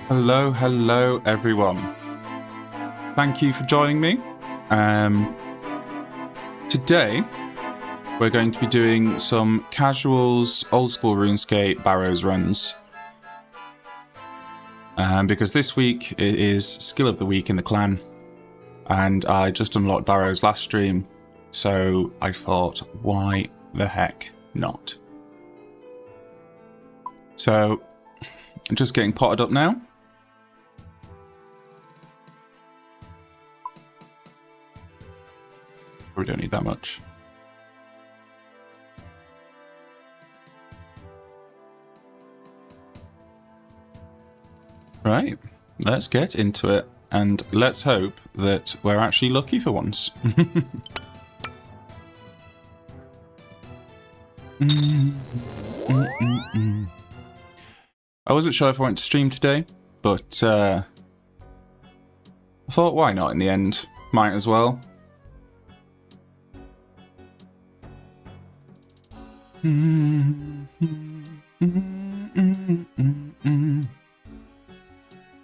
Hello everyone. Thank you for joining me. Today we're going to be doing some casuals, old school RuneScape Barrows runs. Because this week it is skill of the week in the clan, and I just unlocked Barrows last stream, so I thought, why the heck not? So I'm just getting potted up now. We don't need that much. Right, let's get into it, and let's hope that we're actually lucky for once. I wasn't sure if I went to stream today, but I thought, why not in the end? Might as well.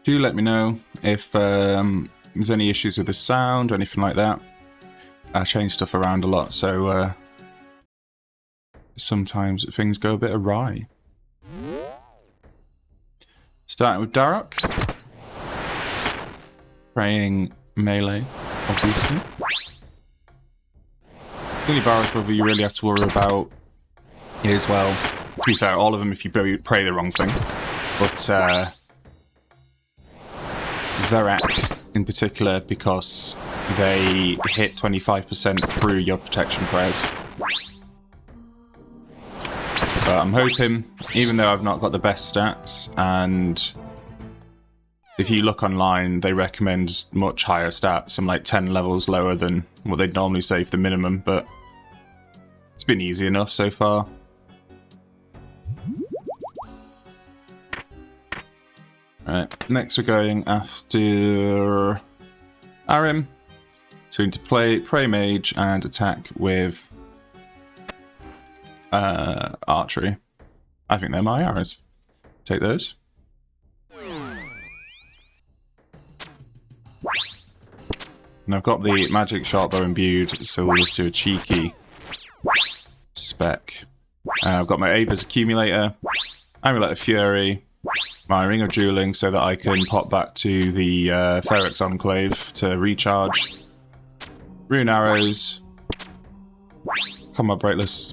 Do let me know if there's any issues with the sound or anything like that. I change stuff around a lot, so sometimes things go a bit awry. Starting with Darok. Praying melee, obviously. The only Barrows brother you really have to worry about is, well, to be fair, all of them if you pray the wrong thing. But Verak in particular, because they hit 25% through your protection prayers. But I'm hoping, even though I've not got the best stats, and if you look online, they recommend much higher stats. I'm like 10 levels lower than what they'd normally say for the minimum, but it's been easy enough so far. Right, next we're going after Arim. So we need to pray mage and attack with archery. I think they're my arrows. Take those. And I've got the magic shot bow imbued, so we'll just do a cheeky spec. I've got my Ava's accumulator, Amulet of Fury, my Ring of Dueling, so that I can pop back to the Ferex Enclave to recharge. Rune arrows. Combat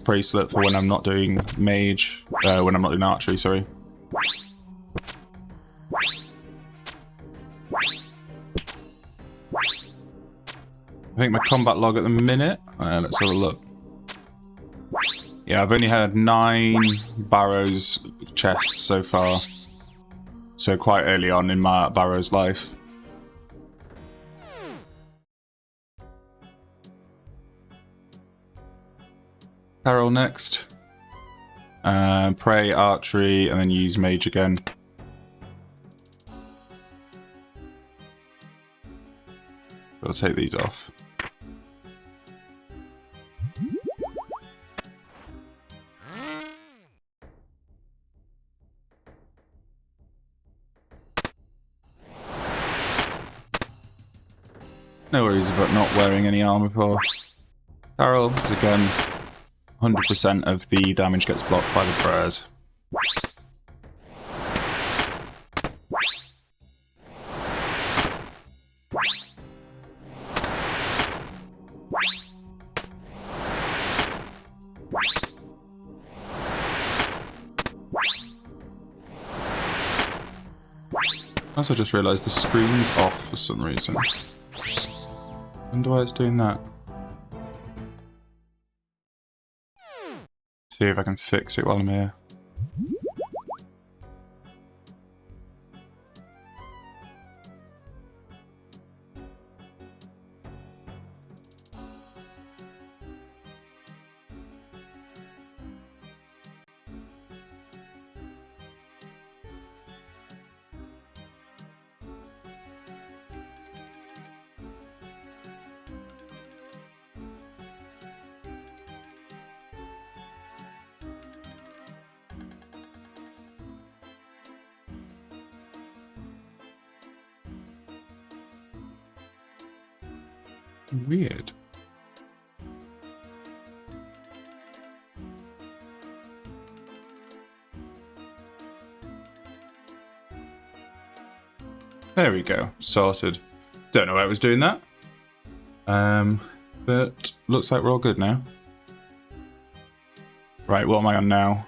bracelet for when I'm not doing mage, when I'm not doing archery, sorry. I think my combat log at the minute, let's have a look. Yeah, I've only had 9 Barrows chests so far. So quite early on in my Barrows life. Carol next. Pray, archery, and then use mage again. I'll take these off. No worries about not wearing any armor for Carol, because again, 100% of the damage gets blocked by the prayers. Also, just realised the screen's off for some reason. I wonder why it's doing that. See if I can fix it while I'm here. Weird. There we go. Sorted. Don't know why I was doing that. But looks like we're all good now. Right, what am I on now?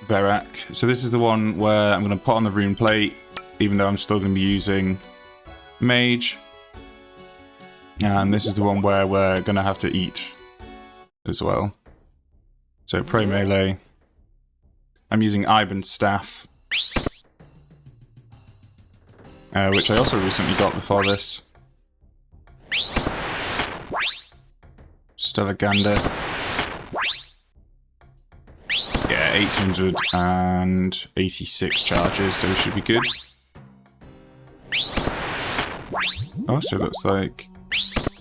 Verak. So this is the one where I'm going to put on the rune plate, even though I'm still going to be using mage. And this is the one where we're going to have to eat as well. So pray melee. I'm using Iban's staff. Which I also recently got before this. Just have a gander. Yeah, 886 charges, so we should be good. Also looks like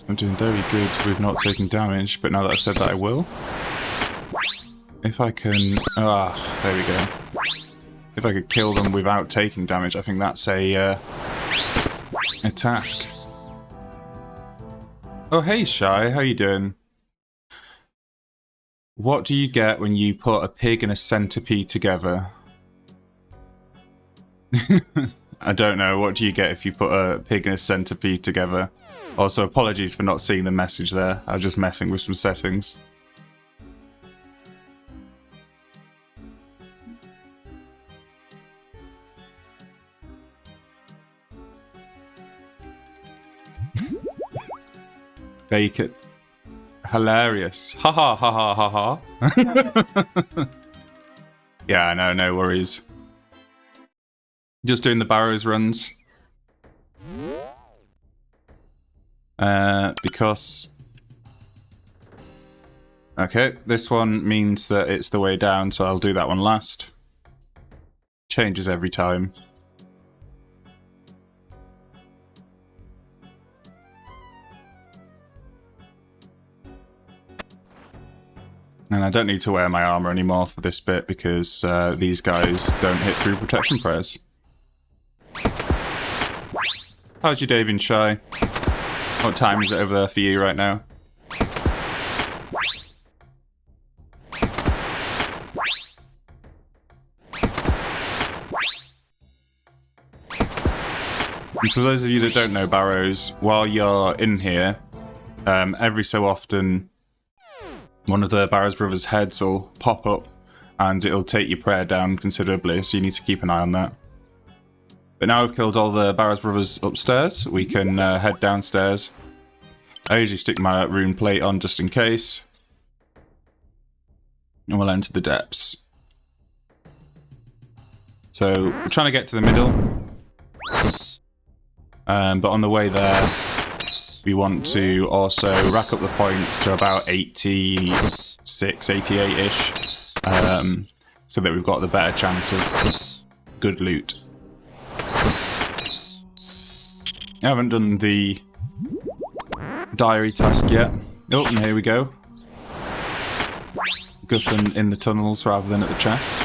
I'm doing very good with not taking damage, but now that I've said that I will. If I can... Ah, there we go. If I could kill them without taking damage, I think that's a task. Oh, hey, Shy. How you doing? What do you get when you put a pig and a centipede together? I don't know. What do you get if you put a pig and a centipede together? Also, apologies for not seeing the message there. I was just messing with some settings. Bacon. Hilarious. Ha ha ha ha ha ha. Yeah, no worries. Just doing the Barrows runs. Because... Okay, this one means that it's the way down, so I'll do that one last. Changes every time. And I don't need to wear my armor anymore for this bit because these guys don't hit through protection prayers. How's your day been, Shy? What time is it over there for you right now? And for those of you that don't know Barrows, while you're in here, every so often one of the Barrows brothers' heads will pop up and it'll take your prayer down considerably, so you need to keep an eye on that. But now we've killed all the Barrows brothers upstairs, we can head downstairs. I usually stick my rune plate on just in case. And we'll enter the depths. So we're trying to get to the middle. But on the way there, we want to also rack up the points to about 86, 88-ish. So that we've got the better chance of good loot. I haven't done the diary task yet. Oh, and here we go. Guffin in the tunnels rather than at the chest.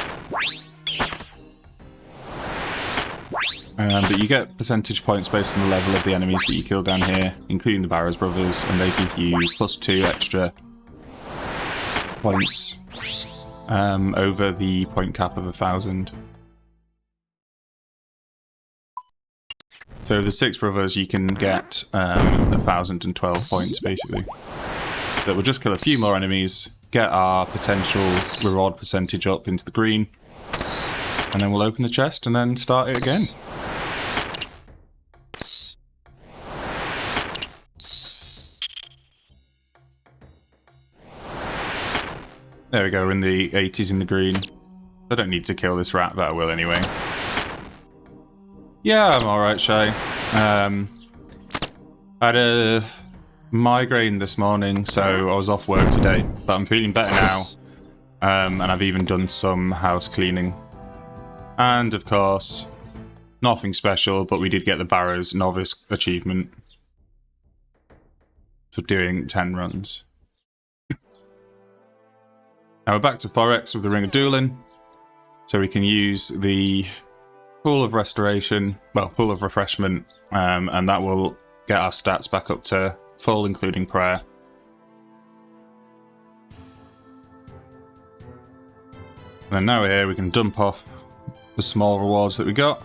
But you get percentage points based on the level of the enemies that you kill down here, including the Barrows brothers, and they give you +2 extra points over the point cap of 1,000. So the 6 brothers, you can get 1,012 points, basically. That will just kill a few more enemies, get our potential reward percentage up into the green, and then we'll open the chest and then start it again. There we go, we're in the 80s in the green. I don't need to kill this rat, but I will anyway. Yeah, I'm alright, Shay. I had a migraine this morning, so I was off work today, but I'm feeling better now. And I've even done some house cleaning. And of course, nothing special, but we did get the Barrows Novice achievement for doing 10 runs. Now we're back to Forex with the Ring of Dueling, so we can use the Pool of restoration, well, pool of refreshment, and that will get our stats back up to full, including prayer. And then now we're here, we can dump off the small rewards that we got.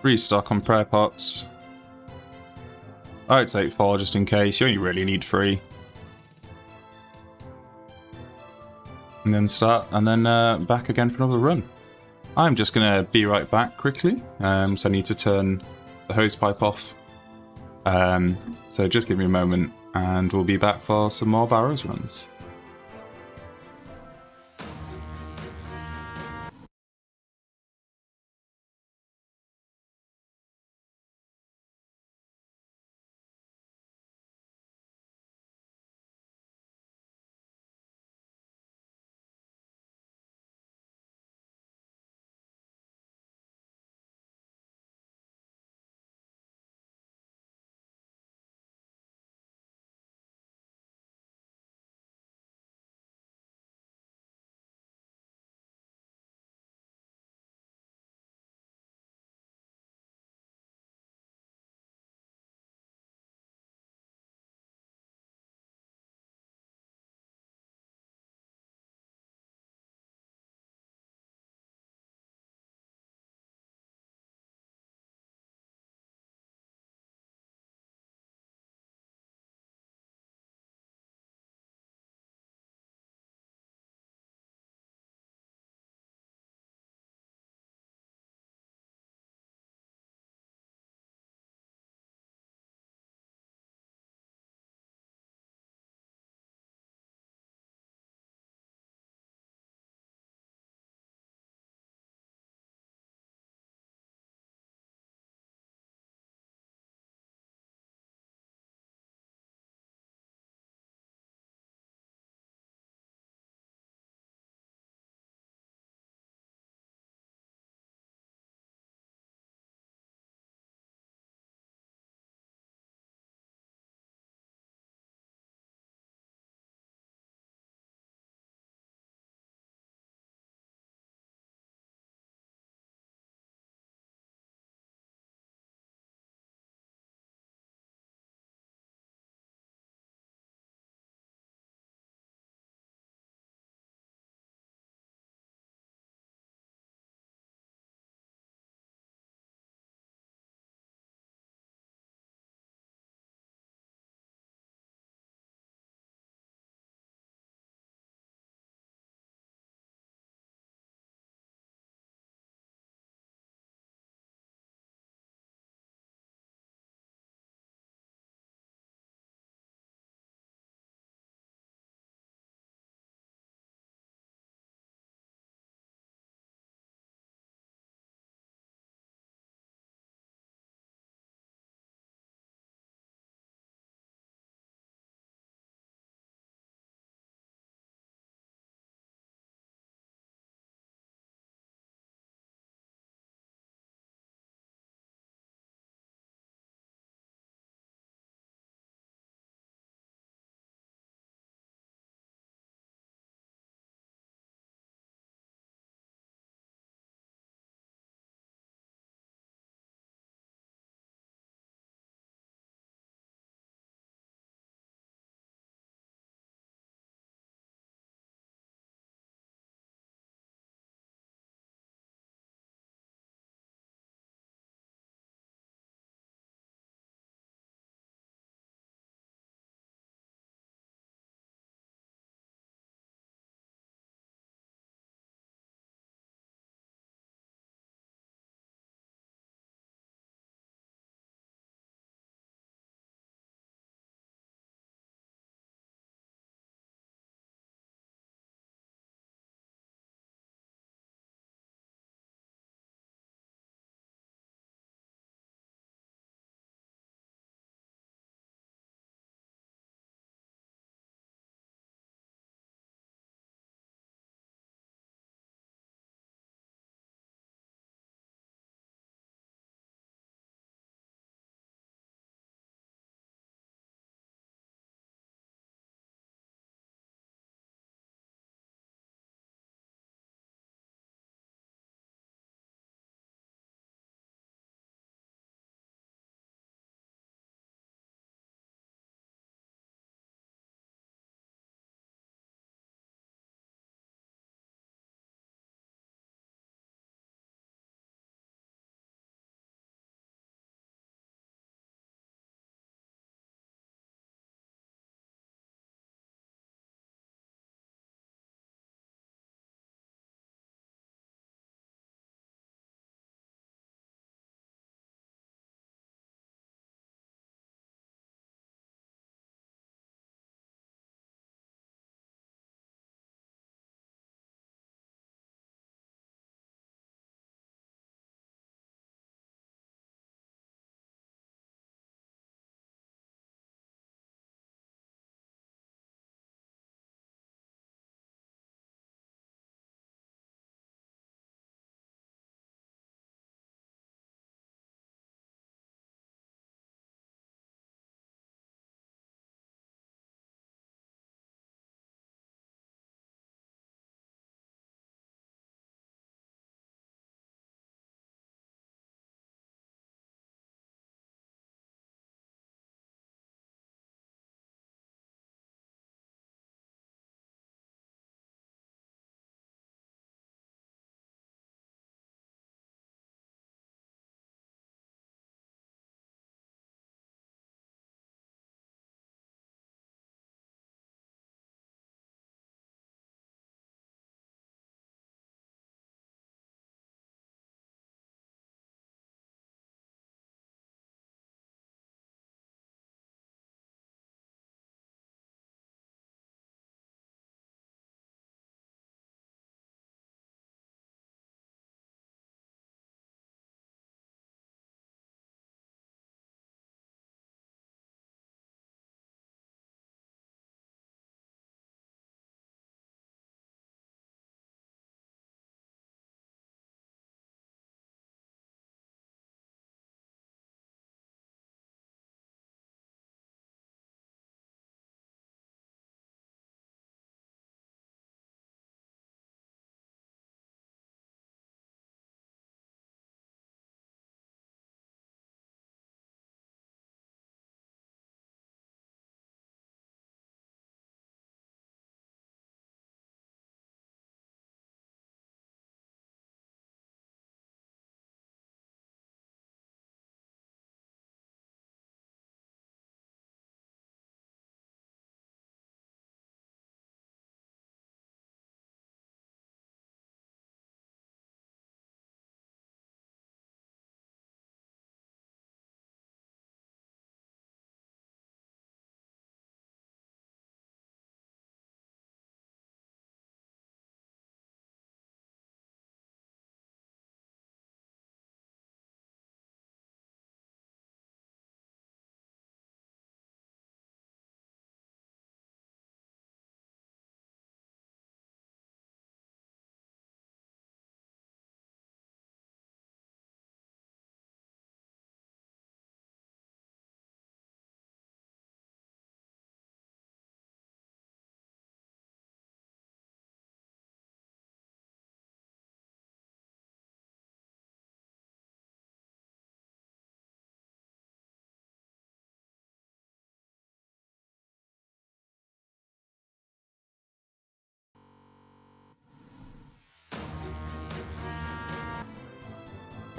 Restock on prayer pots. I'd take 4 just in case, you only really need 3. And then back again for another run. I'm just going to be right back quickly, so I need to turn the hosepipe off. So just give me a moment and we'll be back for some more Barrows runs.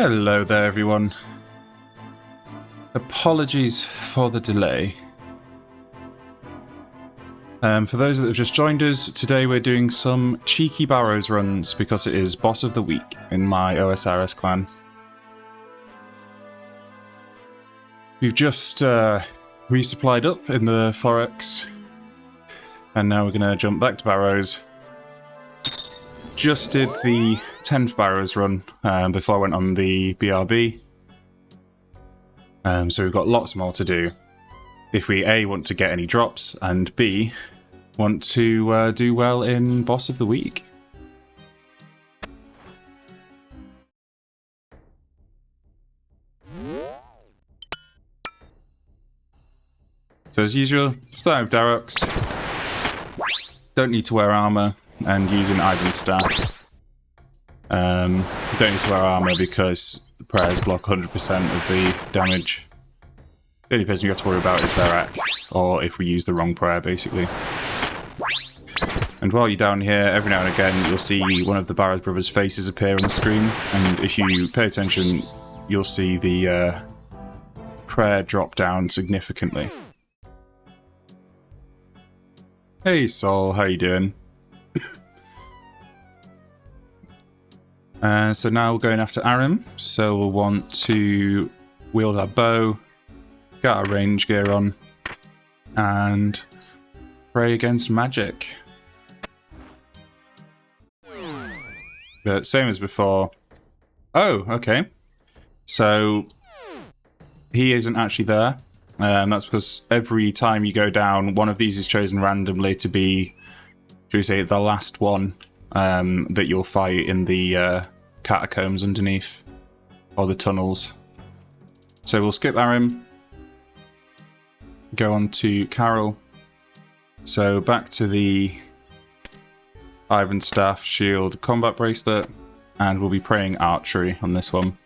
Hello there, everyone. Apologies for the delay. For those that have just joined us, today we're doing some cheeky Barrows runs because it is boss of the week in my OSRS clan. We've just resupplied up in the Forex, and now we're going to jump back to Barrows. Just did the 10th Barrows run before I went on the BRB. So we've got lots more to do if we A, want to get any drops, and B, want to do well in boss of the week. So as usual, starting with Darroks. Don't need to wear armor, and using Ivan's staff. Don't need to wear armor because the prayers block 100% of the damage. The only person you have to worry about is Verak, or if we use the wrong prayer, basically. And while you're down here, every now and again, you'll see one of the Barrows brothers' faces appear on the screen, and if you pay attention, you'll see the prayer drop down significantly. Hey Sol, how you doing? So now we're going after Arim, so we'll want to wield our bow, get our range gear on, and pray against magic. But same as before. Oh, okay. So he isn't actually there. That's because every time you go down, one of these is chosen randomly to be, should we say, the last one that you'll fight in the catacombs underneath, or the tunnels. So we'll skip Arim, go on to Carol. So back to the Ivan Staff, Shield, Combat Bracelet, and we'll be praying Archery on this one.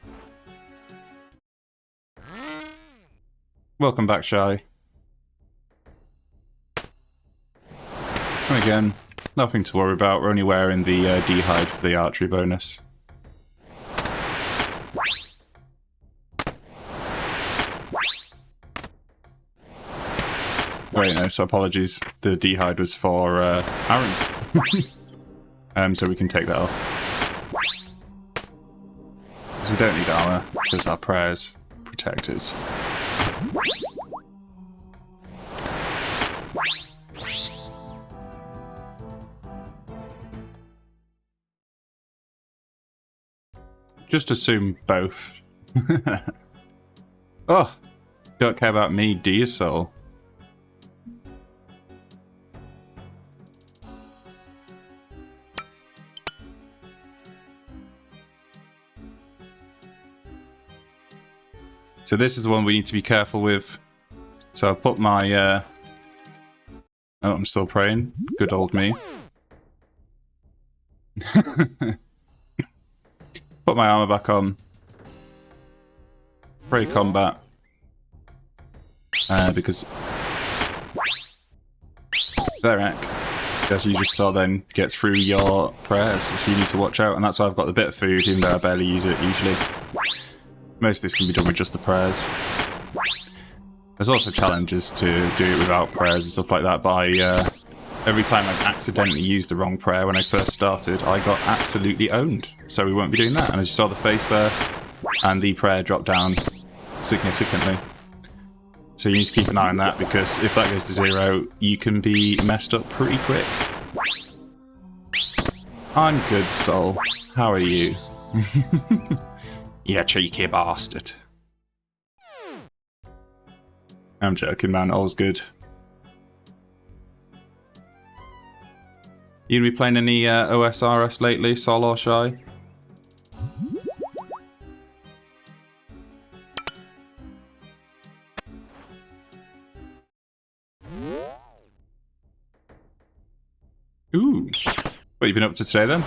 Welcome back, Shy. And again, nothing to worry about, we're only wearing the D-hide for the Archery bonus. Wait, no, so apologies. The D-hide was for Aaron. So we can take that off. Because we don't need armor, because our prayers protect us. Just assume both. Oh, don't care about me, do you, Soul? So this is the one we need to be careful with. So I put my... Oh, I'm still praying. Good old me. Put my armor back on. Pray combat. Because... Verak, as you just saw then, gets through your prayers. So you need to watch out. And that's why I've got the bit of food, even though I barely use it usually. Most of this can be done with just the prayers. There's also challenges to do it without prayers and stuff like that, but every time I've accidentally used the wrong prayer when I first started, I got absolutely owned. So we won't be doing that. And as you saw the face there, and the prayer dropped down significantly. So you need to keep an eye on that, because if that goes to 0, you can be messed up pretty quick. I'm good, Soul. How are you? Yeah, cheeky bastard. I'm joking, man. All's good. You gonna be playing any OSRS lately, Sol or Shy? Ooh. What have you been up to today, then?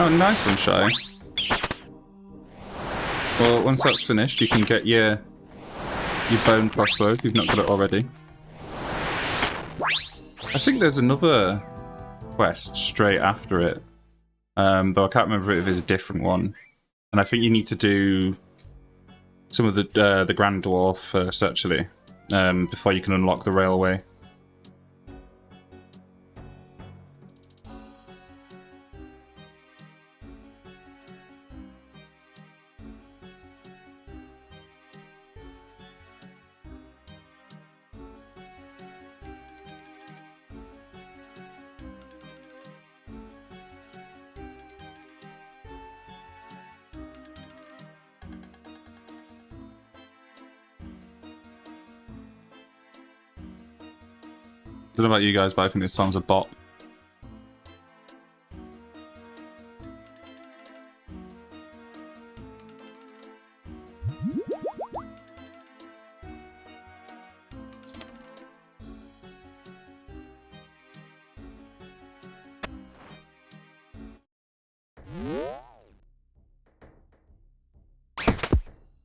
Oh, nice one, Shy. Well, once that's finished, you can get your bone crossbow if you've not got it already. I think there's another quest straight after it, though I can't remember if it's a different one. And I think you need to do some of the Grand Dwarf first, actually, before you can unlock the railway. I don't know about you guys, but I think this song's a bop.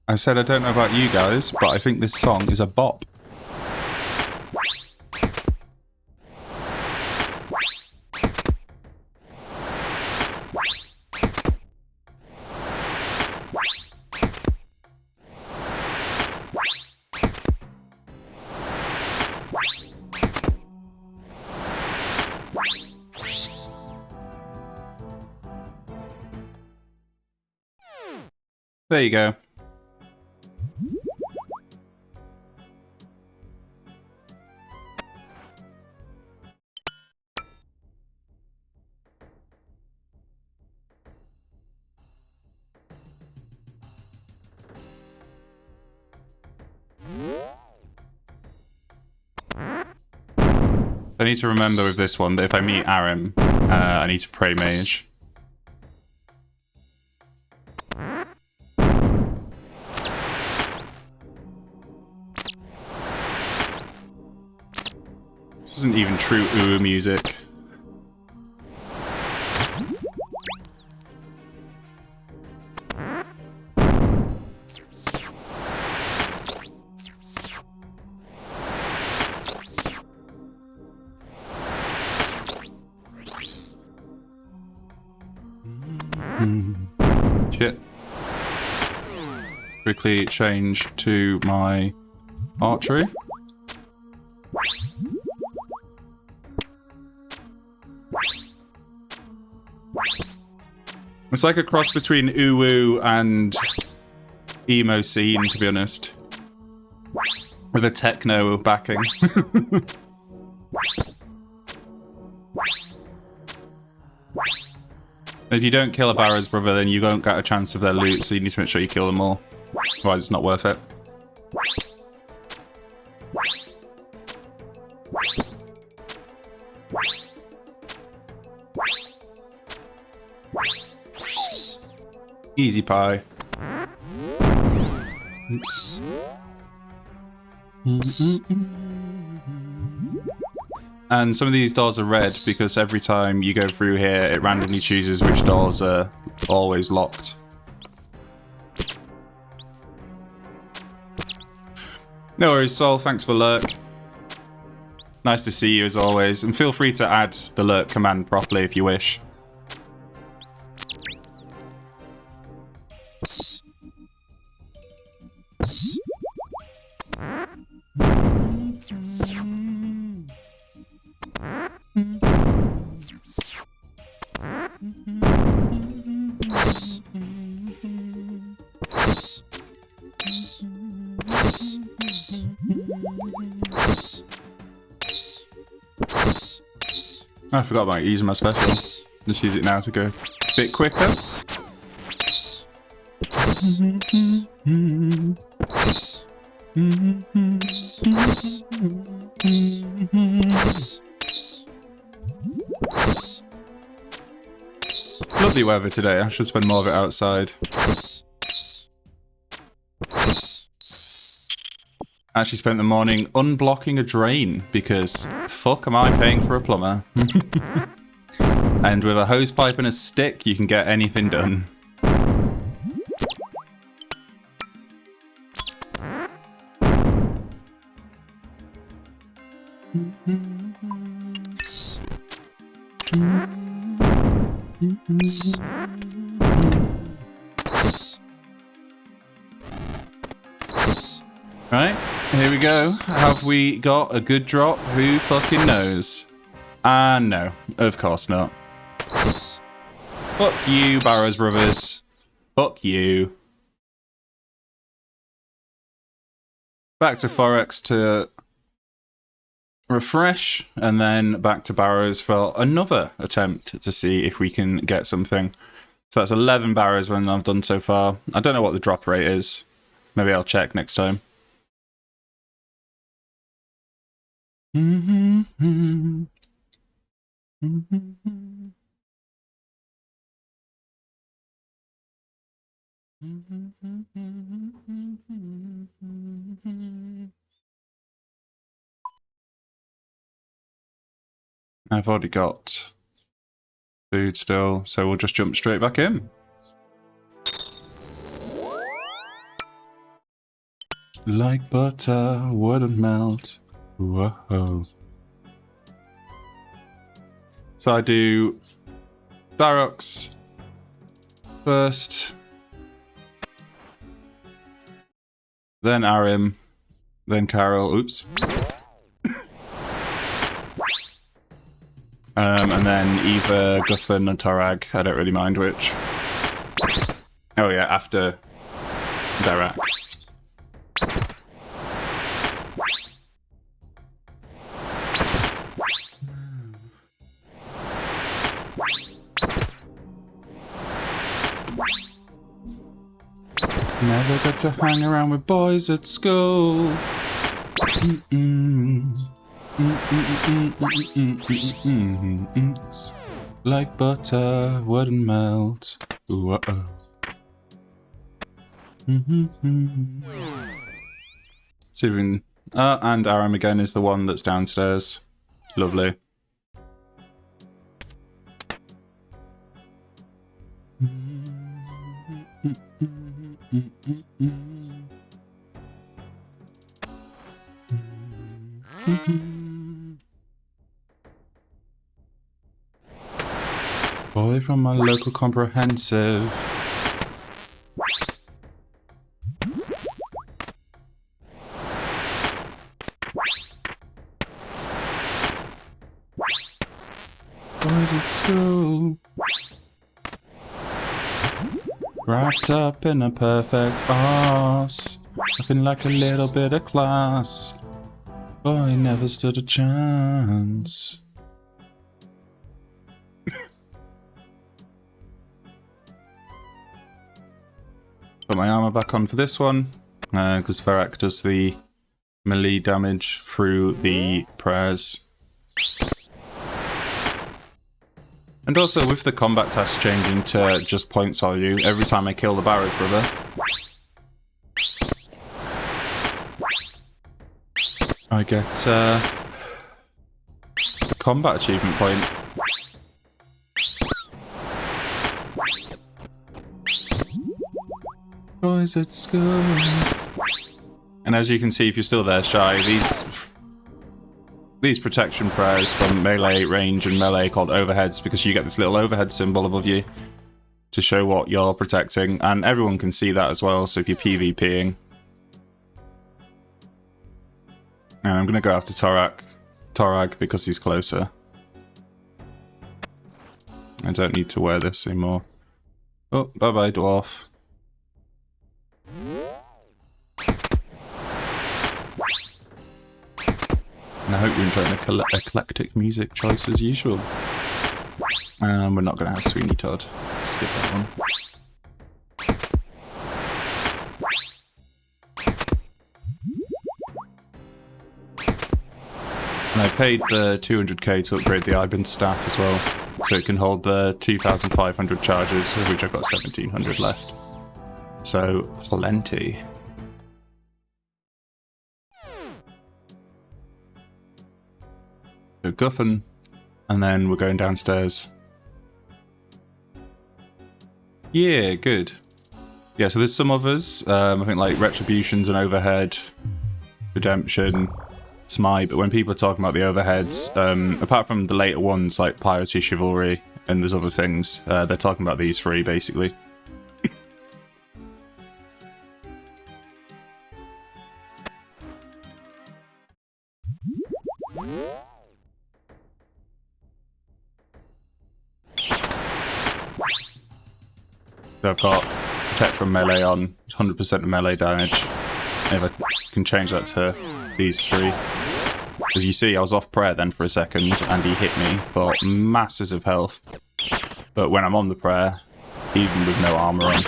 I said I don't know about you guys, but I think this song is a bop. There you go. I need to remember with this one that if I meet Arim, I need to pray mage. This isn't even true music. Shit. Quickly change to my archery. It's like a cross between Uwu and emo scene, to be honest. With a techno backing. If you don't kill a Barrows brother, then you won't get a chance of their loot, so you need to make sure you kill them all. Otherwise it's not worth it. Easy pie. Oops. And some of these doors are red because every time you go through here, it randomly chooses which doors are always locked. No worries, Sol. Thanks for lurk. Nice to see you as always. And feel free to add the lurk command properly if you wish. I forgot about using my special. Just use it now to go a bit quicker. Lovely weather today. I should spend more of it outside. I actually spent the morning unblocking a drain because fuck am I paying for a plumber? And with a hose pipe and a stick, you can get anything done. Right, here we go. Have we got a good drop? Who fucking knows? No, of course not. Fuck you, Barrows brothers. Fuck you. Back to Forex to refresh, and then back to Barrows for another attempt to see if we can get something. So that's 11 Barrows run I've done so far. I don't know what the drop rate is. Maybe I'll check next time. I've already got food still, so we'll just jump straight back in. Like butter wouldn't melt. Whoa. So I do Darox first, then Arim, then Carol, oops. And then either Guffin and Torag, I don't really mind which. Oh yeah, after Darak. Never got to hang around with boys at school. Like butter wouldn't melt. Ooh, uh-oh. See if we can... and Aram again is the one that's downstairs. Lovely. Boy from my local comprehensive. Boys at school. Wrapped up in a perfect arse. Nothing like a little bit of class. Boy never stood a chance. Put my armor back on for this one, because Ferak does the melee damage through the prayers. And also with the combat task changing to just points value, every time I kill the Barrows brother, I get a combat achievement point. Boys at school. And as you can see, if you're still there, Shy, these protection prayers from melee, range, and melee called overheads, because you get this little overhead symbol above you to show what you're protecting, and everyone can see that as well, so if you're PvPing. And I'm going to go after Torag because he's closer. I don't need to wear this anymore. Oh, bye-bye, dwarf. And I hope you're enjoying the eclectic music choice as usual. We're not going to have Sweeney Todd. Skip that one. And I paid the 200k to upgrade the Ibn staff as well, so it can hold the 2,500 charges, of which I've got 1,700 left. So, plenty. So Guffin, and then we're going downstairs Yeah, good. Yeah, so there's some others. I think like Retributions and Overhead, Redemption, Smite. But when people are talking about the overheads, apart from the later ones like Piety, Chivalry, and there's other things, they're talking about these three basically. So I've got Protect from melee on, 100% of melee damage. If I can change that to these three. As you see, I was off prayer then for a second, and he hit me for masses of health. But when I'm on the prayer, even with no armor on,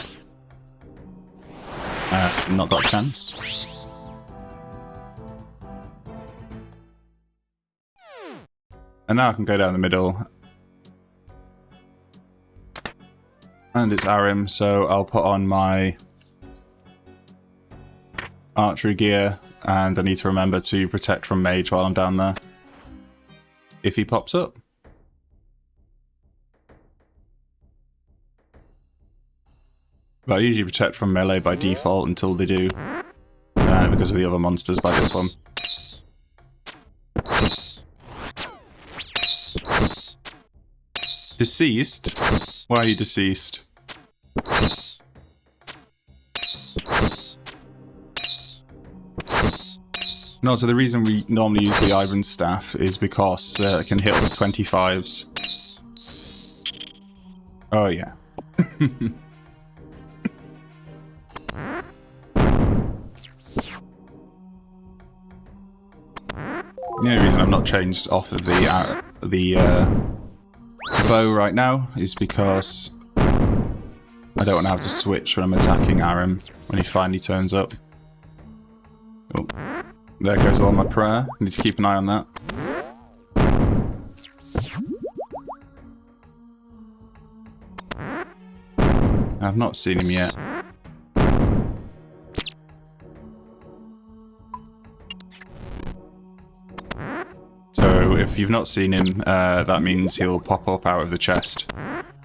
not got a chance. And now I can go down the middle. And it's Arim, so I'll put on my archery gear, and I need to remember to protect from mage while I'm down there. If he pops up. But I usually protect from melee by default until they do, because of the other monsters like this one. Deceased? Why are you deceased? No, so the reason we normally use the Iron Staff is because it can hit up to 25s. Oh yeah. The only reason I'm not changed off of the bow right now is because I don't want to have to switch when I'm attacking Arim when he finally turns up. Oh, there goes all my prayer. I need to keep an eye on that. I've not seen him yet. So if you've not seen him, that means he'll pop up out of the chest.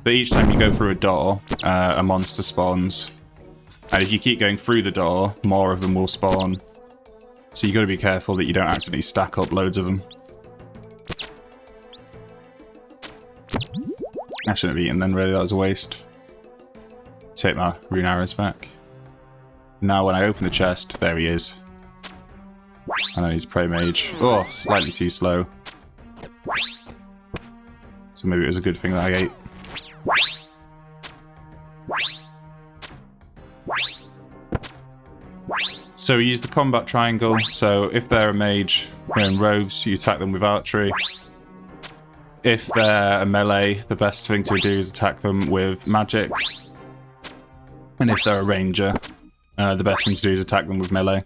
But each time you go through a door, a monster spawns. And if you keep going through the door, more of them will spawn. So you got to be careful that you don't accidentally stack up loads of them. I shouldn't have eaten then, really, that was a waste. Take my rune arrows back. Now when I open the chest, there he is. I know he's prey mage. Oh, slightly too slow. So maybe it was a good thing that I ate. So we use the combat triangle, so if they're a mage, they're in robes, you attack them with archery. If they're a melee, the best thing to do is attack them with magic. And if they're a ranger, the best thing to do is attack them with melee.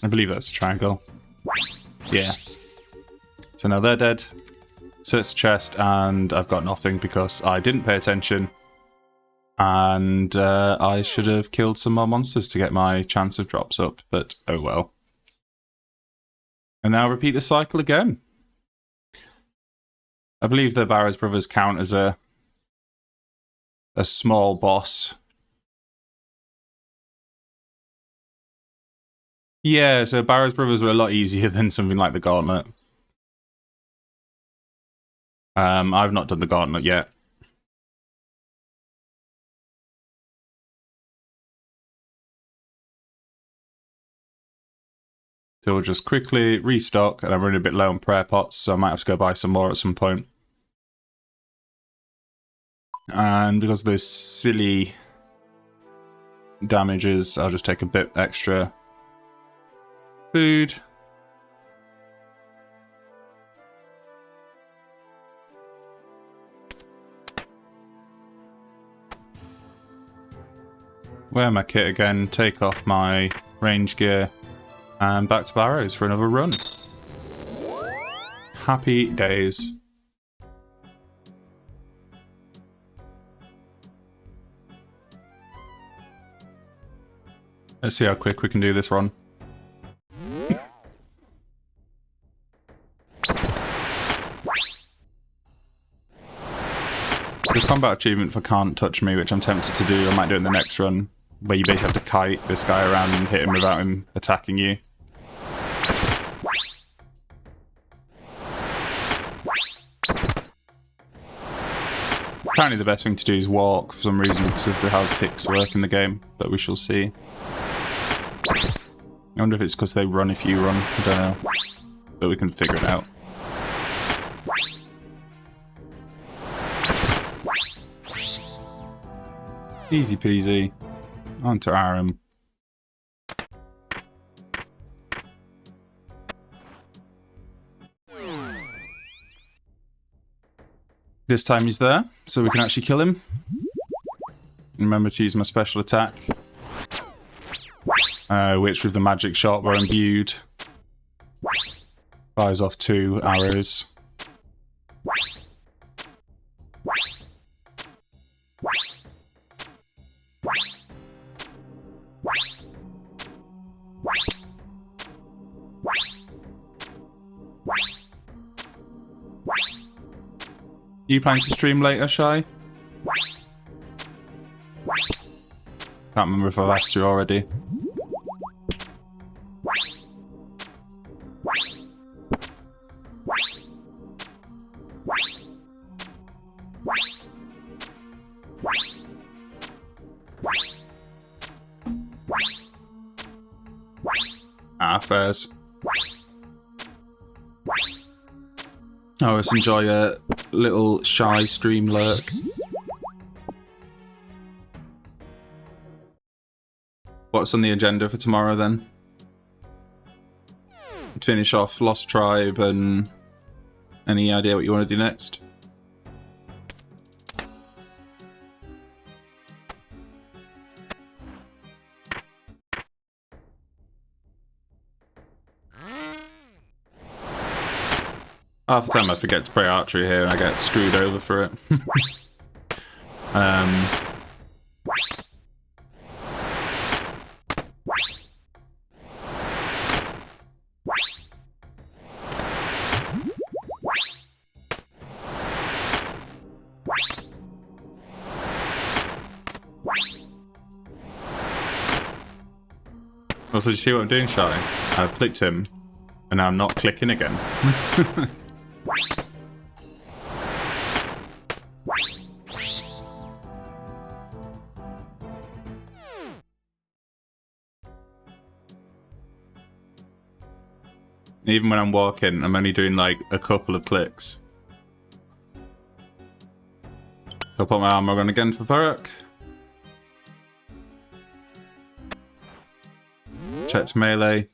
I believe that's a triangle. Yeah. So now they're dead. Search the chest, and I've got nothing because I didn't pay attention. And I should have killed some more monsters to get my chance of drops up, but oh well. And now repeat the cycle again. I believe the Barrows brothers count as a small boss. Yeah, so Barrows brothers were a lot easier than something like the Gauntlet. I've not done the Gauntlet yet. So we'll just quickly restock, and I'm running a bit low on prayer pots, so I might have to go buy some more at some point. And because of those silly damages, I'll just take a bit extra food. Wear my kit again, take off my range gear, and back to Barrows for another run. Happy days. Let's see how quick we can do this run. The combat achievement for Can't Touch Me, which I'm tempted to do, I might do it in the next run, where you basically have to kite this guy around and hit him without him attacking you. Apparently the best thing to do is walk for some reason because of how ticks work in the game, but we shall see. I wonder if it's because they run if you run, I don't know. But we can figure it out. Easy peasy. On to Aram. This time he's there, so we can actually kill him. Remember to use my special attack. Which with the magic shot where imbued fires off 2 arrows. You planning to stream later, Shy? Can't remember if I've asked you already. Ah, fairs. I always enjoy a little Shy stream lurk. What's on the agenda for tomorrow then? Finish off Lost Tribe and any idea what you want to do next? Half the time I forget to play archery here and I get screwed over for it. Also, did you see what I'm doing, Shy? I've clicked him and now I'm not clicking again. Even when I'm walking, I'm only doing like a couple of clicks. I'll put my armor on again for Varrock. Checked melee.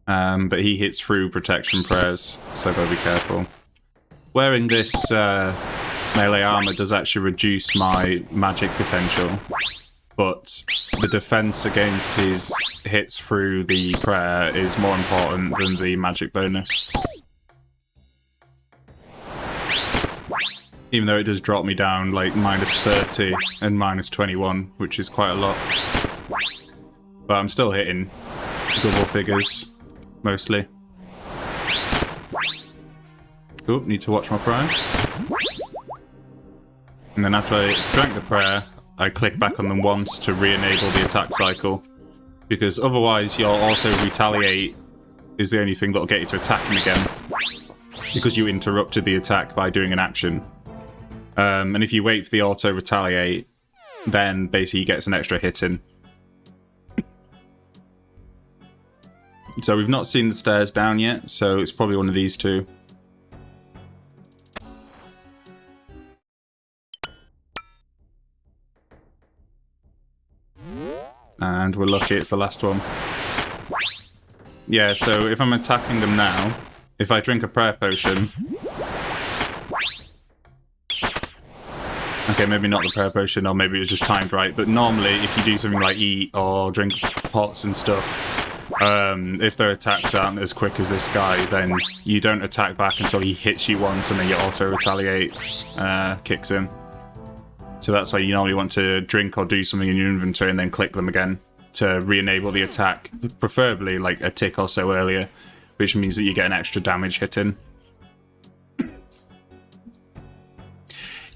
But he hits through protection prayers, so gotta be careful. Wearing this melee armor does actually reduce my magic potential, but the defense against his hits through the prayer is more important than the magic bonus. Even though it does drop me down like -30 and -21, which is quite a lot. But I'm still hitting double figures. Mostly. Oh, need to watch my prayer. And then after I drank the prayer, I click back on them once to re-enable the attack cycle. Because otherwise your auto retaliate is the only thing that'll get you to attack him again. Because you interrupted the attack by doing an action. And if you wait for the auto retaliate, then basically he gets an extra hit in. So we've not seen the stairs down yet, so it's probably one of these two. And we're lucky it's the last one. Yeah, so if I'm attacking them now, if I drink a prayer potion... Okay, maybe not the prayer potion, or maybe it was just timed right, but normally if you do something like eat or drink pots and stuff, if their attacks aren't as quick as this guy, then you don't attack back until he hits you once and then your auto-retaliate kicks in. So that's why you normally want to drink or do something in your inventory and then click them again to re-enable the attack, preferably like a tick or so earlier, which means that you get an extra damage hit in.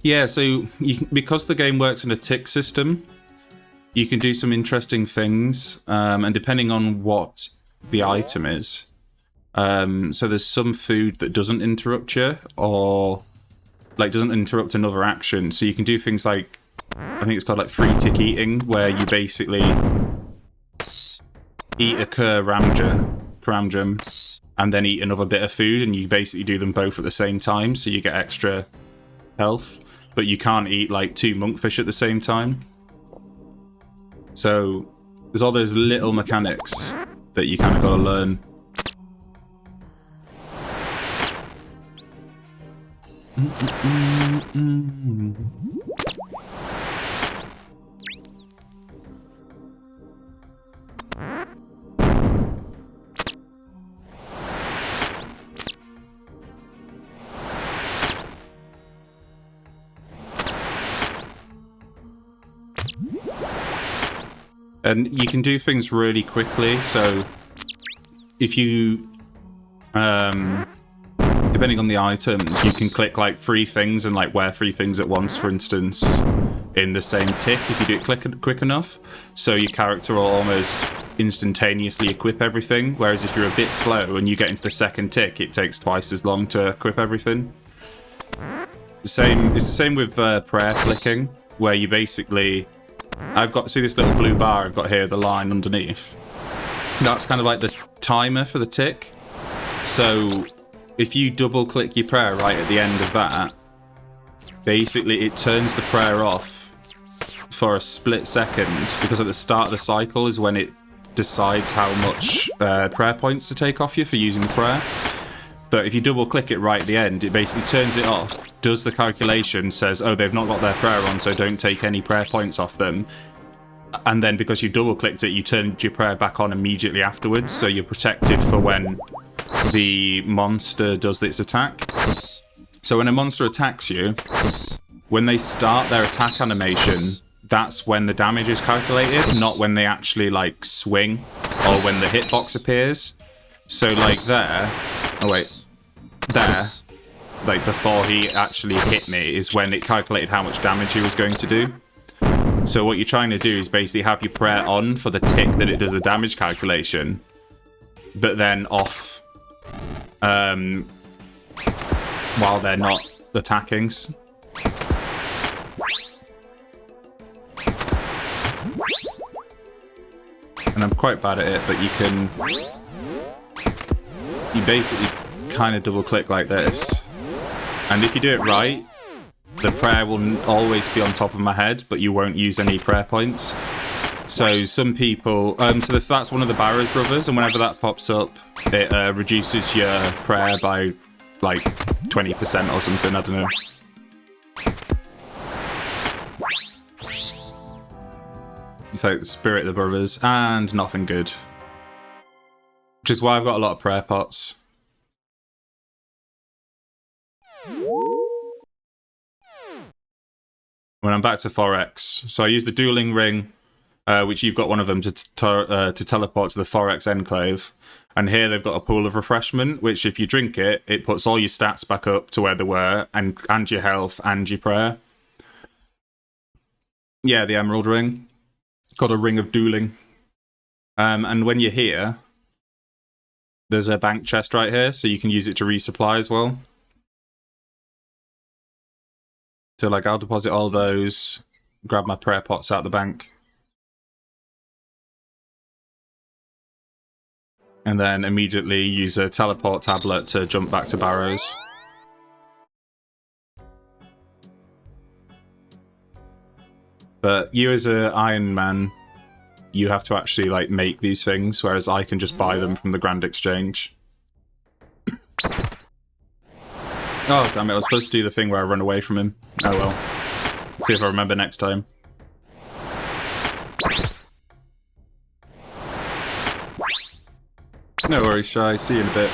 Yeah, so because the game works in a tick system, you can do some interesting things, and depending on what the item is. So there's some food that doesn't interrupt you, or like doesn't interrupt another action. So you can do things like, I think it's called like free tick eating, where you basically eat a caramjam and then eat another bit of food, and you basically do them both at the same time, so you get extra health. But you can't eat like 2 monkfish at the same time. So there's all those little mechanics that you kind of got to learn. And you can do things really quickly, so if you, depending on the items, you can click like 3 things and like wear 3 things at once, for instance, in the same tick if you do it quick enough. So your character will almost instantaneously equip everything, whereas if you're a bit slow and you get into the second tick, it takes twice as long to equip everything. It's the same with prayer flicking, where you basically... see this little blue bar I've got here, the line underneath. That's kind of like the timer for the tick. So if you double click your prayer right at the end of that, basically it turns the prayer off for a split second, because at the start of the cycle is when it decides how much prayer points to take off you for using the prayer. But if you double click it right at the end, it basically turns it off, does the calculation, says, oh, they've not got their prayer on, so don't take any prayer points off them. And then because you double clicked it, you turned your prayer back on immediately afterwards, so you're protected for when the monster does its attack. So when a monster attacks you, when they start their attack animation, that's when the damage is calculated, not when they actually like swing or when the hitbox appears. So like there, like before he actually hit me is when it calculated how much damage he was going to do. So what you're trying to do is basically have your prayer on for the tick that it does the damage calculation, but then off while they're not attacking. And I'm quite bad at it, but you basically kind of double click like this. And if you do it right, the prayer will always be on top of my head, but you won't use any prayer points. So some people, so if that's one of the Barrows brothers, and whenever that pops up, it reduces your prayer by like 20% or something, I don't know. It's like the spirit of the brothers, and nothing good. Which is why I've got a lot of prayer pots. When I'm back to Forex, so I use the dueling ring, which you've got one of them to teleport to the Forex enclave. And here they've got a pool of refreshment, which if you drink it, it puts all your stats back up to where they were, and your health and your prayer. Yeah, the emerald ring. Called a ring of dueling. And when you're here, there's a bank chest right here, so you can use it to resupply as well. So like I'll deposit all those, grab my prayer pots out the bank. And then immediately use a teleport tablet to jump back to Barrows. But you as an Iron Man, you have to actually like make these things, whereas I can just buy them from the Grand Exchange. Oh, damn it, I was supposed to do the thing where I run away from him. Oh well. See if I remember next time. No worries, Shy. See you in a bit.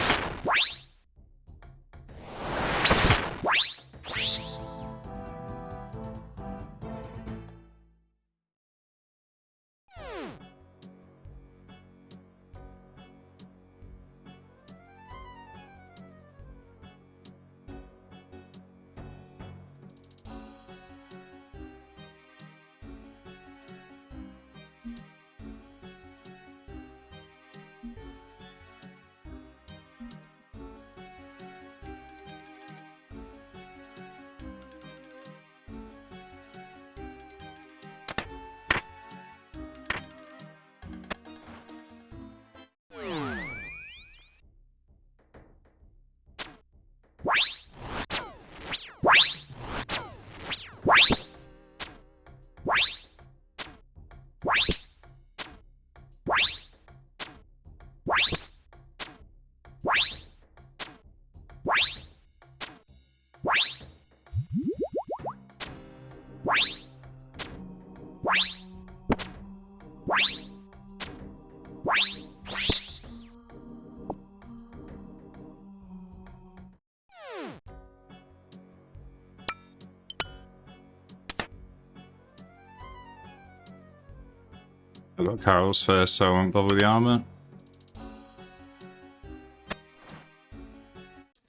I got Carol's first, so I won't bother with the armor.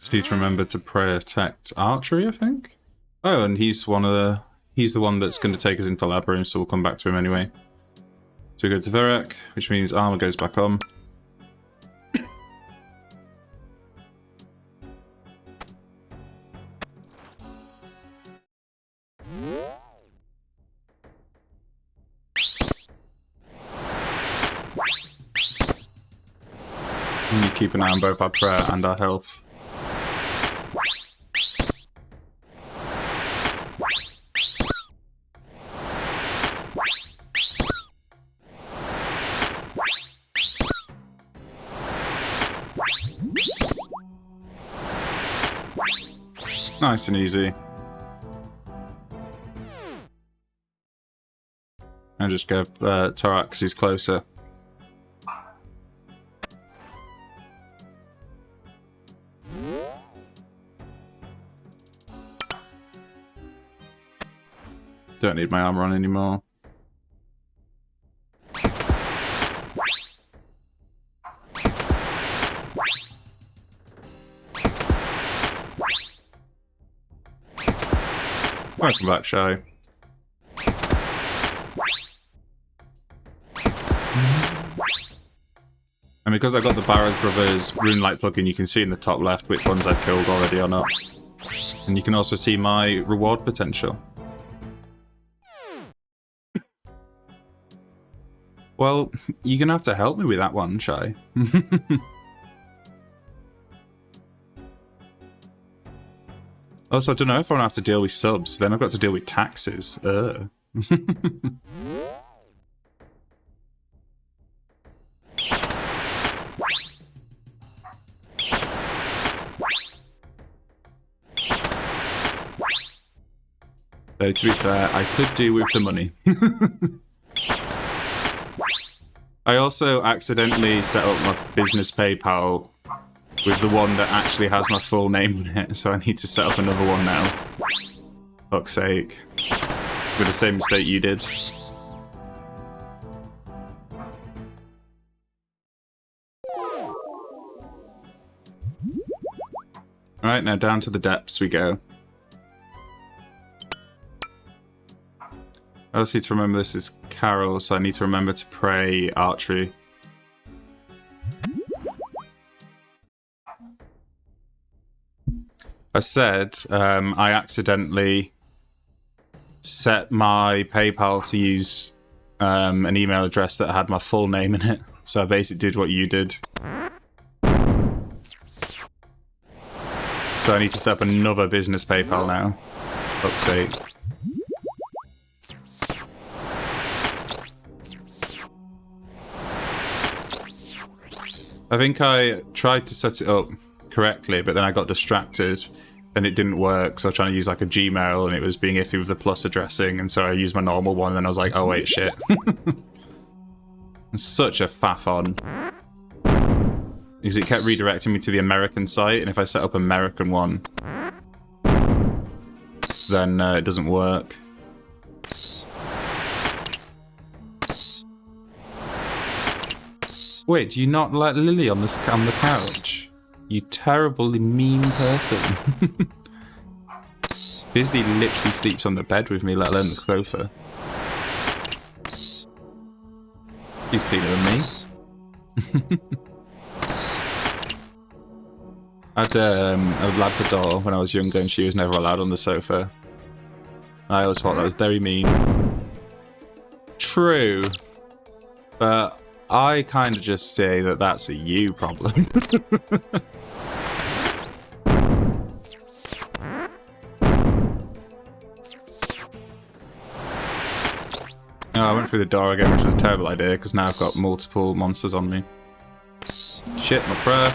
Just need to remember to protect archery, I think. Oh, and he's the one that's going to take us into the lab room, so we'll come back to him anyway. So we go to Verek, which means armor goes back on. And you keep an eye on both our prayer and our health. Nice and easy. And just go Tarak because he's closer. Don't need my armor on anymore. Welcome back, Shy. And because I got the Barrows Brothers RuneLite plugin, you can see in the top left which ones I've killed already or not. And you can also see my reward potential. Well, you're gonna have to help me with that one, Shy. Also, I don't know if I want to have to deal with subs, then I've got to deal with taxes. Though, to be fair, I could do with the money. I also accidentally set up my business PayPal with the one that actually has my full name in it, so I need to set up another one now. Fuck's sake. With the same mistake you did. Alright, now down to the depths we go. I also need to remember this is Carol, so I need to remember to pray archery. I said I accidentally set my PayPal to use an email address that had my full name in it. So I basically did what you did. So I need to set up another business PayPal now. Fuck's sake. I think I tried to set it up correctly, but then I got distracted and it didn't work, so I was trying to use like a Gmail and it was being iffy with the plus addressing, and so I used my normal one and I was like, oh wait, shit. It's such a faff on. Because it kept redirecting me to the American site, and if I set up American one, then it doesn't work. Wait, do you not let Lily on the couch? You terribly mean person. Bisley literally sleeps on the bed with me, let alone the sofa. He's cleaner than me. I had a Labrador when I was younger and she was never allowed on the sofa. I always thought that was very mean. True. But I kind of just say that that's a you problem. Oh, I went through the door again, which was a terrible idea, because now I've got multiple monsters on me. Shit, my prayer.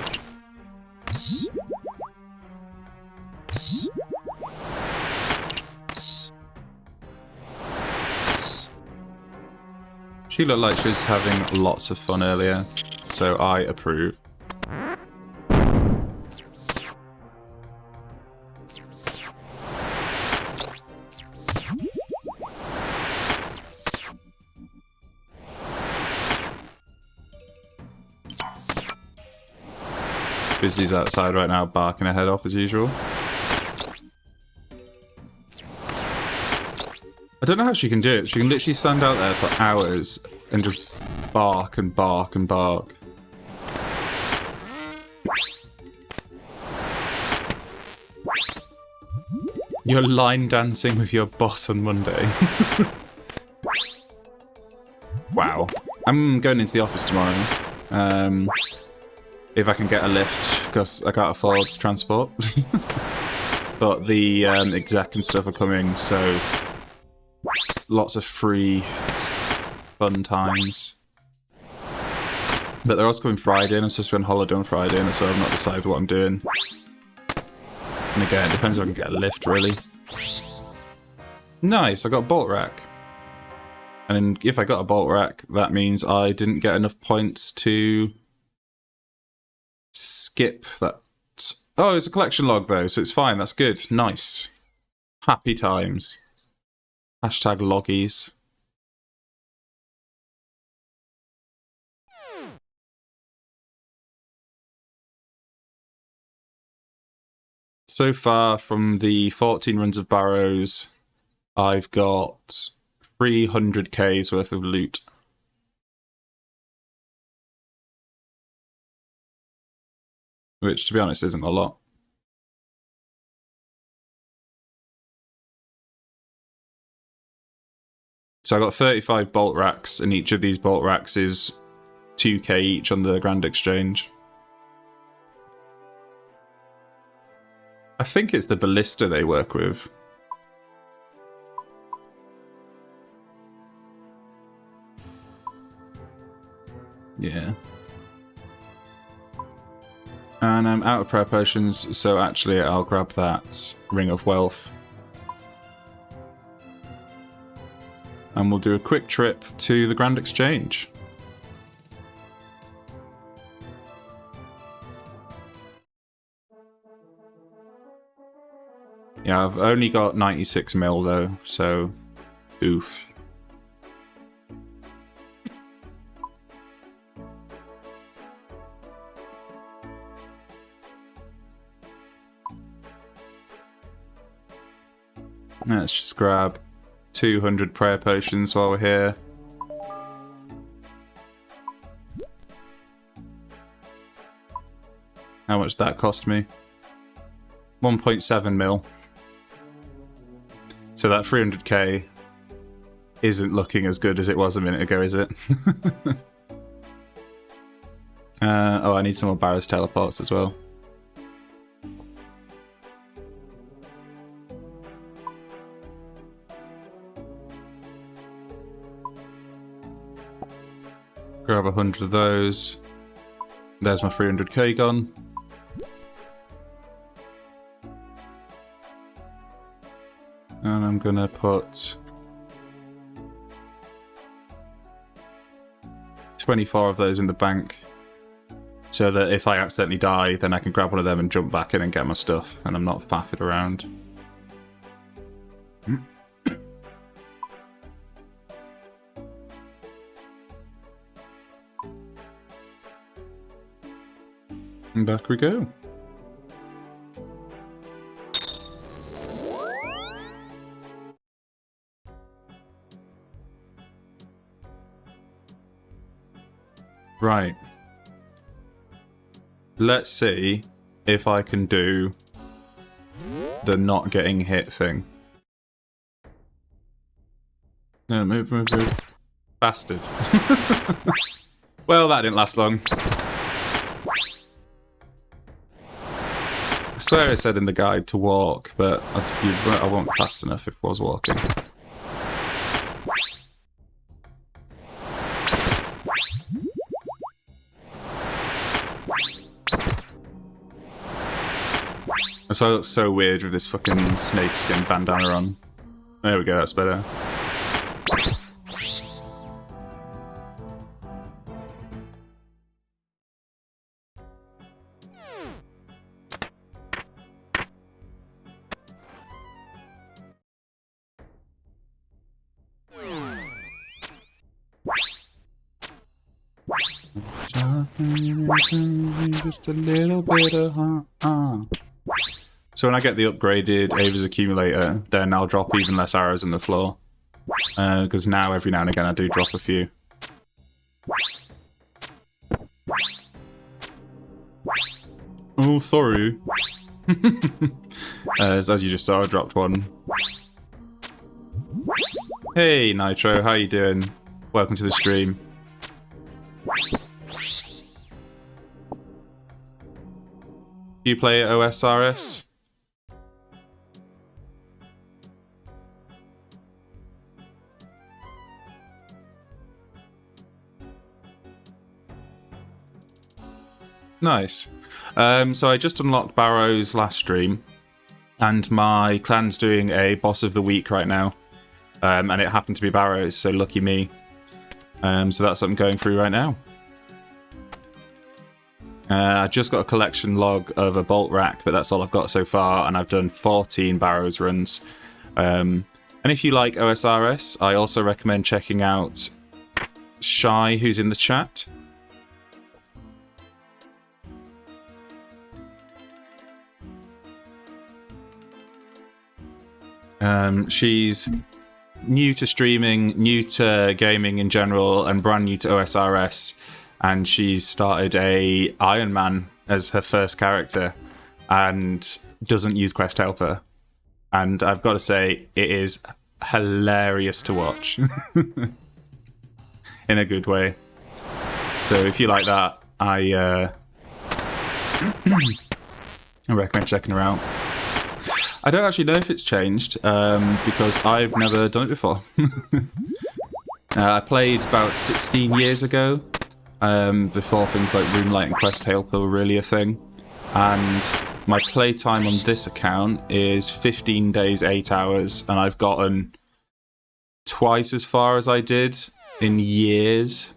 She looked like she was having lots of fun earlier, so I approve. Busy's outside right now, barking her head off as usual. I don't know how she can do it. She can literally stand out there for hours and just bark and bark and bark. You're line dancing with your boss on Monday. Wow. I'm going into the office tomorrow. If I can get a lift, because I can't afford transport. But the exec and stuff are coming, so lots of free fun times. But they're also coming Friday, and I'm supposed to be on holiday on Friday, and so I've not decided what I'm doing. And again, it depends if I can get a lift, really. Nice, I got a bolt rack. And if I got a bolt rack, that means I didn't get enough points to skip that. Oh, it's a collection log though, so it's fine, that's good. Nice. Happy times. Hashtag loggies. So far from the 14 runs of Barrows, I've got 300k's worth of loot. Which, to be honest, isn't a lot. So I got 35 bolt racks, and each of these bolt racks is 2k each on the Grand Exchange. I think it's the ballista they work with. Yeah. And I'm out of prayer potions, so actually I'll grab that Ring of Wealth. And we'll do a quick trip to the Grand Exchange. Yeah, I've only got 96 mil though, so oof. Let's just grab 200 prayer potions while we're here. How much did that cost me? 1.7 mil. So that 300k isn't looking as good as it was a minute ago, is it? Oh, I need some more Barrows teleports as well. Grab 100 of those. There's my 300k gone. And I'm gonna put 24 of those in the bank, so that if I accidentally die, then I can grab one of them and jump back in and get my stuff, and I'm not faffing around. And back we go. Right. Let's see if I can do the not getting hit thing. No, move. Bastard. Well, that didn't last long. I swear it said in the guide to walk, but I won't be fast enough if I was walking. So I look so weird with this fucking snakeskin bandana on. There we go, that's better. Just a little bit of So when I get the upgraded Ava's accumulator, then I'll drop even less arrows on the floor. Because now, every now and again, I do drop a few. Oh, sorry. As you just saw, I dropped one. Hey, Nitro, how you doing? Welcome to the stream. Do you play OSRS? Nice. So I just unlocked Barrows last stream, and my clan's doing a boss of the week right now, and it happened to be Barrows, so lucky me. So that's what I'm going through right now. I just got a collection log of a bolt rack, but that's all I've got so far, and I've done 14 Barrows runs. And if you like OSRS, I also recommend checking out Shy, who's in the chat. She's new to streaming, new to gaming in general, and brand new to OSRS. And she's started a Iron Man as her first character and doesn't use Quest Helper. And I've got to say, it is hilarious to watch. In a good way. So if you like that, I recommend checking her out. I don't actually know if it's changed, because I've never done it before. I played about 16 years ago, before things like RuneLite and Quest Helper were really a thing. And my playtime on this account is 15 days, 8 hours, and I've gotten twice as far as I did in years.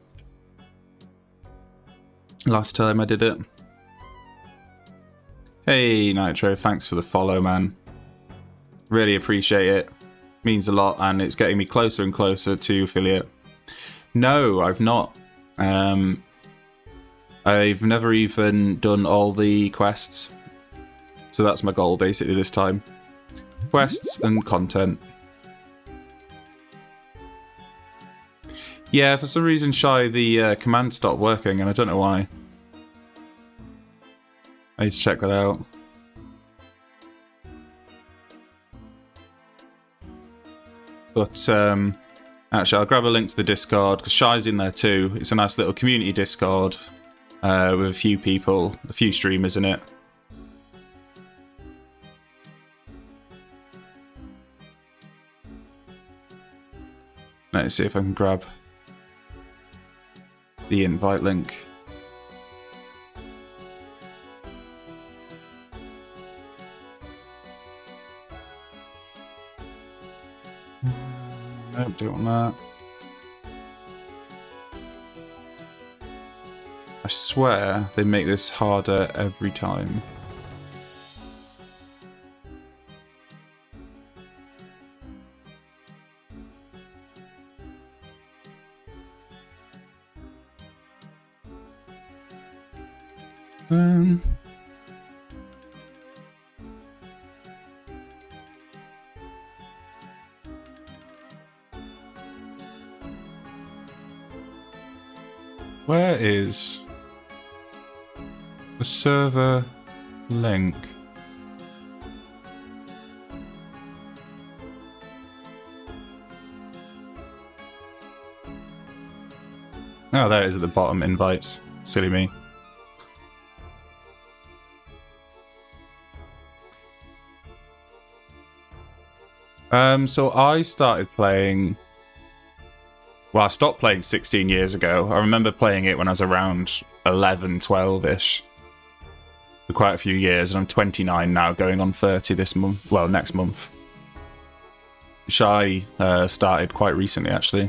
Last time I did it. Hey, Nitro, thanks for the follow, man. Really appreciate it. Means a lot, and it's getting me closer and closer to affiliate. No, I've not. I've never even done all the quests. So that's my goal, basically, this time. Quests and content. Yeah, for some reason, Shy, the command stopped working, and I don't know why. I need to check that out. But actually, I'll grab a link to the Discord, because Shy's in there too. It's a nice little community Discord with a few people, a few streamers in it. Let's see if I can grab the invite link. Nope, don't want that. I swear they make this harder every time. Where is the server link? Oh, there it is at the bottom, invites. Silly me. So I started playing... Well, I stopped playing 16 years ago. I remember playing it when I was around 11, 12-ish. For quite a few years, and I'm 29 now, going on 30 this month. Well, next month. Shy started quite recently, actually.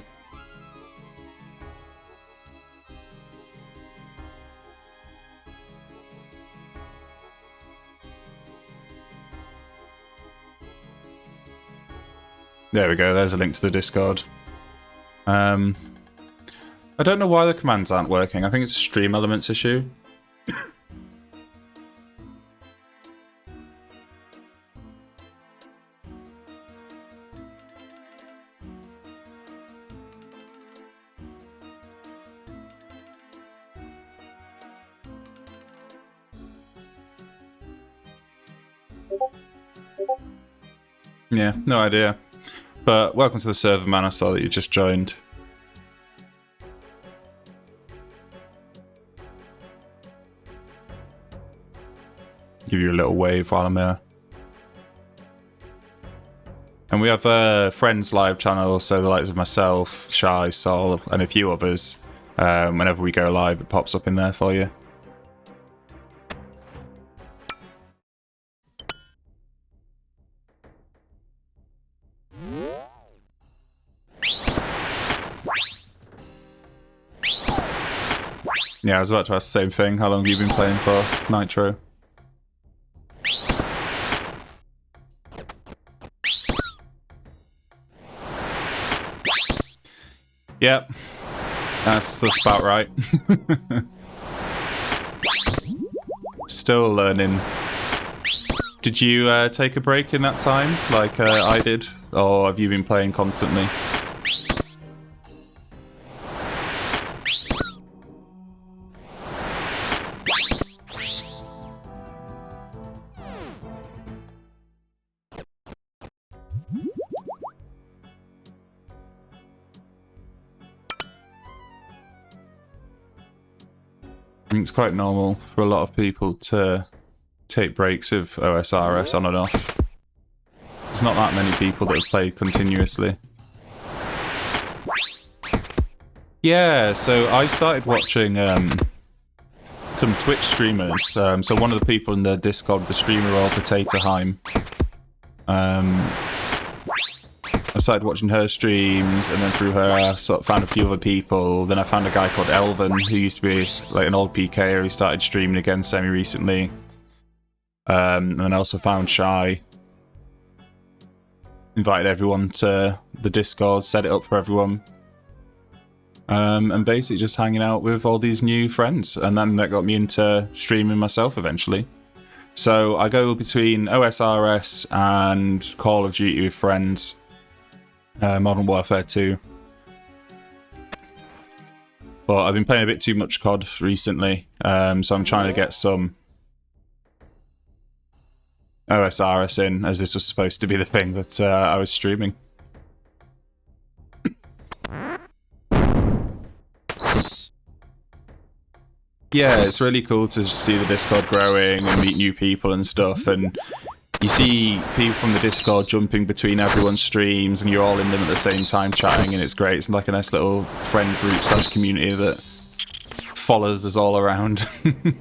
There we go, there's a link to the Discord. I don't know why the commands aren't working. I think it's a stream elements issue. Yeah, no idea. But welcome to the server, man. I saw that you just joined. Give you a little wave while I'm here. And we have a friends live channel, so the likes of myself, Shy, Sol, and a few others. Whenever we go live, it pops up in there for you. Yeah, I was about to ask the same thing. How long have you been playing for Nitro? Yep, that's about right. Still learning. Did you take a break in that time, like I did? Or have you been playing constantly? I think it's quite normal for a lot of people to take breaks with OSRS on and off. There's not that many people that have played continuously. Yeah, so I started watching some Twitch streamers. So one of the people in the Discord, the streamer or Potato Heim, I started watching her streams, and then through her I sort of found a few other people. Then I found a guy called Elvin, who used to be like an old PKer, who started streaming again semi-recently. And then I also found Shy. Invited everyone to the Discord, set it up for everyone. And basically just hanging out with all these new friends. And then that got me into streaming myself eventually. So I go between OSRS and Call of Duty with friends. Modern Warfare 2. But I've been playing a bit too much COD recently, so I'm trying to get some OSRS in, as this was supposed to be the thing that I was streaming. Yeah, it's really cool to see the Discord growing and meet new people and stuff, and you see people from the Discord jumping between everyone's streams, and you're all in them at the same time chatting, and it's great. It's like a nice little friend group / community that follows us all around. And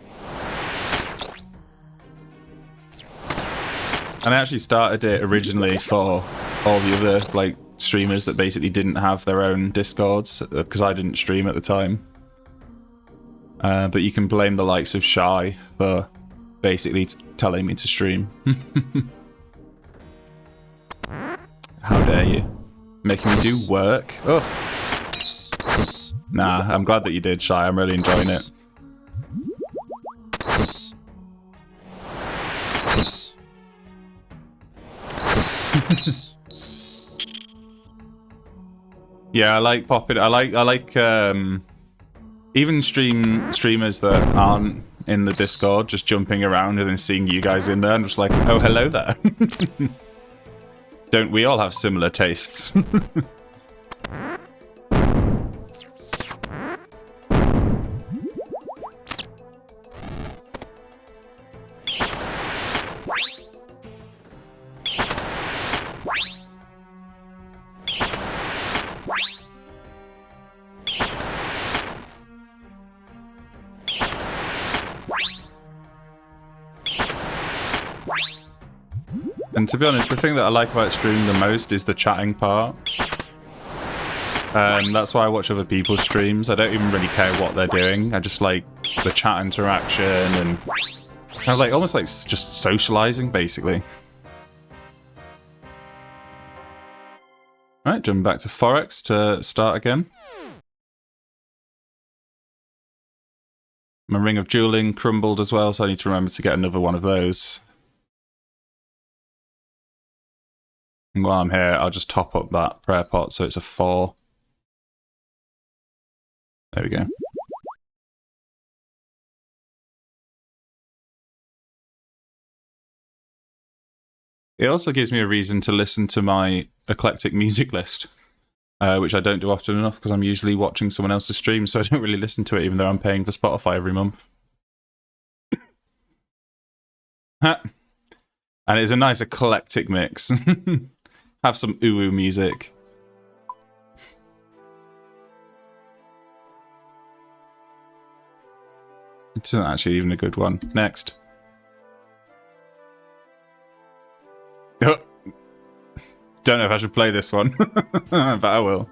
I actually started it originally for all the other like streamers that basically didn't have their own Discords, because I didn't stream at the time. But you can blame the likes of Shy for basically telling me to stream. How dare you? Making me do work? Oh. Nah, I'm glad that you did, Shy. I'm really enjoying it. Yeah, I like popping. I like even streamers that aren't in the Discord, just jumping around and then seeing you guys in there, and just like, oh, hello there. Don't we all have similar tastes? And to be honest, the thing that I like about streaming the most is the chatting part. That's why I watch other people's streams. I don't even really care what they're doing. I just like the chat interaction and kind of like almost like just socializing, basically. Alright, jumping back to Forex to start again. My ring of dueling crumbled as well, so I need to remember to get another one of those. And while I'm here, I'll just top up that prayer pot so it's a 4. There we go. It also gives me a reason to listen to my eclectic music list, which I don't do often enough because I'm usually watching someone else's stream, so I don't really listen to it even though I'm paying for Spotify every month. And it's a nice eclectic mix. Have some ooh-ooh music. It isn't actually even a good one. Next. Don't know if I should play this one, but I will.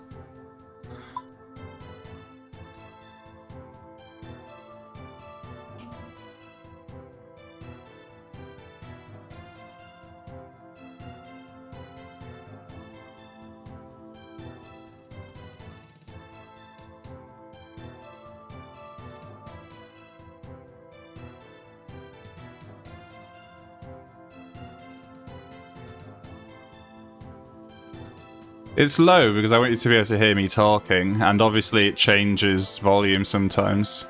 It's low because I want you to be able to hear me talking, and obviously it changes volume sometimes.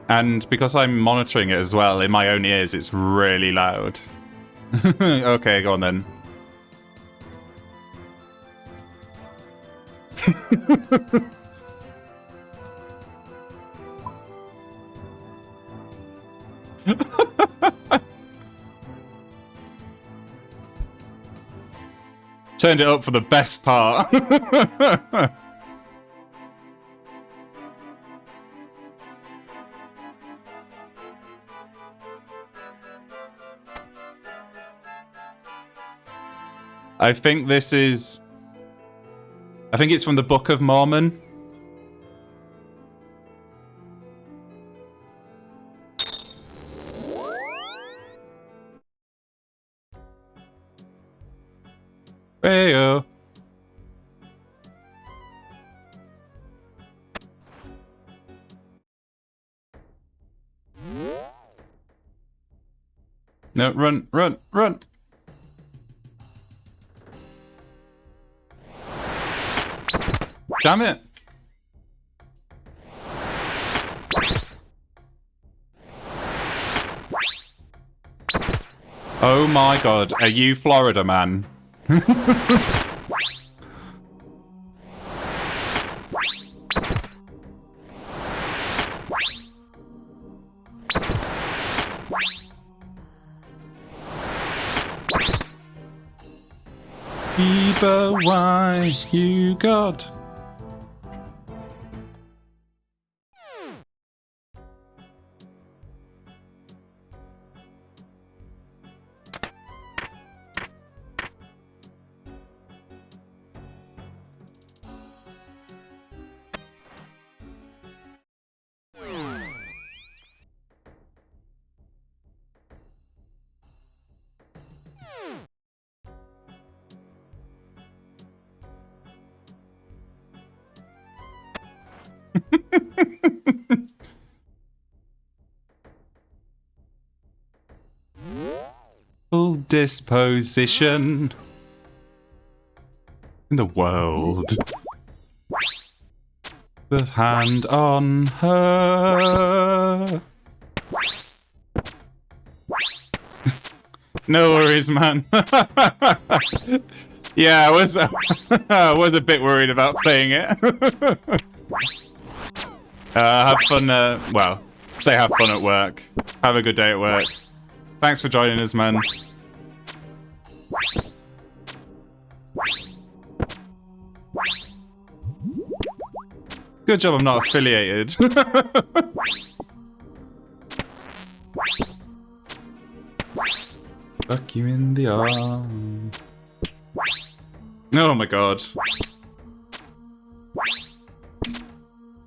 And because I'm monitoring it as well, in my own ears, it's really loud. Okay, go on then. Turned it up for the best part. I think this is... I think it's from the Book of Mormon. Heyo. No, run, run, run. Damn it. Oh my god, are you Florida man? Bieber, why you got? Full disposition in the world. The hand on her. No worries, man. Yeah, I was I was a bit worried about playing it. Have fun. Well, say have fun at work. Have a good day at work. Thanks for joining us, man. Good job I'm not affiliated. Fuck you in the arm. Oh my god.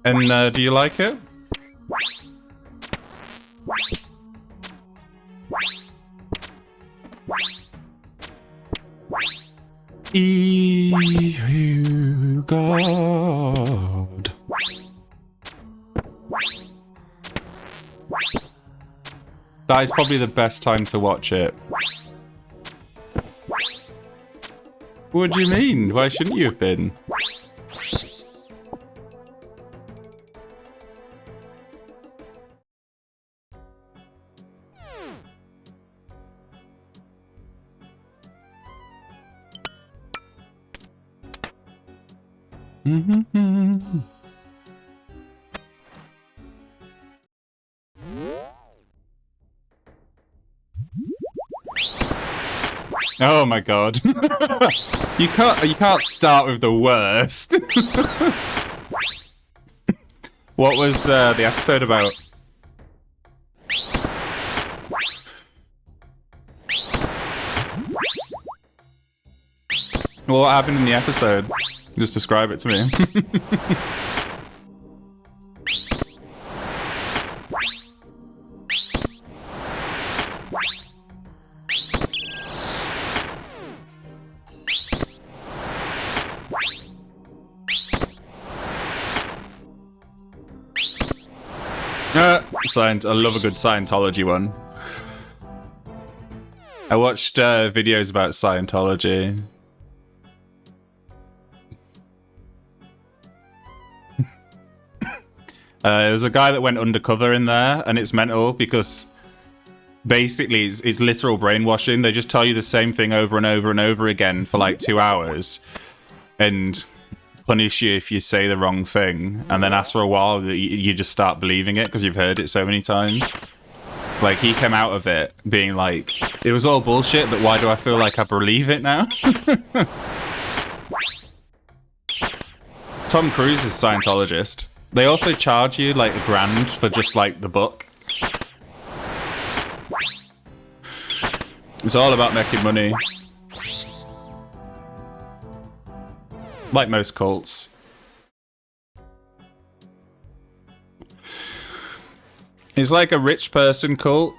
And do you like it? You got That is probably the best time to watch it. What do you mean? Why shouldn't you have been? Oh my god. You can't start with the worst. What was the episode about? Well, what happened in the episode? Just describe it to me. I love a good Scientology one. I watched videos about Scientology. There was a guy that went undercover in there, and it's mental because basically it's literal brainwashing. They just tell you the same thing over and over and over again for like 2 hours and punish you if you say the wrong thing. And then after a while, you just start believing it because you've heard it so many times. Like, he came out of it being like, it was all bullshit, but why do I feel like I believe it now? Tom Cruise is a Scientologist. They also charge you like $1,000 for just like the book. It's all about making money. Like most cults. It's like a rich person cult.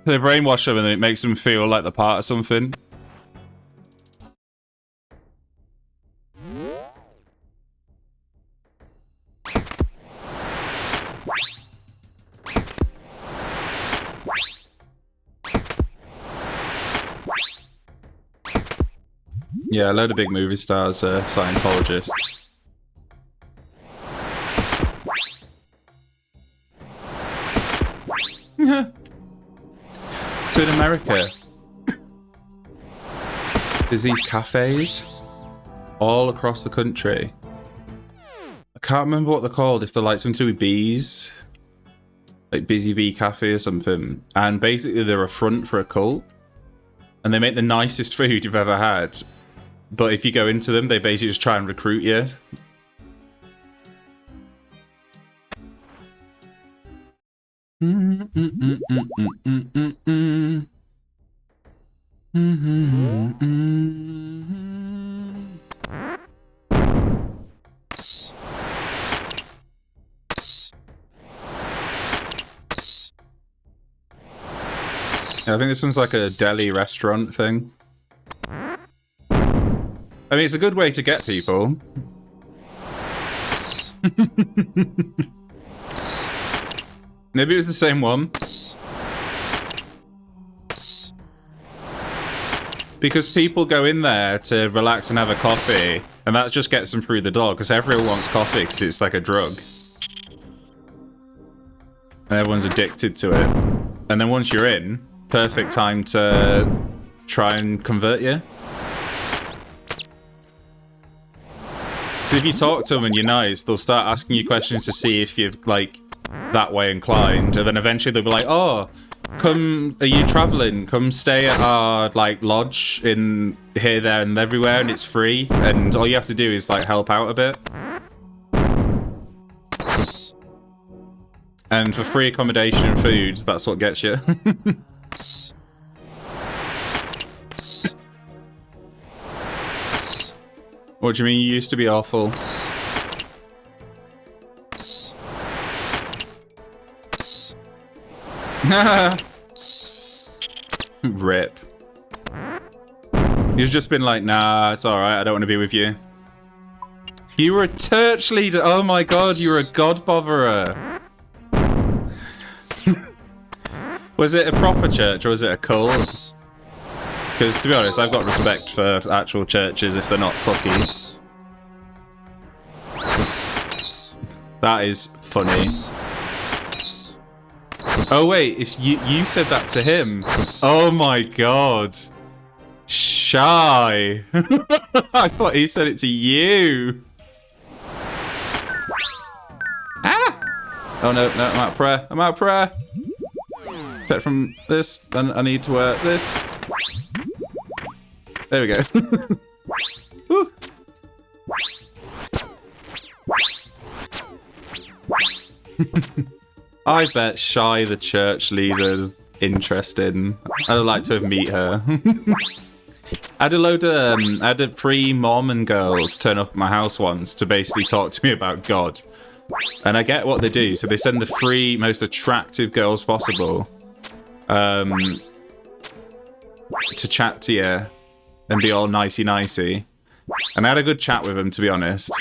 They brainwash them and then it makes them feel like they're part of something. Yeah, a load of big movie stars are Scientologists. So in America, there's these cafes all across the country. I can't remember what they're called, if they're like something to do with bees. Like Busy Bee Cafe or something. And basically they're a front for a cult. And they make the nicest food you've ever had. But if you go into them, they basically just try and recruit you. I think this one's like a deli restaurant thing. I mean, it's a good way to get people. Maybe it was the same one. Because people go in there to relax and have a coffee, and that just gets them through the door, because everyone wants coffee because it's like a drug. And everyone's addicted to it. And then once you're in, perfect time to try and convert you. Because if you talk to them and you're nice, they'll start asking you questions to see if you're, like, that way inclined. And then eventually they'll be like, oh, come, are you traveling? Come stay at our, like, lodge in here, there, and everywhere, and it's free. And all you have to do is, like, help out a bit. And for free accommodation and food, that's what gets you. What do you mean you used to be awful? Rip. You've just been like, nah, it's alright, I don't want to be with you. You were a church leader! Oh my god, you were a god botherer! Was it a proper church or was it a cult? Because, to be honest, I've got respect for actual churches if they're not fucky. That is funny. Oh wait, if you said that to him. Oh my god. Shy. I thought he said it to you. Ah! Oh no, no, I'm out of prayer. I'm out of prayer. Get from this, then I need to wear this. There we go. Woo. I bet Shy, the church leader, interesting. I'd like to meet her. I had I had 3 Mormon girls turn up at my house once to basically talk to me about God. And I get what they do. So they send the 3 most attractive girls possible to chat to you and be all nicey-nicey. And I had a good chat with them, to be honest.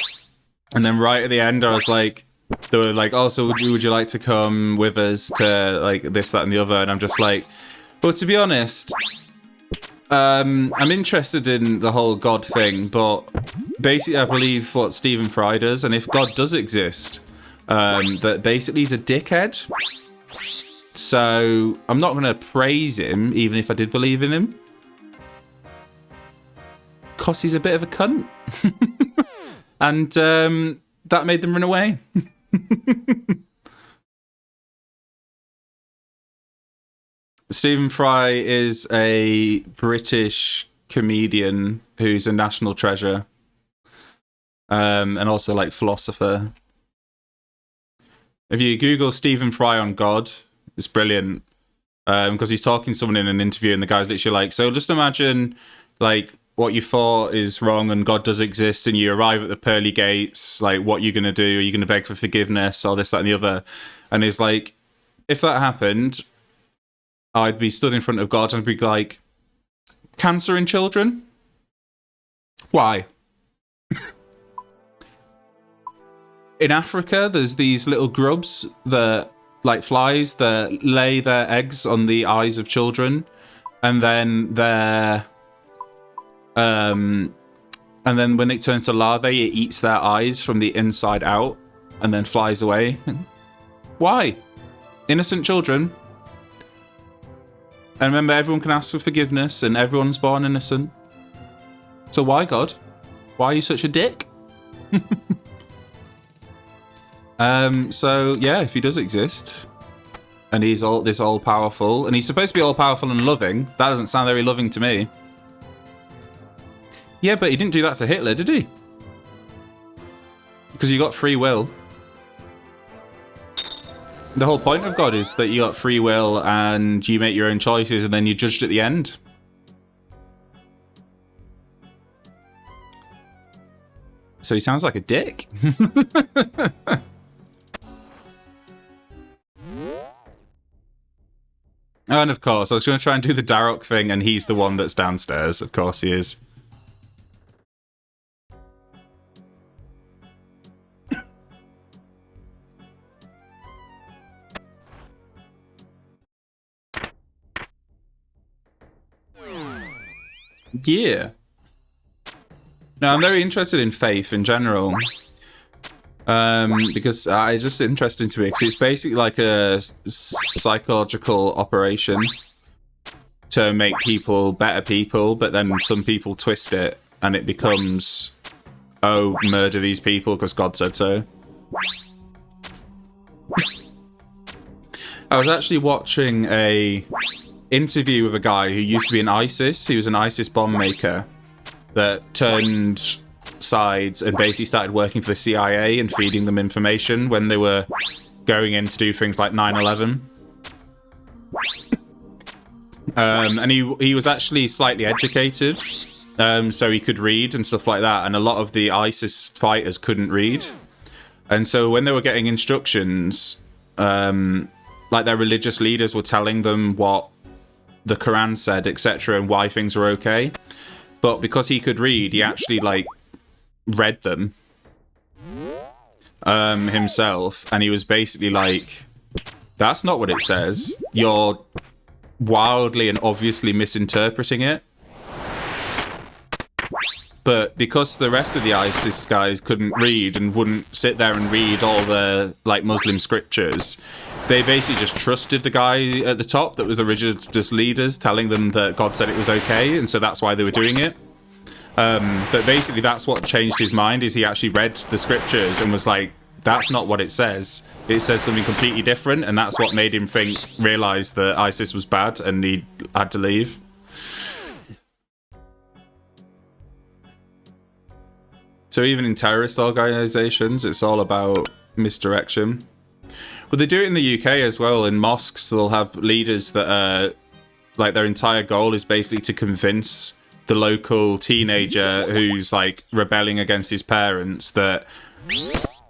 And then right at the end, I was like, they were like, oh, so would you like to come with us to like this, that, and the other? And I'm just like, well, to be honest, I'm interested in the whole God thing, but basically I believe what Stephen Fry does, and if God does exist, that basically he's a dickhead. So I'm not going to praise him, even if I did believe in him. Because he's a bit of a cunt. And that made them run away. Stephen Fry is a British comedian who's a national treasure. And also like philosopher. If you Google Stephen Fry on God, it's brilliant. Because he's talking to someone in an interview and the guy's literally like, so just imagine like what you thought is wrong and God does exist and you arrive at the pearly gates, like what you're going to do? Are you going to beg for forgiveness or this, that and the other? And he's like, if that happened, I'd be stood in front of God and I'd be like, cancer in children? Why? In Africa, there's these little grubs that, like flies, that lay their eggs on the eyes of children, and then and then when it turns to larvae, it eats their eyes from the inside out, and then flies away. Why? Innocent children. And remember, everyone can ask for forgiveness, and everyone's born innocent. So why, God? Why are you such a dick? So yeah, if he does exist, and he's this all-powerful, and he's supposed to be all-powerful and loving, that doesn't sound very loving to me. Yeah, but he didn't do that to Hitler, did he? Because you got free will. The whole point of God is that you got free will and you make your own choices and then you're judged at the end. So he sounds like a dick. And of course, I was going to try and do the Darok thing and he's the one that's downstairs. Of course he is. Yeah. Now, I'm very interested in faith in general. Because it's just interesting to me. Because it's basically like a psychological operation to make people better people, but then some people twist it and it becomes, oh, murder these people because God said so. I was actually watching a interview with a guy who used to be in ISIS. He was an ISIS bomb maker that turned sides and basically started working for the CIA and feeding them information when they were going in to do things like 9/11. And he was actually slightly educated, so he could read and stuff like that, and a lot of the ISIS fighters couldn't read. And so when they were getting instructions, like their religious leaders were telling them what the Quran said, etc., and why things were okay. But because he could read, he actually like read them himself, and he was basically like, that's not what it says. You're wildly and obviously misinterpreting it. But because the rest of the ISIS guys couldn't read and wouldn't sit there and read all the like Muslim scriptures, they basically just trusted the guy at the top that was the religious leaders telling them that God said it was okay, and so that's why they were doing it. But basically that's what changed his mind, is he actually read the scriptures and was like, that's not what it says. It says something completely different, and that's what made him realise that ISIS was bad and he had to leave. So even in terrorist organisations, it's all about misdirection. But they do it in the UK as well. In mosques, they'll have leaders that are, like, their entire goal is basically to convince the local teenager who's, like, rebelling against his parents that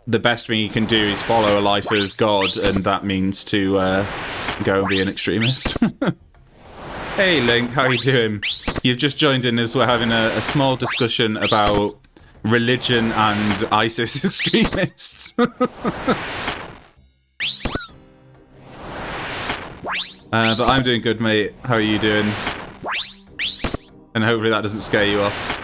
the best thing he can do is follow a life of God, and that means to go and be an extremist. Hey, Link, how are you doing? You've just joined in as we're having a small discussion about religion and ISIS extremists. But I'm doing good, mate. How are you doing? And hopefully that doesn't scare you off.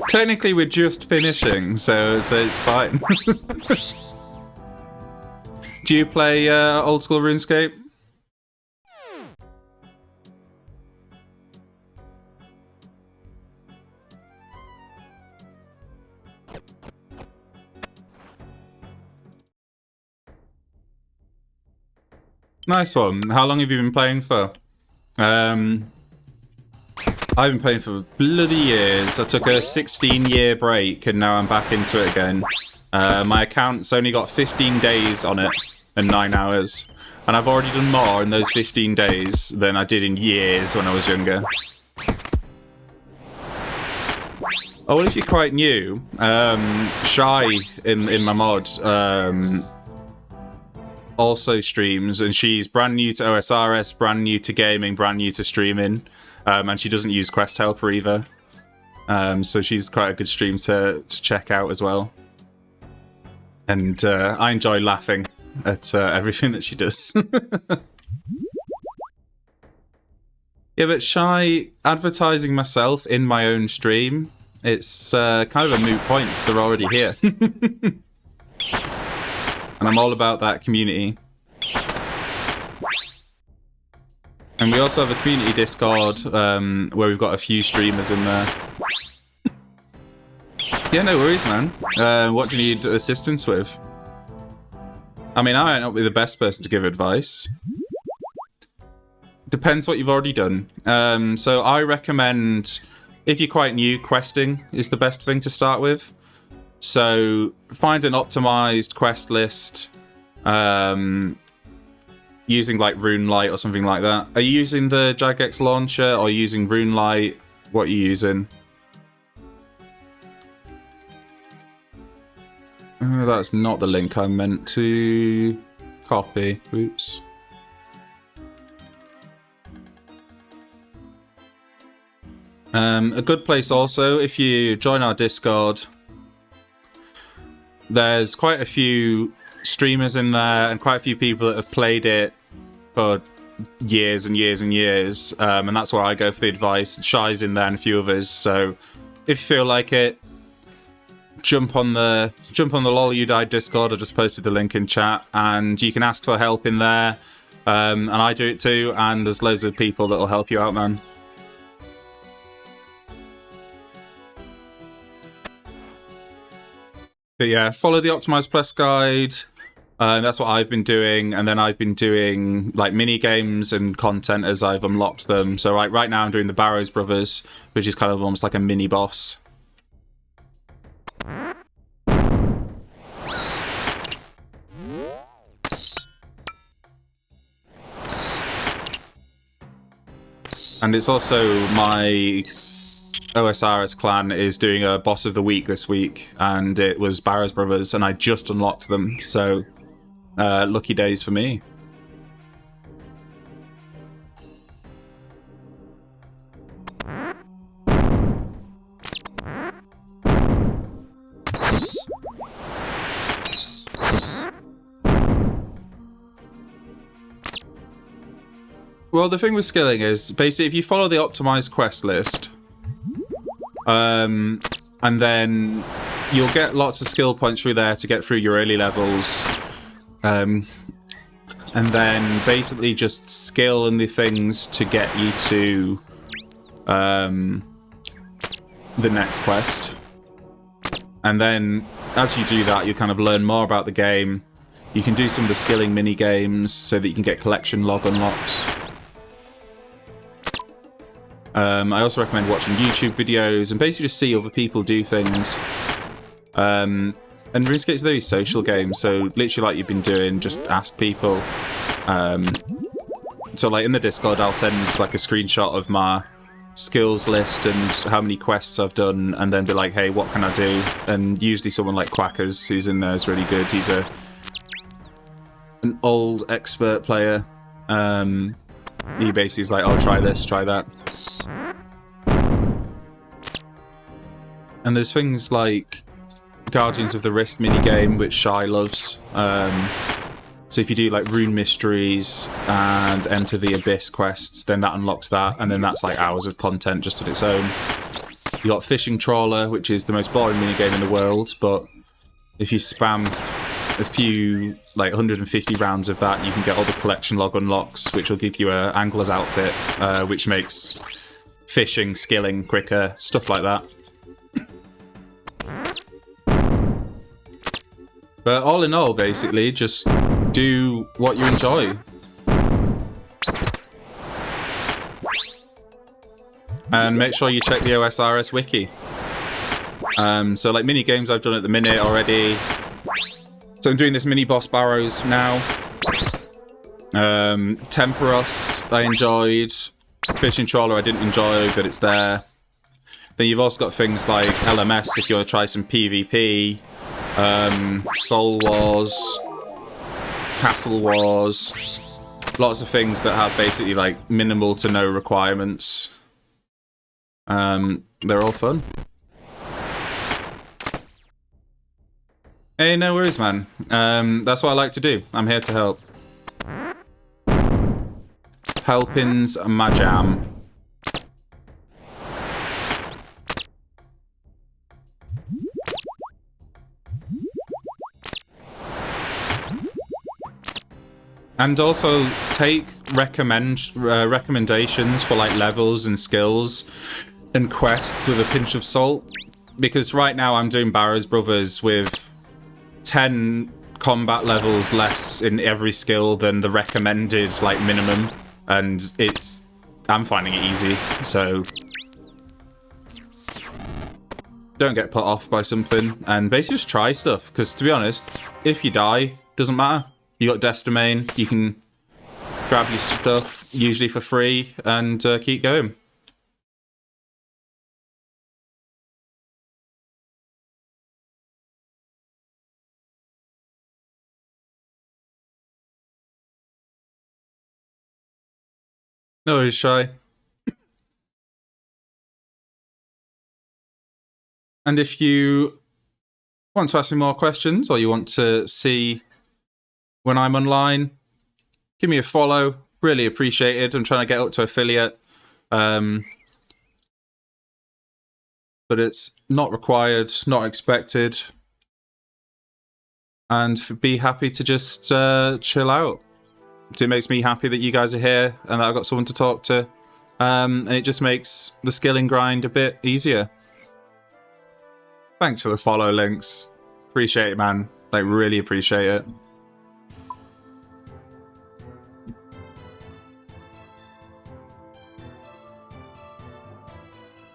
Technically we're just finishing, so it's fine. Do you play old school RuneScape? Nice one. How long have you been playing for? I've been playing for bloody years. I took a 16-year break and now I'm back into it again. My account's only got 15 days on it and 9 hours. And I've already done more in those 15 days than I did in years when I was younger. Oh, well, if you're quite new, Shy in my mod also streams, and she's brand new to OSRS, brand new to gaming, brand new to streaming, and she doesn't use Quest Helper either. So she's quite a good stream to check out as well. And I enjoy laughing at everything that she does. Yeah, but Shy, advertising myself in my own stream, it's kind of a moot point, they're already here. And I'm all about that community. And we also have a community Discord where we've got a few streamers in there. Yeah, no worries, man. What do you need assistance with? I mean, I might not be the best person to give advice. Depends what you've already done. So I recommend, if you're quite new, questing is the best thing to start with. So find an optimized quest list using like RuneLite or something like that. Are you using the Jagex launcher or using RuneLite? What are you using? Oh, that's not the link I meant to copy. Oops. A good place also, if you join our Discord, there's quite a few streamers in there and quite a few people that have played it for years and years and years, and that's where I go for the advice. Shy's in there and a few others, so if you feel like it, jump on the Lol You Died Discord. I just posted the link in chat, and you can ask for help in there, and I do it too, and there's loads of people that will help you out, man. But yeah, follow the Optimized Plus guide. That's what I've been doing, and then I've been doing like mini games and content as I've unlocked them. So right now I'm doing the Barrows brothers, which is kind of almost like a mini boss. And it's also my OSRS clan is doing a boss of the week this week, and it was Barrows brothers, and I just unlocked them, so lucky days for me. Well, the thing with skilling is, basically, if you follow the optimized quest list, and then you'll get lots of skill points through there to get through your early levels, and then basically just skill in the things to get you to the next quest. And then, as you do that, you kind of learn more about the game. You can do some of the skilling mini games so that you can get collection log unlocks. I also recommend watching YouTube videos and basically just see other people do things. And RuneScape's a very social game, so literally like you've been doing, just ask people. So like in the Discord, I'll send like a screenshot of my skills list and how many quests I've done, and then be like, hey, what can I do? And usually someone like Quackers, who's in there, is really good. He's an old expert player. He basically is like, oh, try this, try that. And there's things like Guardians of the Wrist minigame, which Shy loves. So if you do like Rune Mysteries and Enter the Abyss quests, then that unlocks that, and then that's like hours of content just on its own. You got Fishing Trawler, which is the most boring minigame in the world, but if you spam a few, like 150 rounds of that, you can get all the collection log unlocks, which will give you an angler's outfit, which makes fishing, skilling quicker, stuff like that. But all in all, basically, just do what you enjoy. And make sure you check the OSRS wiki. So like mini games I've done at the minute already. So I'm doing this mini boss Barrows now. Temperos I enjoyed. Fishing Trawler I didn't enjoy, but it's there. Then you've also got things like LMS if you want to try some PvP. Soul Wars, Castle Wars, lots of things that have basically like minimal to no requirements. They're all fun. Hey, no worries, man. That's what I like to do. I'm here to help. Helping's my jam. And also take recommendations for like levels and skills and quests with a pinch of salt. Because right now I'm doing Barrows Brothers with 10 combat levels less in every skill than the recommended like minimum. And I'm finding it easy, so don't get put off by something and basically just try stuff. Because to be honest, if you die, doesn't matter. You got Death's Domain, you can grab your stuff, usually for free, and keep going. No worries, Shy. And if you want to ask me more questions, or you want to see when I'm online, give me a follow. Really appreciate it. I'm trying to get up to affiliate. But it's not required, not expected. And be happy to just chill out. It makes me happy that you guys are here and that I've got someone to talk to. And it just makes the skilling grind a bit easier. Thanks for the follow links. Appreciate it, man. Like, really appreciate it.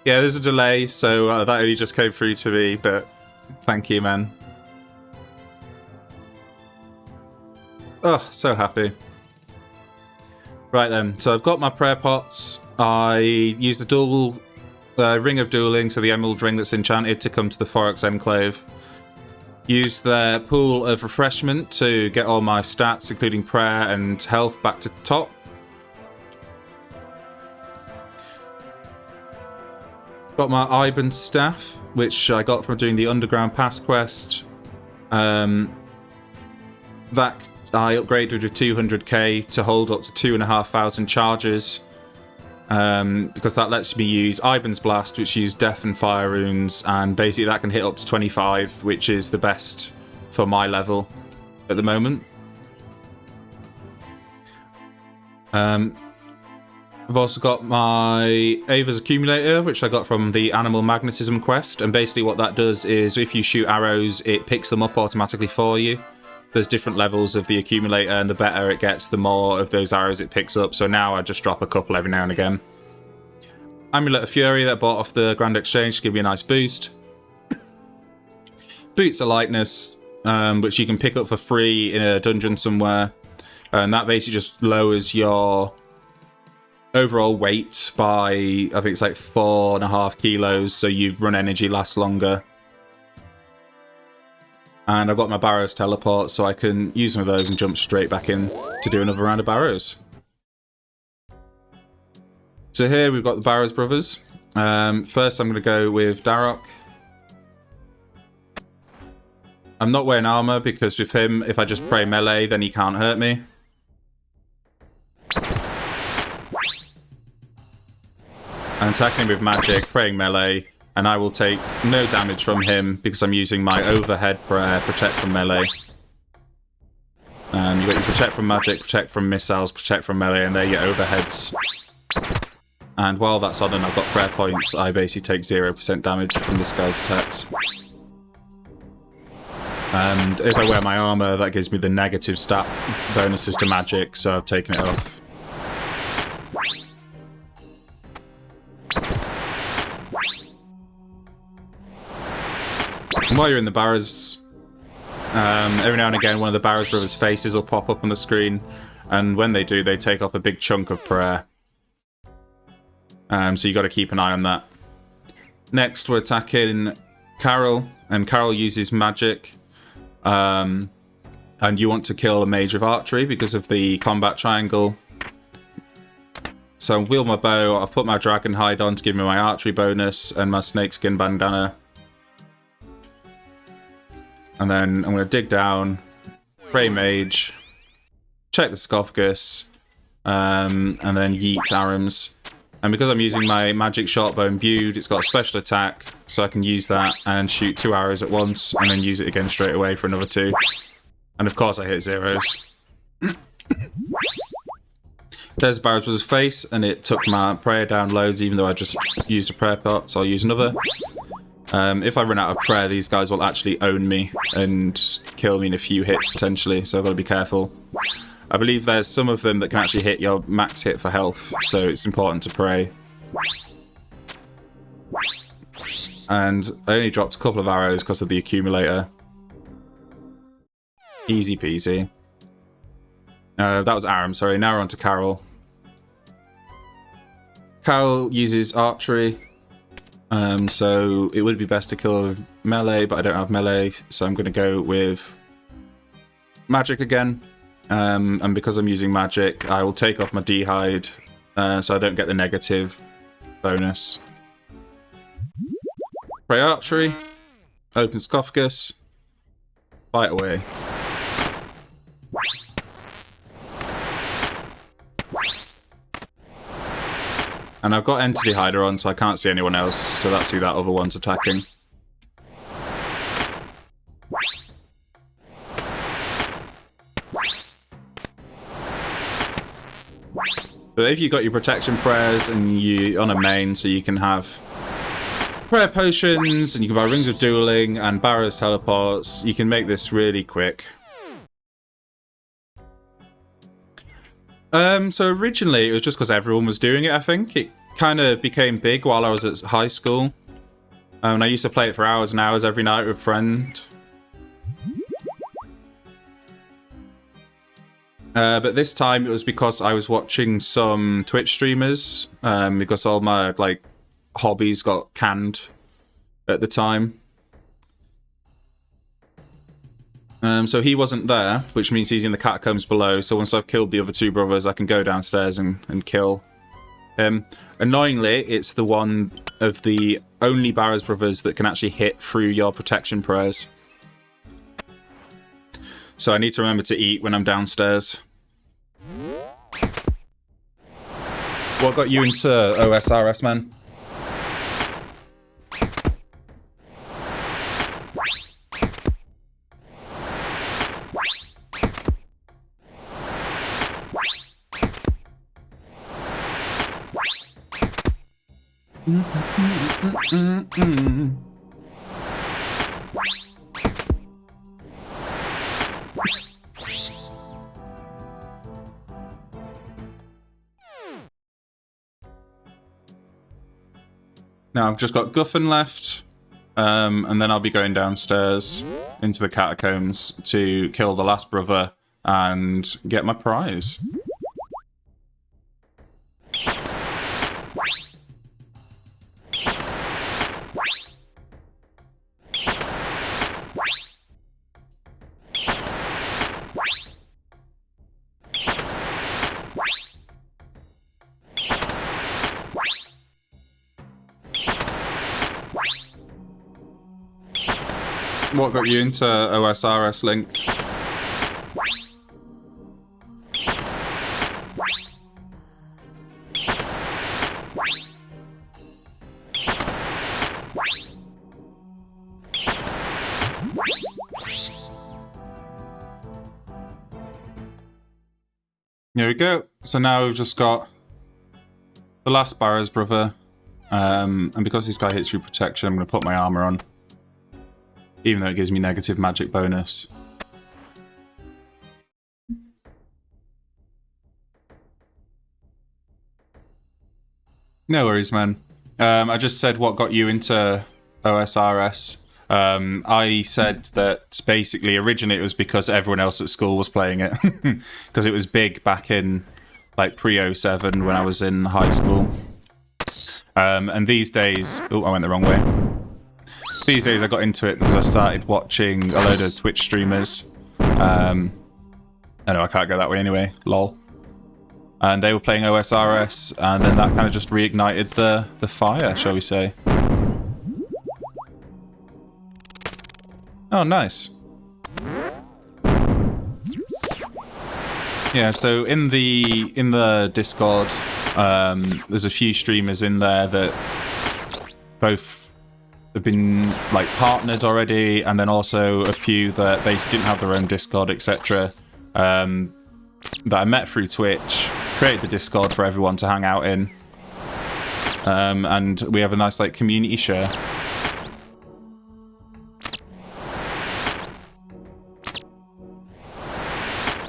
Yeah, there's a delay, so that only just came through to me, but thank you, man. Oh, so happy. Right then, so I've got my prayer pots. I use the dual ring of dueling, so the emerald ring that's enchanted, to come to the Forex Enclave. Use the pool of refreshment to get all my stats, including prayer and health, back to the top. Got my Iban staff, which I got from doing the Underground Pass quest. That I upgraded with 200k to hold up to 2,500 charges. Because that lets me use Iban's Blast, which uses Death and Fire runes, and basically that can hit up to 25, which is the best for my level at the moment. I've also got my Ava's Accumulator, which I got from the Animal Magnetism quest, and basically what that does is if you shoot arrows, it picks them up automatically for you. There's different levels of the accumulator, and the better it gets, the more of those arrows it picks up, so now I just drop a couple every now and again. Amulet of Fury that I bought off the Grand Exchange to give me a nice boost. Boots of Lightness, which you can pick up for free in a dungeon somewhere, and that basically just lowers your overall weight by, I think it's like 4.5 kilos, so you run energy lasts longer. And I've got my Barrows teleport, so I can use one of those and jump straight back in to do another round of Barrows. So here we've got the Barrows brothers. First I'm going to go with Darok. I'm not wearing armor because with him, if I just pray melee, then he can't hurt me. I'm attacking him with magic, praying melee, and I will take no damage from him because I'm using my overhead prayer, protect from melee. You've got your protect from magic, protect from missiles, protect from melee, and they're your overheads. And while that's on and I've got prayer points, I basically take 0% damage from this guy's attacks. And if I wear my armor, that gives me the negative stat bonuses to magic, so I've taken it off. And while you're in the Barrows, every now and again one of the Barrows brothers' faces will pop up on the screen, and when they do, they take off a big chunk of prayer. So you got to keep an eye on that. Next, we're attacking Carol, and Carol uses magic. And you want to kill a mage of archery because of the combat triangle. So I wield my bow, I've put my dragon hide on to give me my archery bonus, and my snakeskin bandana. And then I'm going to dig down, pray mage, check the Scoffgus, and then yeet arams. And because I'm using my magic shortbow imbued, it's got a special attack, so I can use that and shoot 2 arrows at once, and then use it again straight away for another 2. And of course I hit zeros. There's Barrows with his face, and it took my prayer down loads, even though I just used a prayer pot, so I'll use another. If I run out of prayer, these guys will actually own me and kill me in a few hits, potentially, so I've got to be careful. I believe there's some of them that can actually hit your max hit for health, so it's important to pray. And I only dropped a couple of arrows because of the accumulator. Easy peasy. That was Aram, sorry. Now we're on to Carol. Carol uses archery. So it would be best to kill with melee, but I don't have melee, so I'm going to go with magic again. And because I'm using magic, I will take off my D-hide, so I don't get the negative bonus. Pray archery, open Scoffgus, fight away. And I've got Entity Hider on, so I can't see anyone else, so that's who that other one's attacking. But if you've got your protection prayers and you on a main, so you can have prayer potions, and you can buy rings of dueling and Barrows teleports, you can make this really quick. So originally it was just because everyone was doing it, I think. It kind of became big while I was at high school. And I used to play it for hours and hours every night with a friend. But this time it was because I was watching some Twitch streamers, because all my hobbies got canned at the time. So he wasn't there, which means he's in the catacombs below, so once I've killed the other 2 brothers, I can go downstairs and kill him. Annoyingly, it's the one of the only Barrows brothers that can actually hit through your protection prayers. So I need to remember to eat when I'm downstairs. What got you into OSRS, man? Now I've just got Guffin left, and then I'll be going downstairs into the catacombs to kill the last brother and get my prize. What got you into OSRS, Link? There we go. So now we've just got the last Barrows brother, and because this guy hits through protection, I'm going to put my armor on. Even though it gives me negative magic bonus. No worries, man. I just said what got you into OSRS. I said that basically originally it was because everyone else at school was playing it. Because it was big back in like pre-07 when I was in high school. And these days... Oh, I went the wrong way. These days I got into it because I started watching a load of Twitch streamers. I know I can't go that way anyway, lol. And they were playing OSRS, and then that kind of just reignited the fire, shall we say. Oh, nice. Yeah, so in the Discord, there's a few streamers in there that both have been like partnered already, and then also a few that basically didn't have their own Discord, etc. That I met through Twitch, created the Discord for everyone to hang out in, and we have a nice like community share.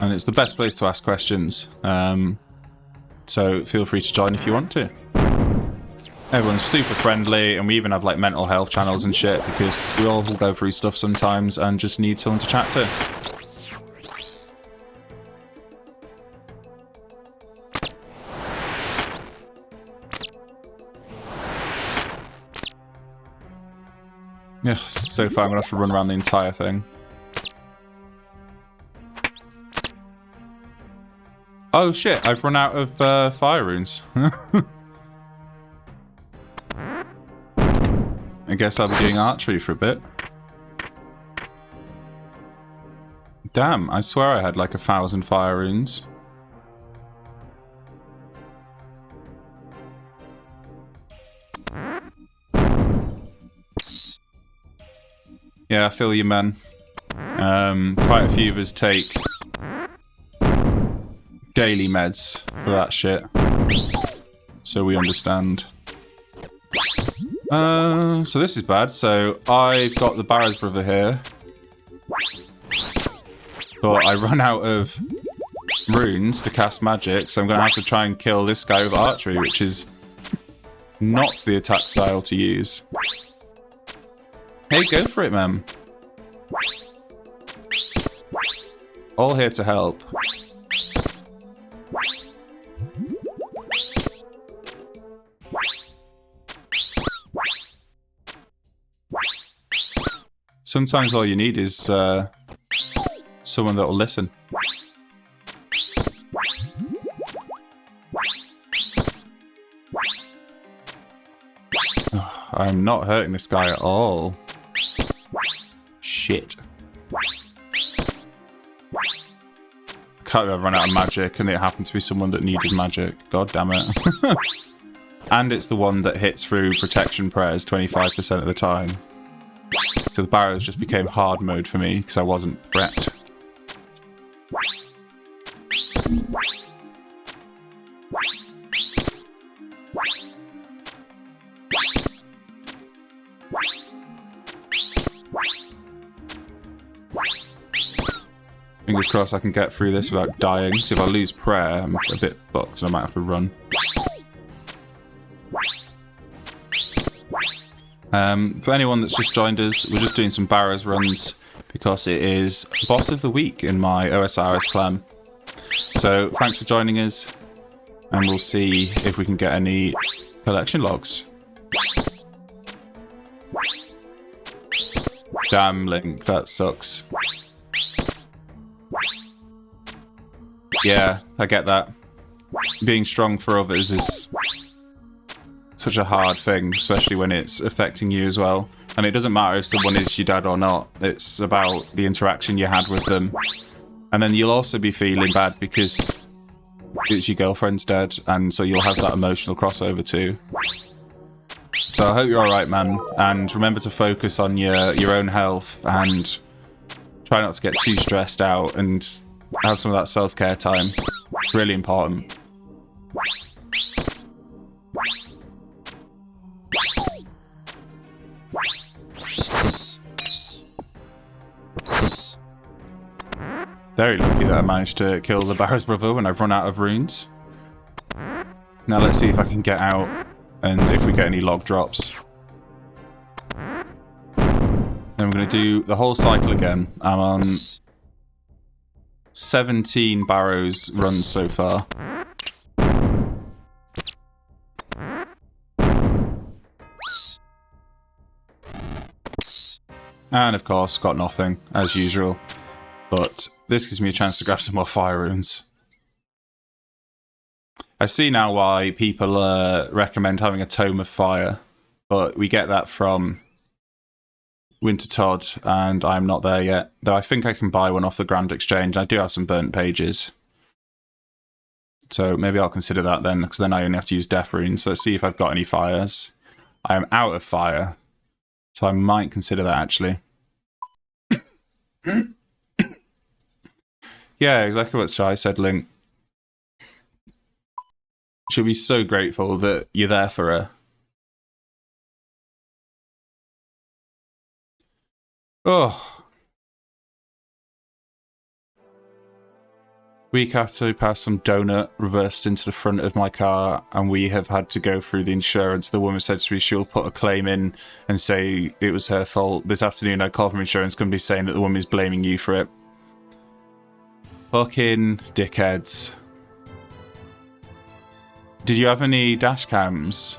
And it's the best place to ask questions, so feel free to join if you want to. Everyone's super friendly, and we even have like mental health channels and shit, because we all go through stuff sometimes and just need someone to chat to. Yeah, so far I'm gonna have to run around the entire thing. Oh shit, I've run out of fire runes. I guess I'll be doing archery for a bit. Damn, I swear I had like 1,000 fire runes. Yeah, I feel you, man. Quite a few of us take daily meds for that shit. So we understand. So this is bad. So I've got the Barrows brother here. But I run out of runes to cast magic, so I'm going to have to try and kill this guy with archery, which is not the attack style to use. Hey, go for it, man. All here to help. Sometimes all you need is someone that will listen. Oh, I'm not hurting this guy at all. Shit. Can't believe I've run out of magic and it happened to be someone that needed magic. God damn it. And it's the one that hits through protection prayers 25% of the time. So the barrows just became hard mode for me because I wasn't prepped. Fingers crossed I can get through this without dying. So if I lose prayer, I'm a bit fucked and I might have to run. For anyone that's just joined us, we're just doing some Barrows runs because it is boss of the week in my OSRS clan. So thanks for joining us, and we'll see if we can get any collection logs. Damn, Link, that sucks. Yeah, I get that. Being strong for others is such a hard thing, especially when it's affecting you as well. And it doesn't matter if someone is your dad or not, it's about the interaction you had with them. And then you'll also be feeling bad because it's your girlfriend's dad, and so you'll have that emotional crossover too. So I hope you're alright, man, and remember to focus on your own health and try not to get too stressed out and have some of that self-care time. It's really important. Very lucky that I managed to kill the Barrows brother when I've run out of runes. Now let's see if I can get out and if we get any log drops. Then we're going to do the whole cycle again. I'm on 17 Barrows runs so far. And of course, got nothing, as usual. But this gives me a chance to grab some more fire runes. I see now why people recommend having a Tome of Fire, but we get that from Winter Todd, and I'm not there yet. Though I think I can buy one off the Grand Exchange. I do have some burnt pages. So maybe I'll consider that then, because then I only have to use Death Runes. So let's see if I've got any fires. I am out of fire, so I might consider that actually. Yeah, exactly what Shai said, Link. She'll be so grateful that you're there for her. Oh. Week after we passed some donut reversed into the front of my car, and we have had to go through the insurance. The woman said to me she'll put a claim in and say it was her fault. This afternoon I called from insurance company saying that the woman is blaming you for it. Fucking dickheads. Did you have any dash cams?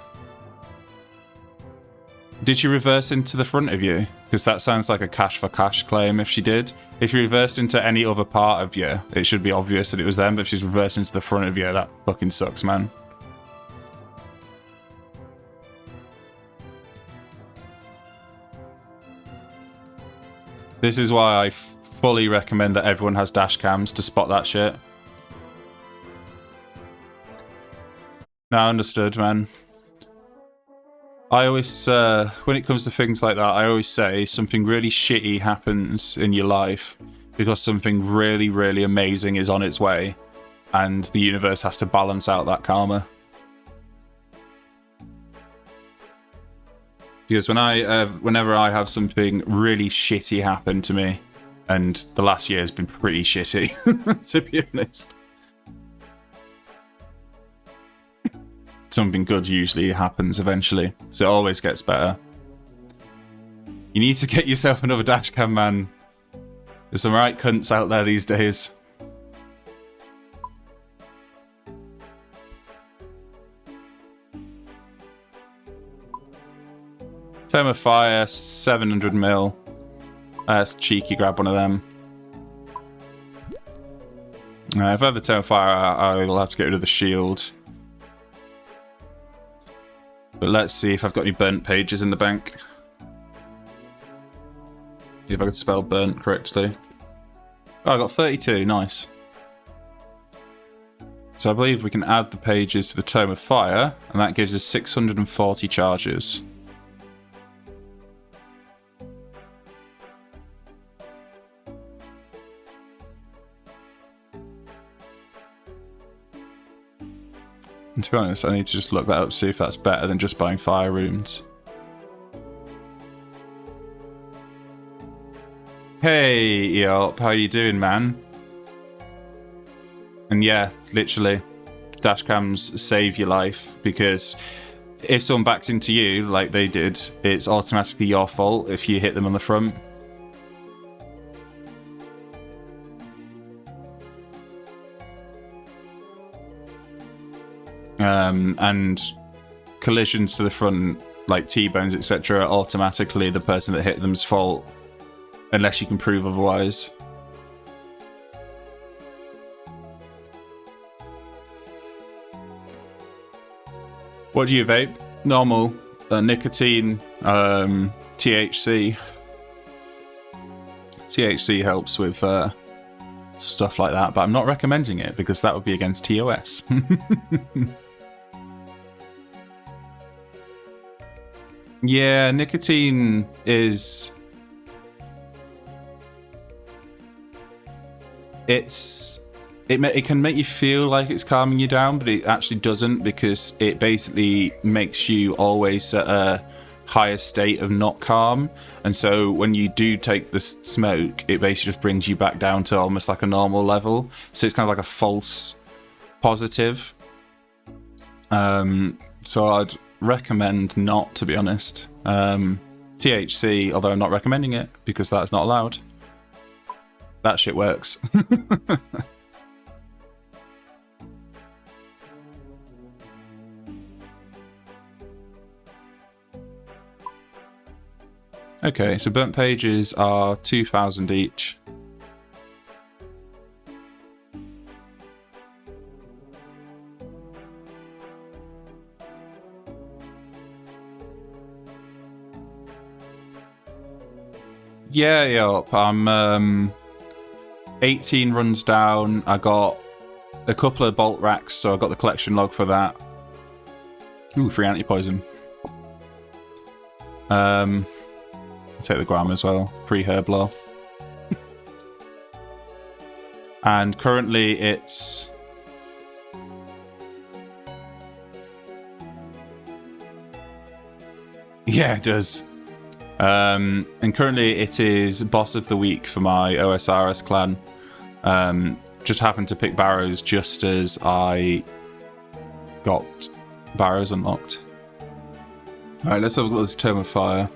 Did she reverse into the front of you? Because that sounds like a cash for cash claim if she did. If she reversed into any other part of you, it should be obvious that it was them, but if she's reversed into the front of you, that fucking sucks, man. This is why I fully recommend that everyone has dash cams to spot that shit. Now understood, man. I always, when it comes to things like that, I always say something really shitty happens in your life because something really, really amazing is on its way, and the universe has to balance out that karma. Because whenever I have something really shitty happen to me, and the last year has been pretty shitty, to be honest. Something good usually happens eventually, so it always gets better. You need to get yourself another dashcam, man. There's some right cunts out there these days. Tome of Fire, 700 mil. That's cheeky, grab one of them. If I have the Tome of Fire, I'll have to get rid of the shield. But let's see if I've got any burnt pages in the bank. If I could spell burnt correctly. Oh, I got 32, nice. So I believe we can add the pages to the Tome of Fire, and that gives us 640 charges. And to be honest, I need to just look that up, see if that's better than just buying fire runes. Hey, Eop, how you doing, man? And yeah, literally, dashcams save your life, because if someone backs into you like they did, it's automatically your fault if you hit them on the front. And collisions to the front, like T-bones, etc., are automatically the person that hit them's fault, unless you can prove otherwise. What do you vape? Normal. Nicotine, THC. THC helps with stuff like that, but I'm not recommending it because that would be against TOS. Yeah, nicotine is... It can make you feel like it's calming you down, but it actually doesn't, because it basically makes you always at a higher state of not calm. And so when you do take the smoke, it basically just brings you back down to almost like a normal level. So it's kind of like a false positive. So I'd recommend not, to be honest. THC, although I'm not recommending it because that's not allowed. That shit works. Okay, so burnt pages are 2,000 each. Yeah, I'm 18 runs down. I got a couple of bolt racks, so I got the collection log for that. Ooh, free anti-poison. I'll take the gram as well. Free herb law. And currently it's... Yeah, it does. And currently it is boss of the week for my OSRS clan. Just happened to pick Barrows just as I got Barrows unlocked. Alright, let's have a look at this Tome of Fire.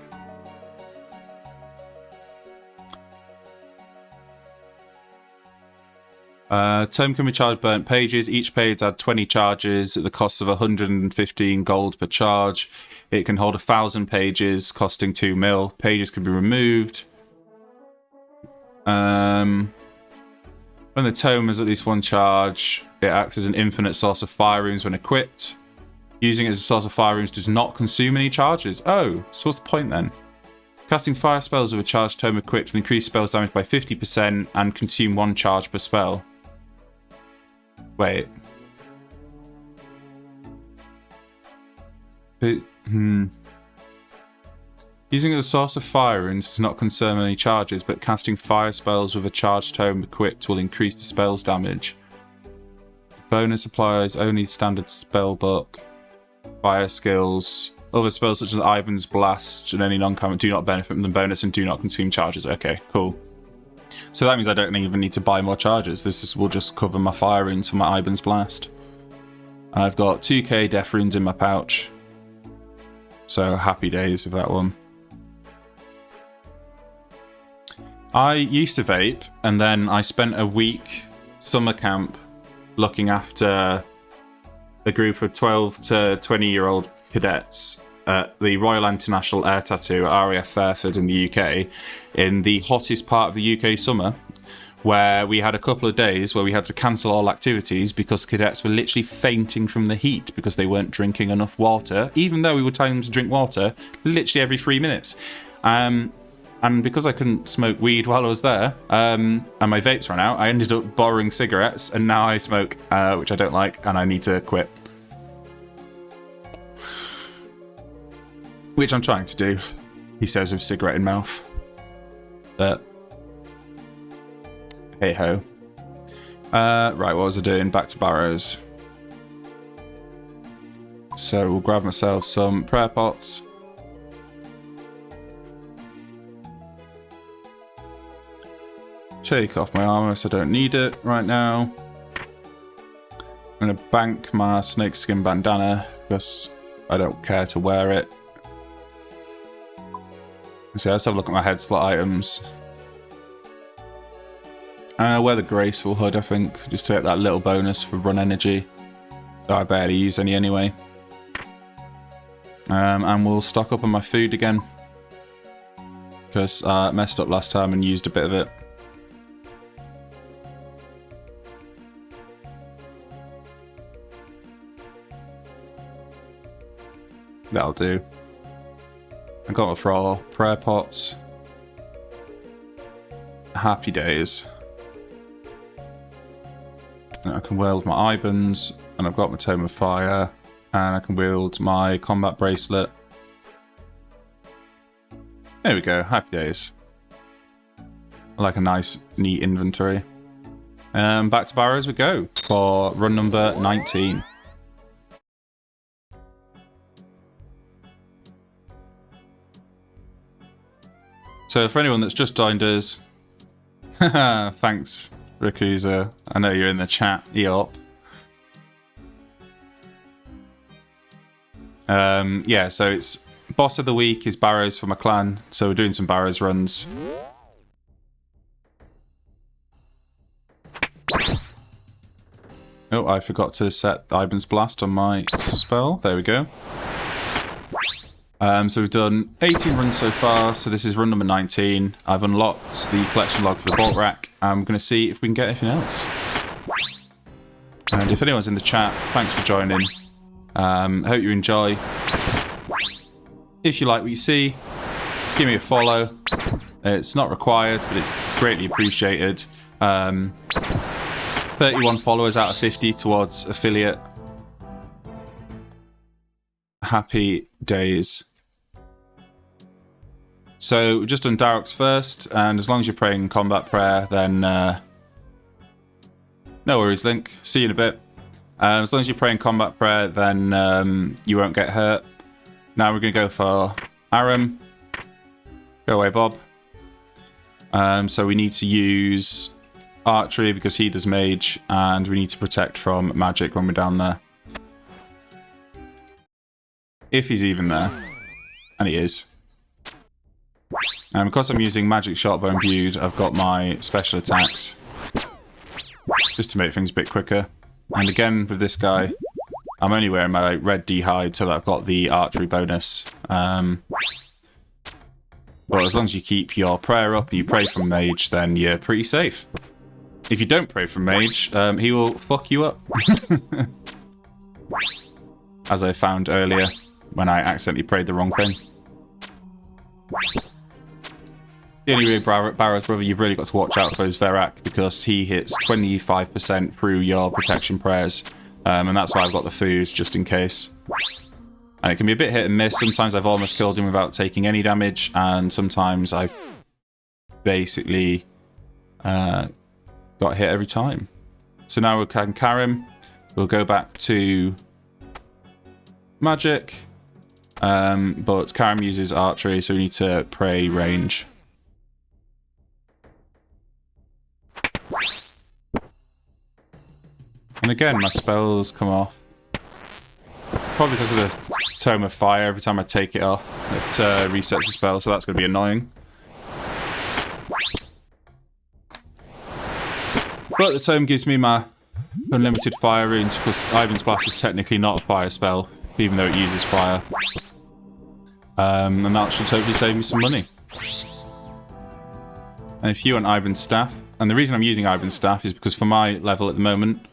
Tome can be charged burnt pages. Each page adds 20 charges at the cost of 115 gold per charge. It can hold 1,000 pages, costing 2 mil. Pages can be removed. When the tome has at least one charge, it acts as an infinite source of fire runes when equipped. Using it as a source of fire runes does not consume any charges. Oh, so what's the point then? Casting fire spells with a charged tome equipped will increase spells damage by 50% and consume 1 charge per spell. Wait. Using it as a source of fire runes does not consume any charges, but casting fire spells with a charged tome equipped will increase the spell's damage. The bonus applies only standard spell book, fire skills. Other spells such as Ivan's Blast and any non-combat do not benefit from the bonus and do not consume charges. Okay, cool. So that means I don't even need to buy more charges. Will just cover my fire runes for my Ivan's Blast. I've got 2k death runes in my pouch. So happy days with that one. I used to vape, and then I spent a week summer camp looking after a group of 12 to 20-year-old cadets at the Royal International Air Tattoo at RAF Fairford in the UK, in the hottest part of the UK summer, where we had a couple of days where we had to cancel all activities because cadets were literally fainting from the heat because they weren't drinking enough water, even though we were telling them to drink water literally every 3 minutes. And because I couldn't smoke weed while I was there, and my vapes ran out, I ended up borrowing cigarettes, and now I smoke, which I don't like, and I need to quit. Which I'm trying to do, he says with cigarette in mouth. But hey ho. Right, what was I doing? Back to Barrows. So we'll grab myself some prayer pots. Take off my armor so I don't need it right now. I'm going to bank my snakeskin bandana because I don't care to wear it. So let's have a look at my head slot items. Wear the graceful hood, I think, just to get that little bonus for run energy. That I barely use any anyway. And we'll stock up on my food again, because I messed up last time and used a bit of it. That'll do. I got my for prayer pots. Happy days. And I can wield my Ibans, and I've got my Tome of Fire, and I can wield my combat bracelet. There we go, happy days. I like a nice, neat inventory. Back to Barrows we go for run number 19. So for anyone that's just joined us, thanks, Rakuza. I know you're in the chat. Yup. Yeah, so it's boss of the week is Barrows for my clan. So we're doing some Barrows runs. Oh, I forgot to set Ivan's Blast on my spell. There we go. So we've done 18 runs so far, so this is run number 19. I've unlocked the collection log for the bolt rack. I'm going to see if we can get anything else. And if anyone's in the chat, thanks for joining. Hope you enjoy. If you like what you see, give me a follow. It's not required, but it's greatly appreciated. 31 followers out of 50 towards affiliate. Happy days. So we've just done Darok's first, and as long as you're praying combat prayer, then no worries, Link. See you in a bit. As long as you're praying combat prayer, then you won't get hurt. Now we're going to go for Aram. Go away, Bob. So we need to use archery because he does mage, and we need to protect from magic when we're down there. If he's even there. And he is. And because I'm using magic shotbow imbued, I've got my special attacks. Just to make things a bit quicker. And again, with this guy, I'm only wearing my red D-hide so that I've got the archery bonus. But as long as you keep your prayer up and you pray from mage, then you're pretty safe. If you don't pray from mage, he will fuck you up. As I found earlier when I accidentally prayed the wrong thing. The only way Barrows, brother, you've really got to watch out for is Verak, because he hits 25% through your protection prayers. And that's why I've got the food, just in case. And it can be a bit hit and miss. Sometimes I've almost killed him without taking any damage, and sometimes I've basically got hit every time. So now we can Karim. We'll go back to magic. But Karim uses archery, so we need to pray range. And again, my spells come off. Probably because of the Tome of Fire. Every time I take it off, it resets the spell, so that's going to be annoying. But the Tome gives me my unlimited fire runes, because Ivan's Blast is technically not a fire spell, even though it uses fire. And that should totally save me some money. And if you want Ivan's Staff, And the reason I'm using Ivan's staff is because for my level at the moment,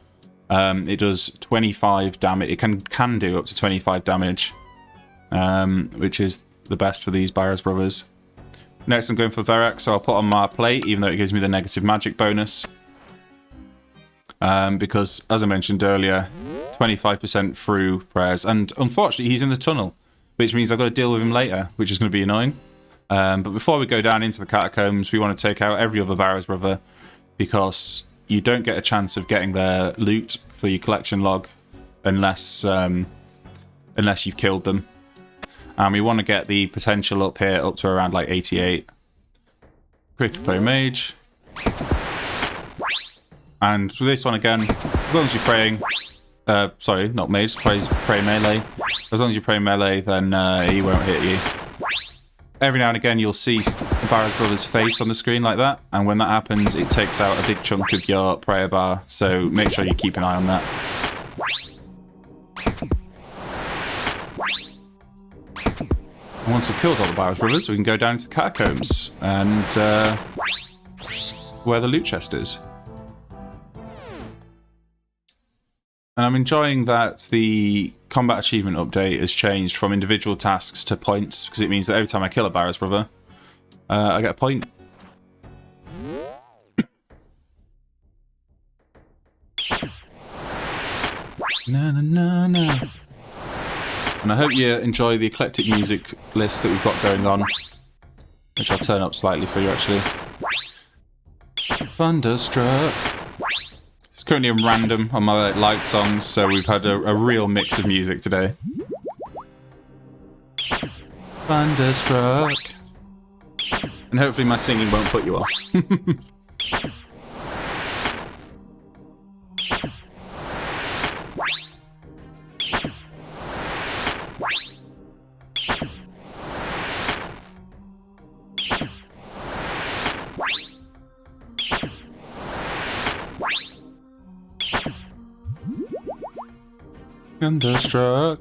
it does 25 damage. It can do up to 25 damage, which is the best for these Barrows brothers. Next, I'm going for Verak, so I'll put on my plate, even though it gives me the negative magic bonus. Because, as I mentioned earlier, 25% through prayers. And unfortunately, he's in the tunnel, which means I've got to deal with him later, which is going to be annoying. But before we go down into the catacombs, we want to take out every other Barrows brother, because you don't get a chance of getting their loot for your collection log unless you've killed them. And we want to get the potential up here up to around like 88. Critical player mage. And with this one again, as long as you're praying, sorry, not mage, pray melee. As long as you pray melee, then he won't hit you. Every now and again, you'll see the Barrows brother's face on the screen like that, and when that happens, it takes out a big chunk of your prayer bar. So make sure you keep an eye on that. And once we've killed all the Barrows brothers, we can go down to the catacombs and where the loot chest is. And I'm enjoying that the combat achievement update has changed from individual tasks to points, because it means that every time I kill a Barrows brother, I get a point. Na na na na. And I hope you enjoy the eclectic music list that we've got going on, which I'll turn up slightly for you actually. Thunderstruck. It's currently random on my liked songs, so we've had a real mix of music today. Thunderstruck. And hopefully my singing won't put you off. Thunderstruck.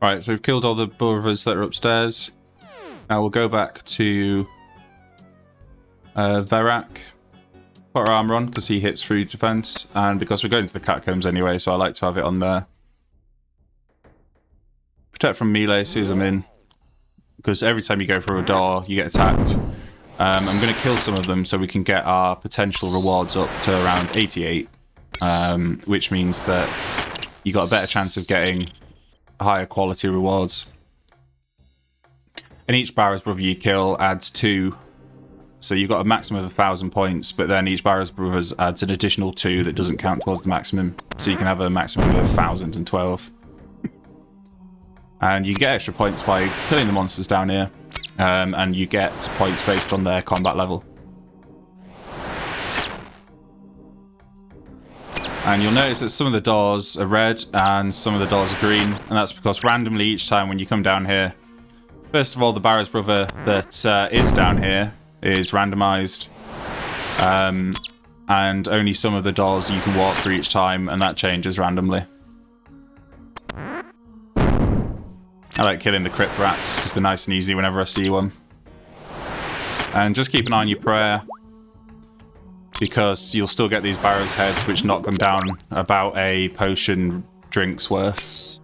Right, so we've killed all the brothers that are upstairs. Now we'll go back to Verak. Put our armor on because he hits through defense, and because we're going to the catacombs anyway, so I like to have it on there. Protect from melee as soon as I'm in, because every time you go through a door, you get attacked. I'm going to kill some of them so we can get our potential rewards up to around 88, which means that you got a better chance of getting higher quality rewards. And each Barrows brother you kill adds 2, so you've got a maximum of 1,000 points, but then each Barrows brothers adds an additional 2 that doesn't count towards the maximum, so you can have a maximum of 1,012. And you get extra points by killing the monsters down here, and you get points based on their combat level. And you'll notice that some of the doors are red and some of the doors are green, and that's because randomly each time when you come down here, first of all, the Barrows brother that is down here is randomized, and only some of the doors you can walk through each time, and that changes randomly. I like killing the crypt rats because they're nice and easy whenever I see one. And just keep an eye on your prayer, because you'll still get these Barrows heads which knock them down about a potion drink's worth.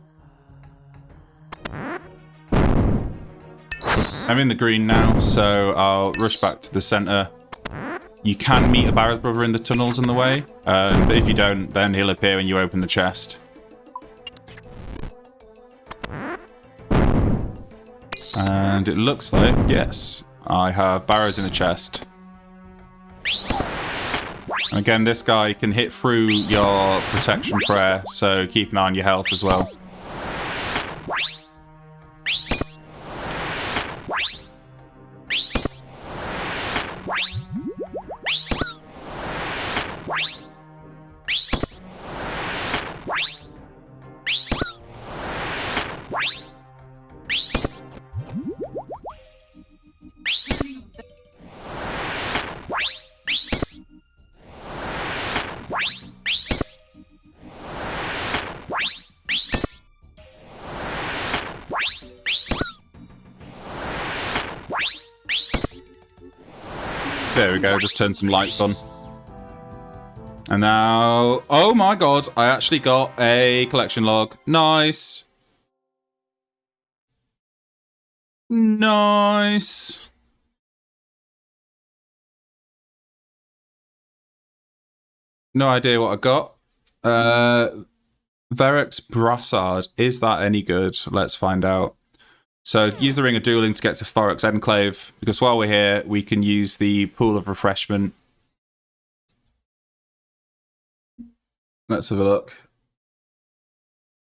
I'm in the green now, so I'll rush back to the centre. You can meet a Barrows brother in the tunnels on the way, but if you don't, then he'll appear when you open the chest. And it looks like, yes, I have Barrows in the chest. And again, this guy can hit through your protection prayer, so keep an eye on your health as well. There we go, just turn some lights on. And now... Oh my god, I actually got a collection log. Nice. Nice. No idea what I got. Verrex Brassard. Is that any good? Let's find out. So use the Ring of Dueling to get to Forex Enclave, because while we're here, we can use the Pool of Refreshment. Let's have a look.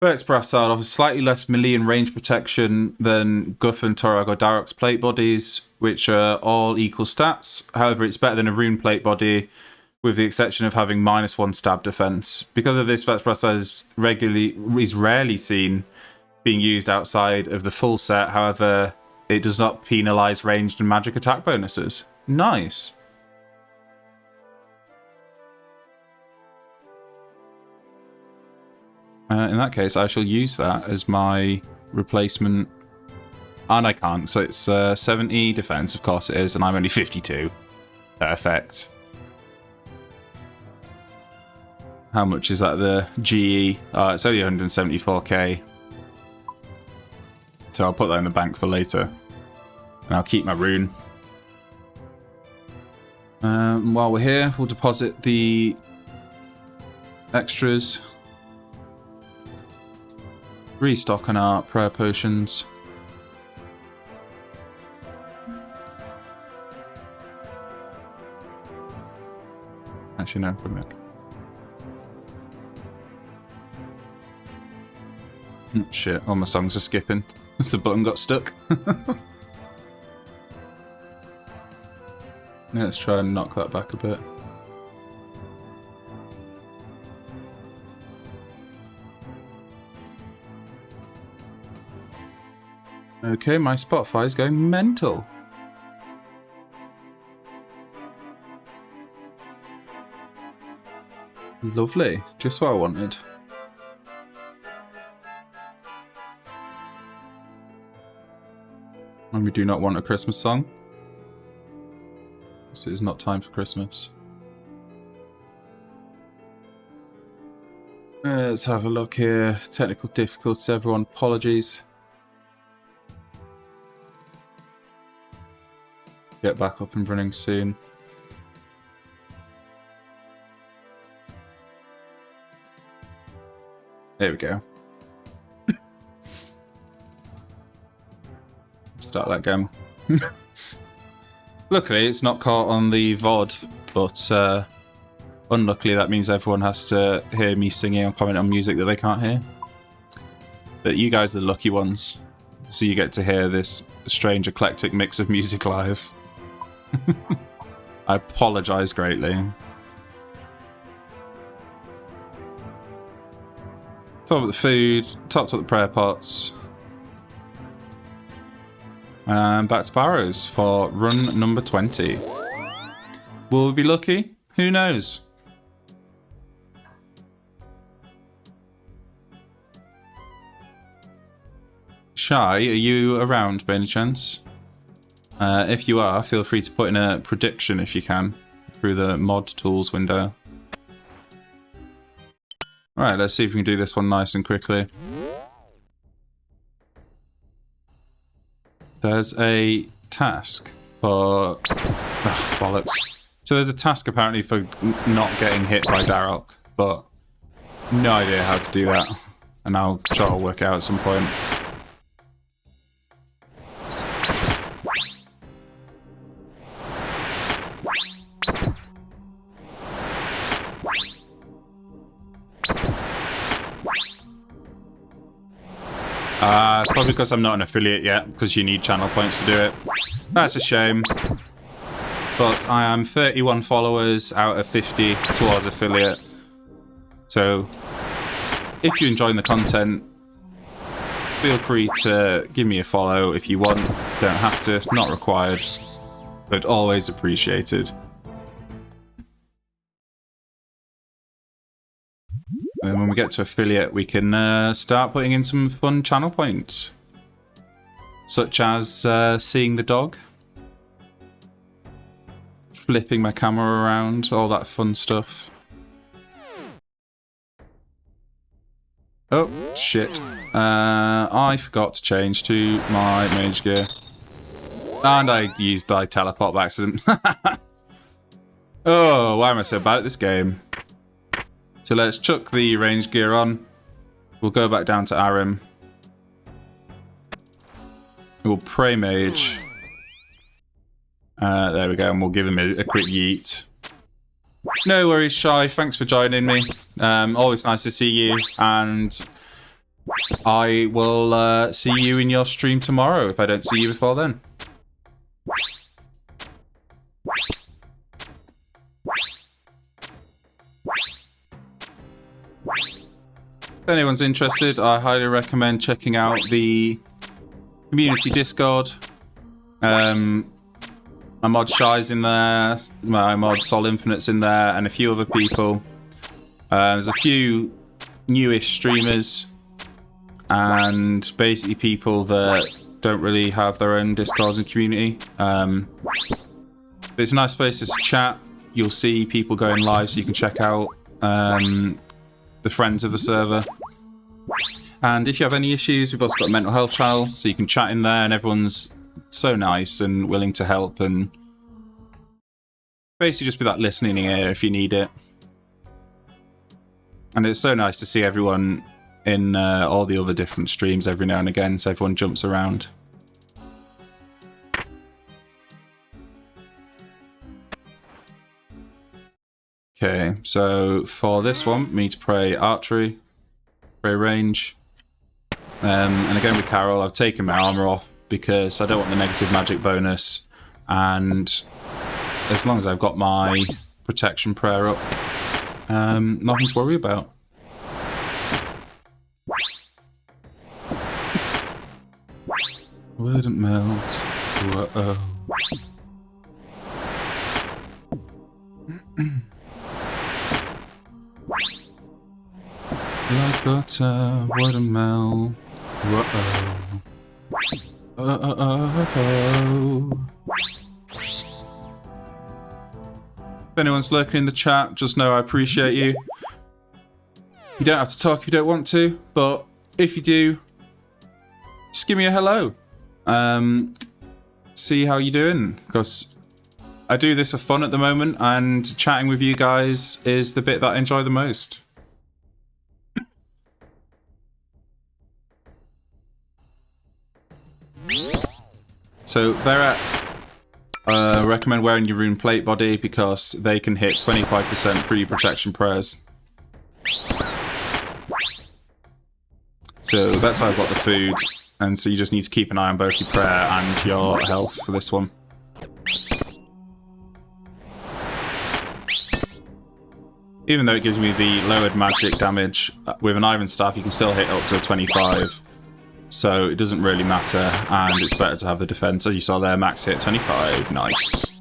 Verrex Brassard offers slightly less melee and range protection than Guthun, Torag, or Darok's plate bodies, which are all equal stats. However, it's better than a rune plate body, with the exception of having -1 stab defense. Because of this, Verrex Brassard is rarely seen being used outside of the full set. However, it does not penalize ranged and magic attack bonuses. Nice. In that case, I shall use that as my replacement. And I can't, so it's 70 defense, of course it is, and I'm only 52. Perfect. How much is that, the GE? It's only 174k. So I'll put that in the bank for later. And I'll keep my rune. While we're here, we'll deposit the extras. Restock on our prayer potions. Actually, no, wait a minute. Shit, all my songs are skipping. The button got stuck. Let's try and knock that back a bit. Okay, my Spotify is going mental. Lovely, just what I wanted. And we do not want a Christmas song. This is not time for Christmas. Let's have a look here. Technical difficulties, everyone. Apologies. Get back up and running soon. There we go. Start that game. Luckily, it's not caught on the VOD, but unluckily that means everyone has to hear me singing or comment on music that they can't hear. But you guys are the lucky ones, so you get to hear this strange eclectic mix of music live. I apologise greatly. Top up the food, topped up the prayer pots. And back to Barrows for run number 20. Will we be lucky? Who knows? Shy, are you around by any chance? If you are, feel free to put in a prediction if you can through the mod tools window. Alright, let's see if we can do this one nice and quickly. There's a task for... Oh, bollocks. So there's a task apparently for not getting hit by Darok, but no idea how to do that. And I'll try to work it out at some point. Probably because I'm not an affiliate yet, because you need channel points to do it. That's a shame. But I am 31 followers out of 50 towards affiliate. So, if you're enjoying the content, feel free to give me a follow if you want. Don't have to, not required, but always appreciated. And when we get to affiliate, we can start putting in some fun channel points. Such as seeing the dog, flipping my camera around, all that fun stuff. Oh, shit. I forgot to change to my mage gear. And I used my teleport by accident. Oh, why am I so bad at this game? So let's chuck the range gear on. We'll go back down to Arim. We'll pray mage. There we go, and we'll give him a quick yeet. No worries, Shy. Thanks for joining me. Always nice to see you, and I will see you in your stream tomorrow if I don't see you before then. If anyone's interested, I highly recommend checking out the community Discord. My mod Shy's in there, my mod Sol Infinite's in there, and a few other people. There's a few newish streamers, and basically people that don't really have their own Discords and community. But it's a nice place to chat. You'll see people going live, so you can check out the friends of the server. And if you have any issues, we've also got a mental health channel, so you can chat in there, and everyone's so nice and willing to help, and basically just be that listening ear if you need it. And it's so nice to see everyone in all the other different streams every now and again, so everyone jumps around. Okay, so for this one, we need to pray archery, pray range, and again with Carol, I've taken my armor off because I don't want the negative magic bonus, and as long as I've got my protection prayer up, nothing to worry about. Wouldn't melt. Whoa. Like butter, wouldn't melt. Whoa. If anyone's lurking in the chat, just know I appreciate you. You don't have to talk if you don't want to, but if you do, just give me a hello. See how you're doing, because I do this for fun at the moment, and chatting with you guys is the bit that I enjoy the most. So they're at recommend wearing your rune plate body because they can hit 25% free protection prayers. So that's why I've got the food, and so you just need to keep an eye on both your prayer and your health for this one. Even though it gives me the lowered magic damage, with an iron staff you can still hit up to 25. So it doesn't really matter, and it's better to have the defense. As you saw there, max hit 25. Nice.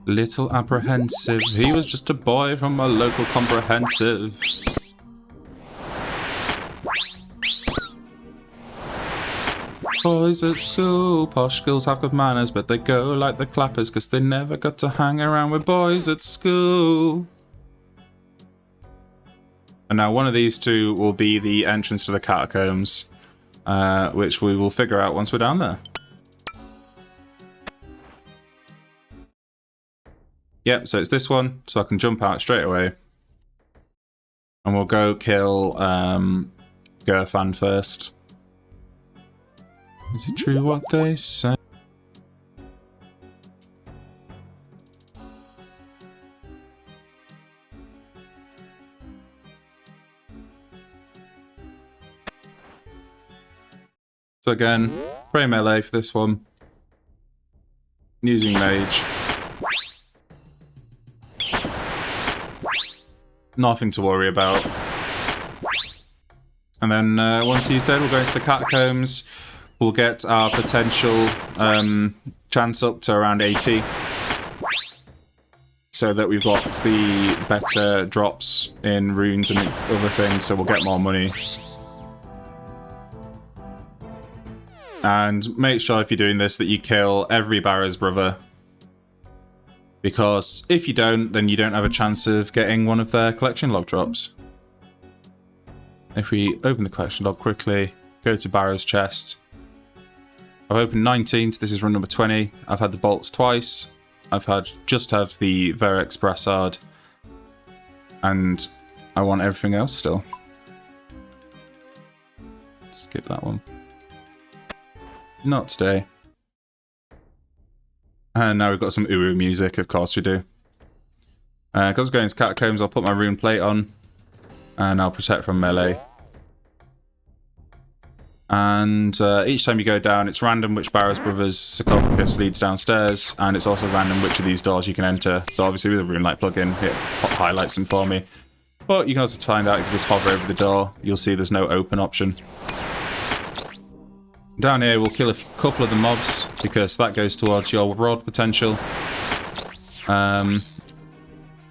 Little apprehensive. He was just a boy from a local comprehensive. Boys at school, posh girls have good manners, but they go like the clappers, cause they never got to hang around with boys at school. And now one of these two will be the entrance to the catacombs. Which we will figure out once we're down there. Yep, so it's this one, so I can jump out straight away. And we'll go kill Gerfan first. Is it true what they say? So again, pray melee for this one. Using mage. Nothing to worry about. And then once he's dead, we'll go into the catacombs. We'll get our potential chance up to around 80. So that we've got the better drops in runes and other things, so we'll get more money. And make sure if you're doing this that you kill every Barrow's brother. Because if you don't, then you don't have a chance of getting one of their collection log drops. If we open the collection log quickly, go to Barrow's chest. I've opened 19, so this is run number 20. I've had the bolts twice. I've just had the Verex brassard. And I want everything else still. Skip that one. Not today. And now we've got some Uru music, of course we do. Because I'm going to catacombs, I'll put my rune plate on. And I'll protect from melee. And each time you go down, it's random which Barrows Brothers sarcophagus leads downstairs. And it's also random which of these doors you can enter. So obviously with the RuneLight plugin, it highlights them for me. But you can also find out if you just hover over the door, you'll see there's no open option. Down here, we'll kill a couple of the mobs, because that goes towards your rod potential.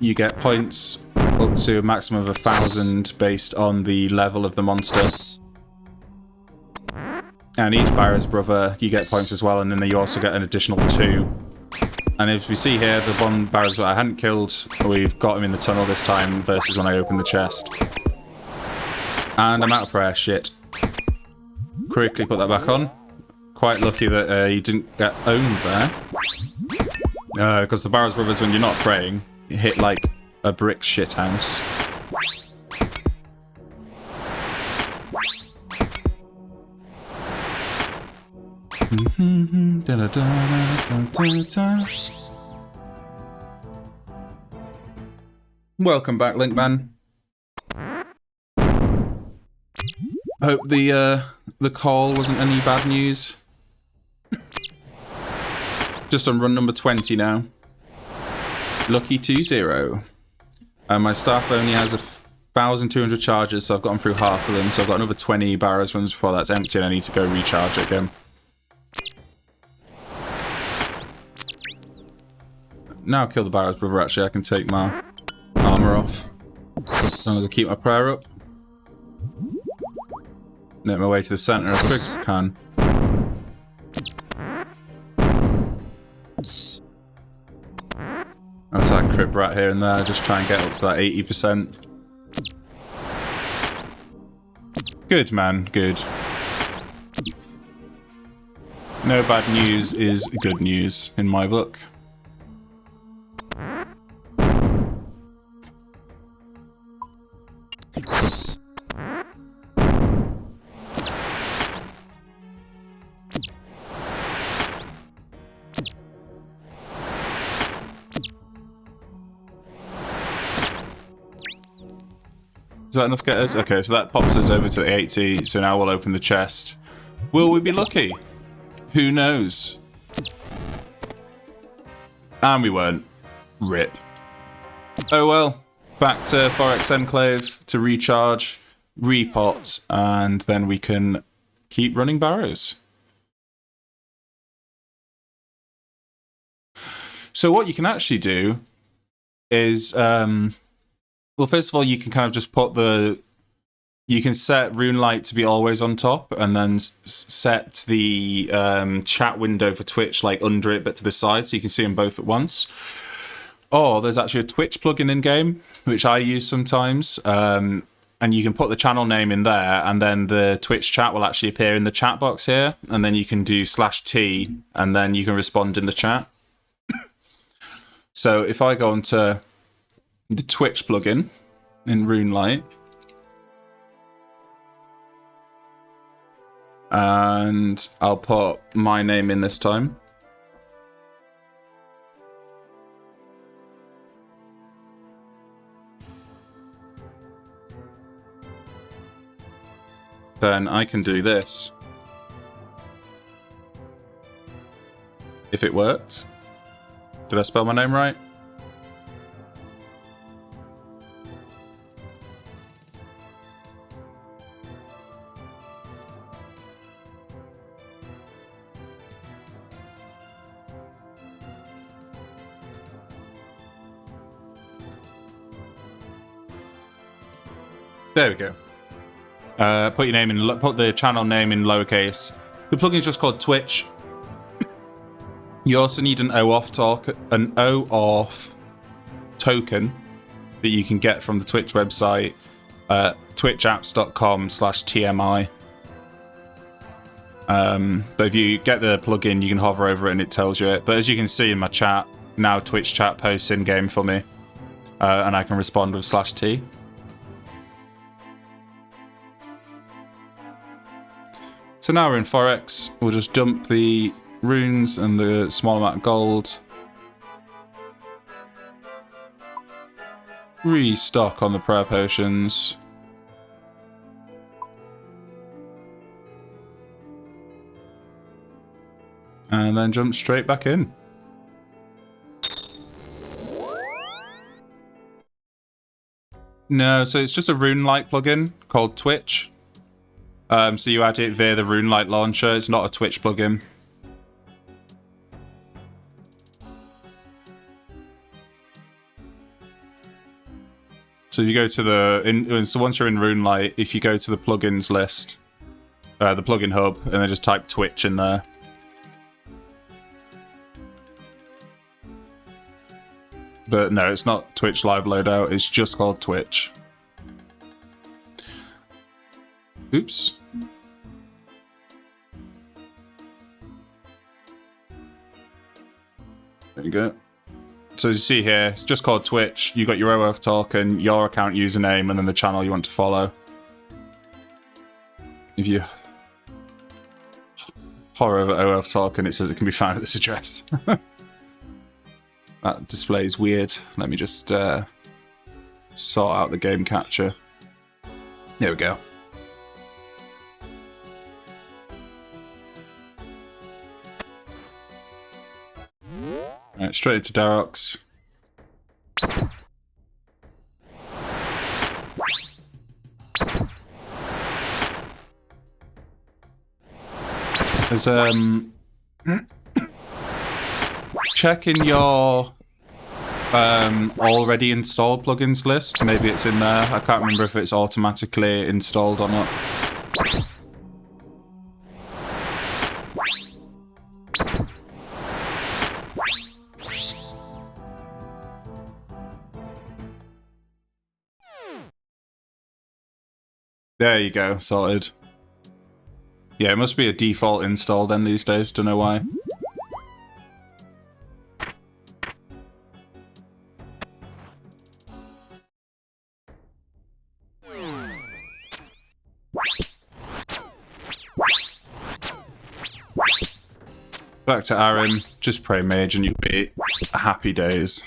You get points up to a maximum of 1,000 based on the level of the monster. And each Barrow's Brother, you get points as well, and then you also get an additional 2. And as we see here, the one Barrow's that I hadn't killed, we've got him in the tunnel this time versus when I opened the chest. And I'm out of prayer, shit. Quickly put that back on. Quite lucky that you didn't get owned there. Because the Barrow's Brothers, when you're not praying, hit like a brick shit house. Welcome back, Linkman. Hope the call wasn't any bad news. Just on run number 20 now. Lucky 2-0. My staff only has 1,200 charges, so I've gotten through half of them. So I've got another 20 Barrows runs before that's empty, and I need to go recharge it again. Now kill the Barrow's Brother, actually, I can take my armor off. As long as I keep my prayer up. Make my way to the center as quick as I can. That's that crip rat here and there, just try and get up to that 80%. Good, man, good. No bad news is good news in my book. Is that enough to get us? Okay, so that pops us over to the 80, so now we'll open the chest. Will we be lucky? Who knows? And we weren't. RIP. Oh well. Back to Forex Enclave to recharge, repot, and then we can keep running Barrows. So what you can actually do is... well, first of all, you can kind of just put you can set RuneLight to be always on top, and then set the chat window for Twitch like under it, but to the side, so you can see them both at once. Or there's actually a Twitch plugin in game, which I use sometimes, and you can put the channel name in there, and then the Twitch chat will actually appear in the chat box here, and then you can do /T, and then you can respond in the chat. So if I go onto the Twitch plugin in RuneLight, and I'll put my name in this time. Then I can do this. If it worked. Did I spell my name right? There we go. Put your name in. Put the channel name in lowercase. The plugin is just called Twitch. You also need an OAuth token that you can get from the Twitch website, twitchapps.com/TMI. But if you get the plugin, you can hover over it and it tells you it. But as you can see in my chat, now Twitch chat posts in-game for me, and I can respond with /T. So now we're in Forex. We'll just dump the runes and the small amount of gold. Restock on the prayer potions. And then jump straight back in. No, so it's just a RuneLite plugin called Twitch. So you add it via the RuneLite launcher. It's not a Twitch plugin. So you go to the so once you're in RuneLite, if you go to the plugins list, the plugin hub, and then just type Twitch in there. But no, it's not Twitch Live Loadout. It's just called Twitch. Oops. There you go. So as you see here, it's just called Twitch. You got your OAuth token, your account username, and then the channel you want to follow. If you hover over OAuth token, it says it can be found at this address. That display is weird. Let me just sort out the game capture. There we go. Right, straight into Darox. There's check in your already installed plugins list. Maybe it's in there. I can't remember if it's automatically installed or not. There you go, sorted. Yeah, it must be a default install then these days, don't know why. Back to Aaron, just pray mage and you'll be happy days.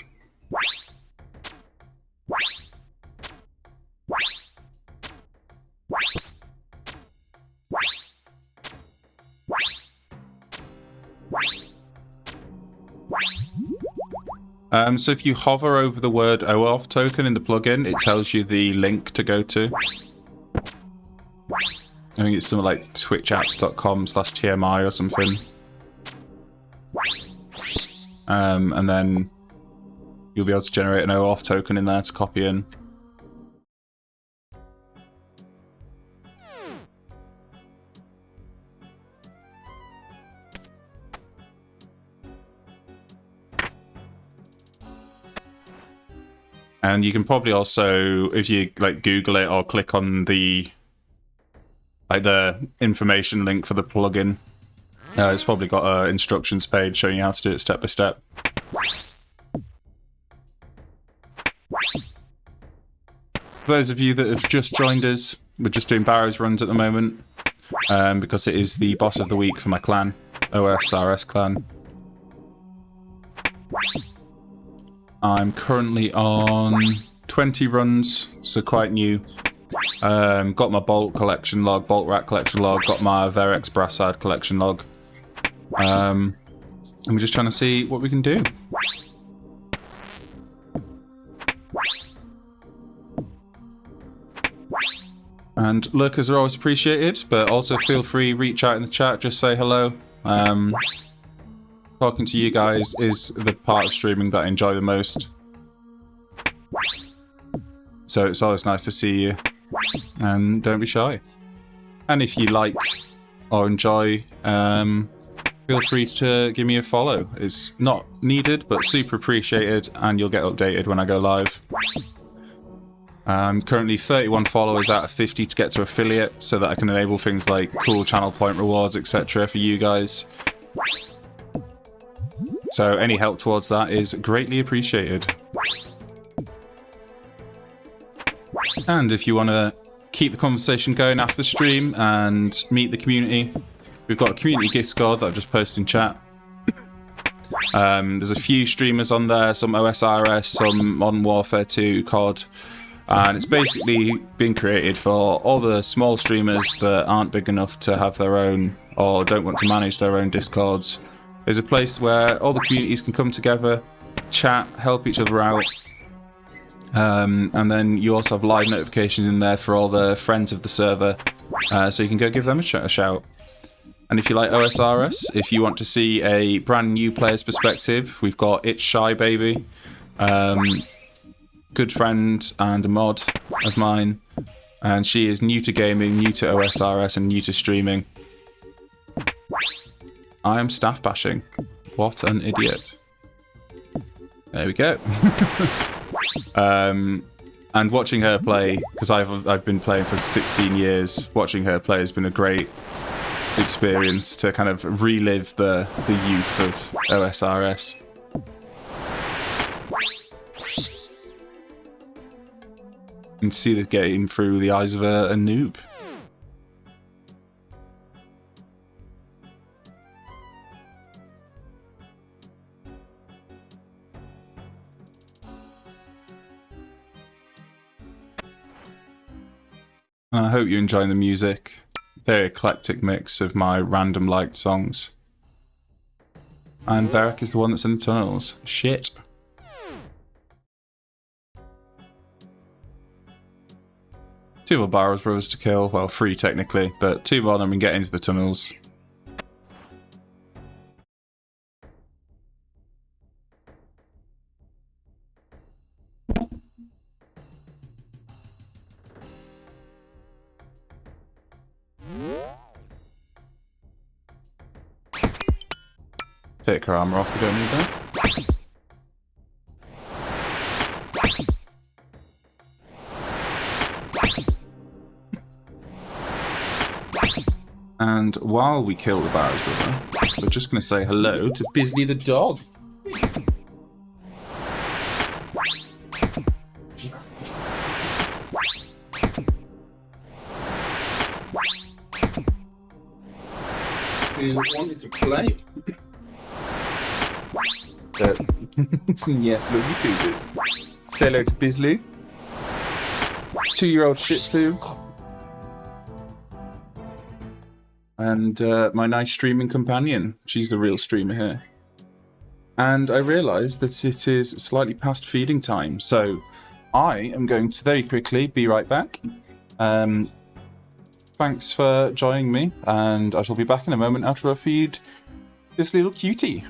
So if you hover over the word OAuth token in the plugin, it tells you the link to go to. I think it's something like twitchapps.com/TMI or something. And then you'll be able to generate an OAuth token in there to copy in. And you can probably also, if you like Google it or click on the information link for the plugin, it's probably got an instructions page showing you how to do it step by step. For those of you that have just joined us, we're just doing Barrows runs at the moment, because it is the boss of the week for my clan, OSRS clan. I'm currently on 20 runs, so quite new. Got my bolt collection log, bolt rack collection log, got my Verex brassard collection log. And we're just trying to see what we can do. And lurkers are always appreciated, but also feel free, reach out in the chat, just say hello. Talking to you guys is the part of streaming that I enjoy the most. So it's always nice to see you. And don't be shy. And if you like or enjoy feel free to give me a follow. It's not needed, but super appreciated, and you'll get updated when I go live. Currently 31 followers out of 50 to get to affiliate, so that I can enable things like cool channel point rewards, etc. for you guys. So any help towards that is greatly appreciated. And if you want to keep the conversation going after the stream and meet the community, we've got a community Discord that I've just posted in chat. There's a few streamers on there, some OSRS, some Modern Warfare 2, COD, and it's basically been created for all the small streamers that aren't big enough to have their own or don't want to manage their own Discords. There's a place where all the communities can come together, chat, help each other out. And then you also have live notifications in there for all the friends of the server, so you can go give them a shout. And if you like OSRS, if you want to see a brand new player's perspective, we've got It's Shy Baby, good friend and a mod of mine, and she is new to gaming, new to OSRS, and new to streaming. I am staff bashing. What an idiot. There we go. And watching her play, because I've been playing for 16 years, watching her play has been a great experience to kind of relive the youth of OSRS. And see the game through the eyes of a noob. And I hope you're enjoying the music. Very eclectic mix of my random liked songs. And Varric is the one that's in the tunnels. Shit. Two more Barrows Brothers to kill. Well, 3 technically, but 2 more than we can get into the tunnels. Take her armor off, we don't need that. And while we kill the Barrows Brother, we're just going to say hello to Bisley the dog. Who wanted to play? Yes, love you too, Biz. Say hello to Bisley. 2-year-old Shih Tzu. And my nice streaming companion. She's the real streamer here. And I realised that it is slightly past feeding time, so I am going to very quickly be right back. Thanks for joining me, and I shall be back in a moment after I feed this little cutie.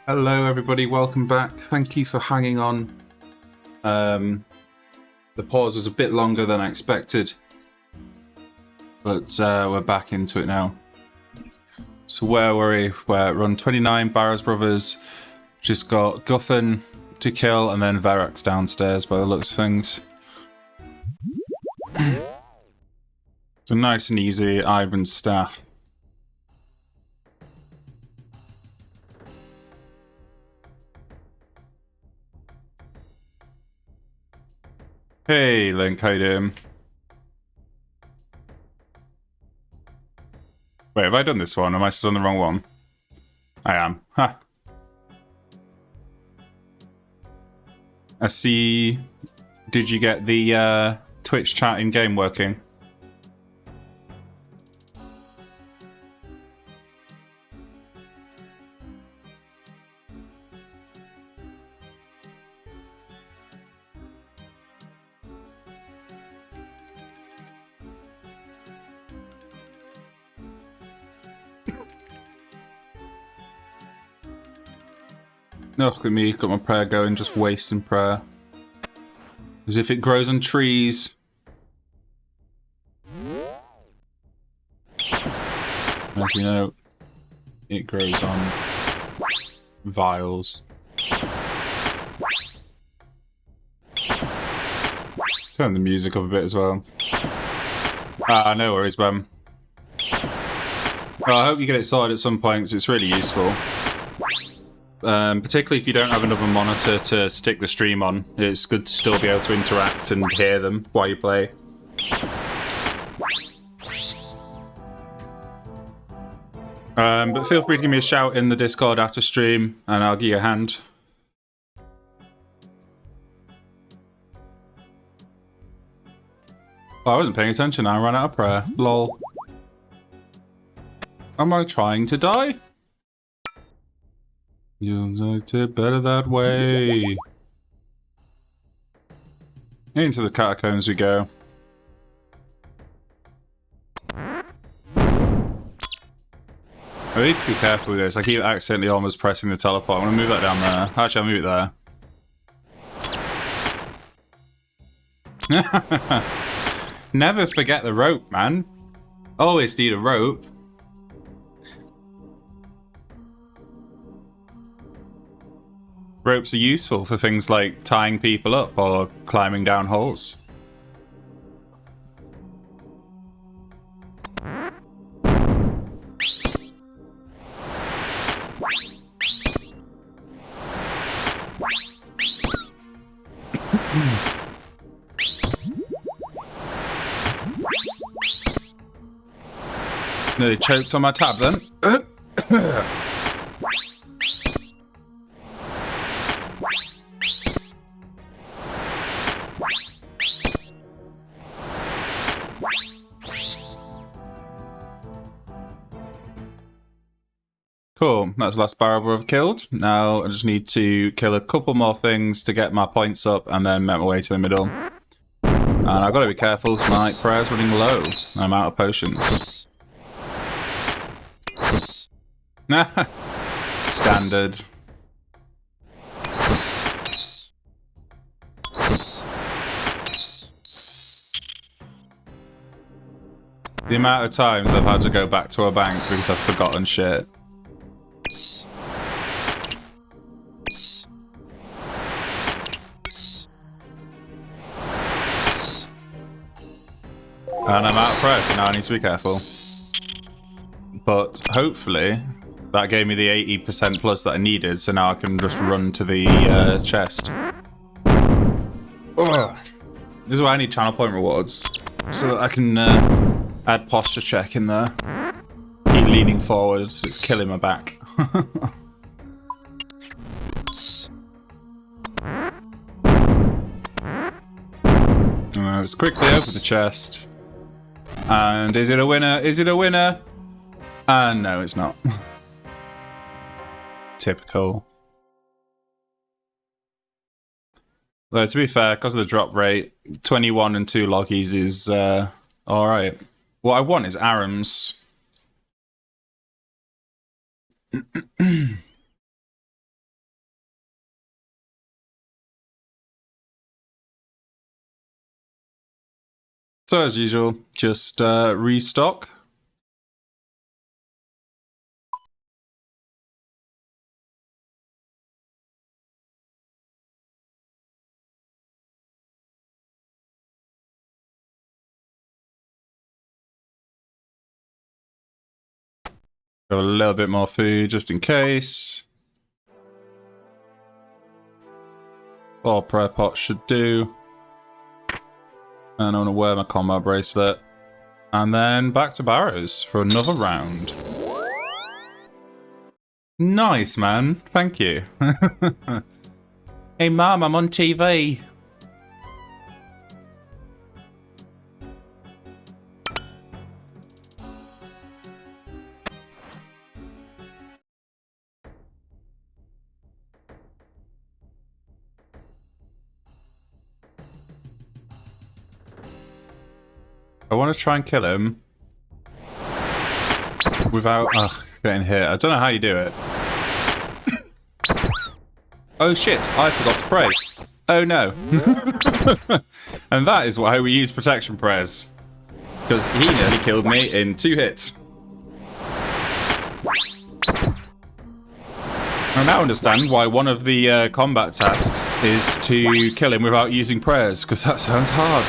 Hello everybody, welcome back. Thank you for hanging on. The pause was a bit longer than I expected, but we're back into it now. So where were we? We're run 29, Barrows Brothers. Just got Guffin to kill and then Verax downstairs by the looks of things. So nice and easy, Ivan's staff. Hey Link, how you doing? Wait, have I done this one? Am I still on the wrong one? I am. Ha! I see... Did you get the Twitch chat in-game working? Oh, look at me, got my prayer going, just wasting prayer. As if it grows on trees. As you know, it grows on vials. Turn the music up a bit as well. Ah, no worries, Ben. Well, I hope you get it sorted at some point, 'cause it's really useful. Particularly if you don't have another monitor to stick the stream on, it's good to still be able to interact and hear them while you play. But feel free to give me a shout in the Discord after stream, and I'll give you a hand. Oh, I wasn't paying attention, I ran out of prayer. Lol. Am I trying to die? You liked it better that way. Into the catacombs we go. I need to be careful with this. I keep accidentally almost pressing the teleport. I'm gonna move that down there. Actually, I'll move it there. Never forget the rope, man. Always need a rope. Ropes are useful for things like tying people up or climbing down holes. Nearly choked on my tab then. Cool, that's the last barrow I've killed. Now I just need to kill a couple more things to get my points up and then make my way to the middle. And I've got to be careful, so my prayer's running low. I'm out of potions. Standard. The amount of times I've had to go back to a bank because I've forgotten shit. And I'm out of prayer, so now I need to be careful. But hopefully, that gave me the 80% plus that I needed, so now I can just run to the chest. Ugh. This is why I need channel point rewards, so that I can add posture check in there. Keep leaning forward, it's killing my back. Let's quickly open the chest. And is it a winner? Is it a winner? No, it's not. Typical. Though, to be fair, because of the drop rate, 21 and 2 loggies is alright. What I want is ARAMs. So as usual, just restock. Got a little bit more food just in case. All prayer pot should do. And I want to wear my combat bracelet. And then back to Barrows for another round. Nice, man. Thank you. Hey, Mum, I'm on TV. I want to try and kill him without getting hit. I don't know how you do it. Oh shit, I forgot to pray. Oh no. And that is why we use protection prayers. Because he nearly killed me in 2 hits. I now understand why one of the combat tasks is to kill him without using prayers, because that sounds hard.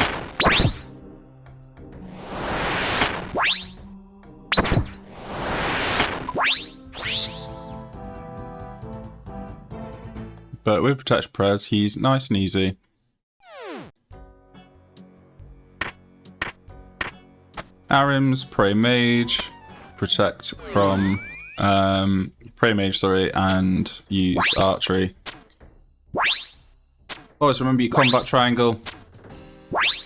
But with protection prayers, he's nice and easy. Arim's Prey Mage, protect from Prey Mage, sorry, and use archery. Always remember your combat triangle.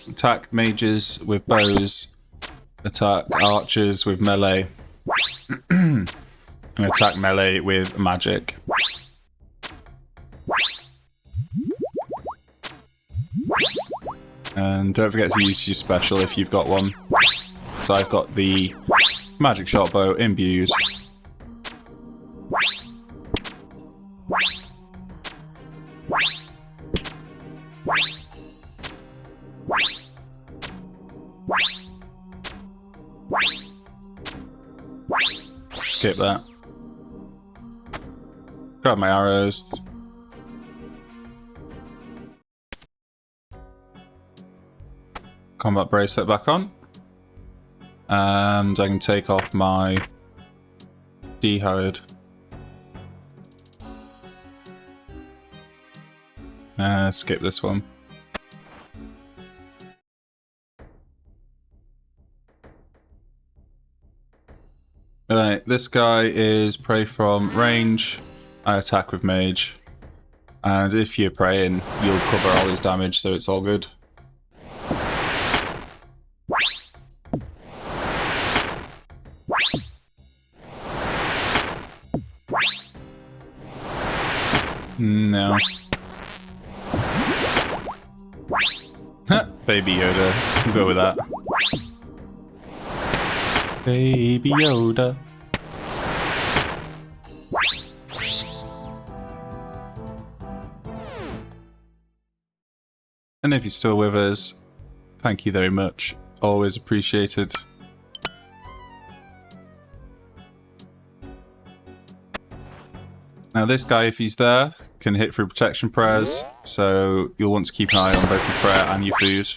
Attack mages with bows, attack archers with melee, and attack melee with magic. And don't forget to use your special if you've got one. So I've got the magic shot bow imbued. Skip that. Grab my arrows. Combat bracelet back on. And I can take off my D-Hide. Skip this one. Right, this guy is prey from range. I attack with mage. And if you're praying, you'll cover all his damage, so it's all good. No. Baby Yoda. We'll go with that. Baby Yoda. And if you're still with us, thank you very much. Always appreciated. Now this guy, if he's there, can hit through protection prayers, so you'll want to keep an eye on both your prayer and your food.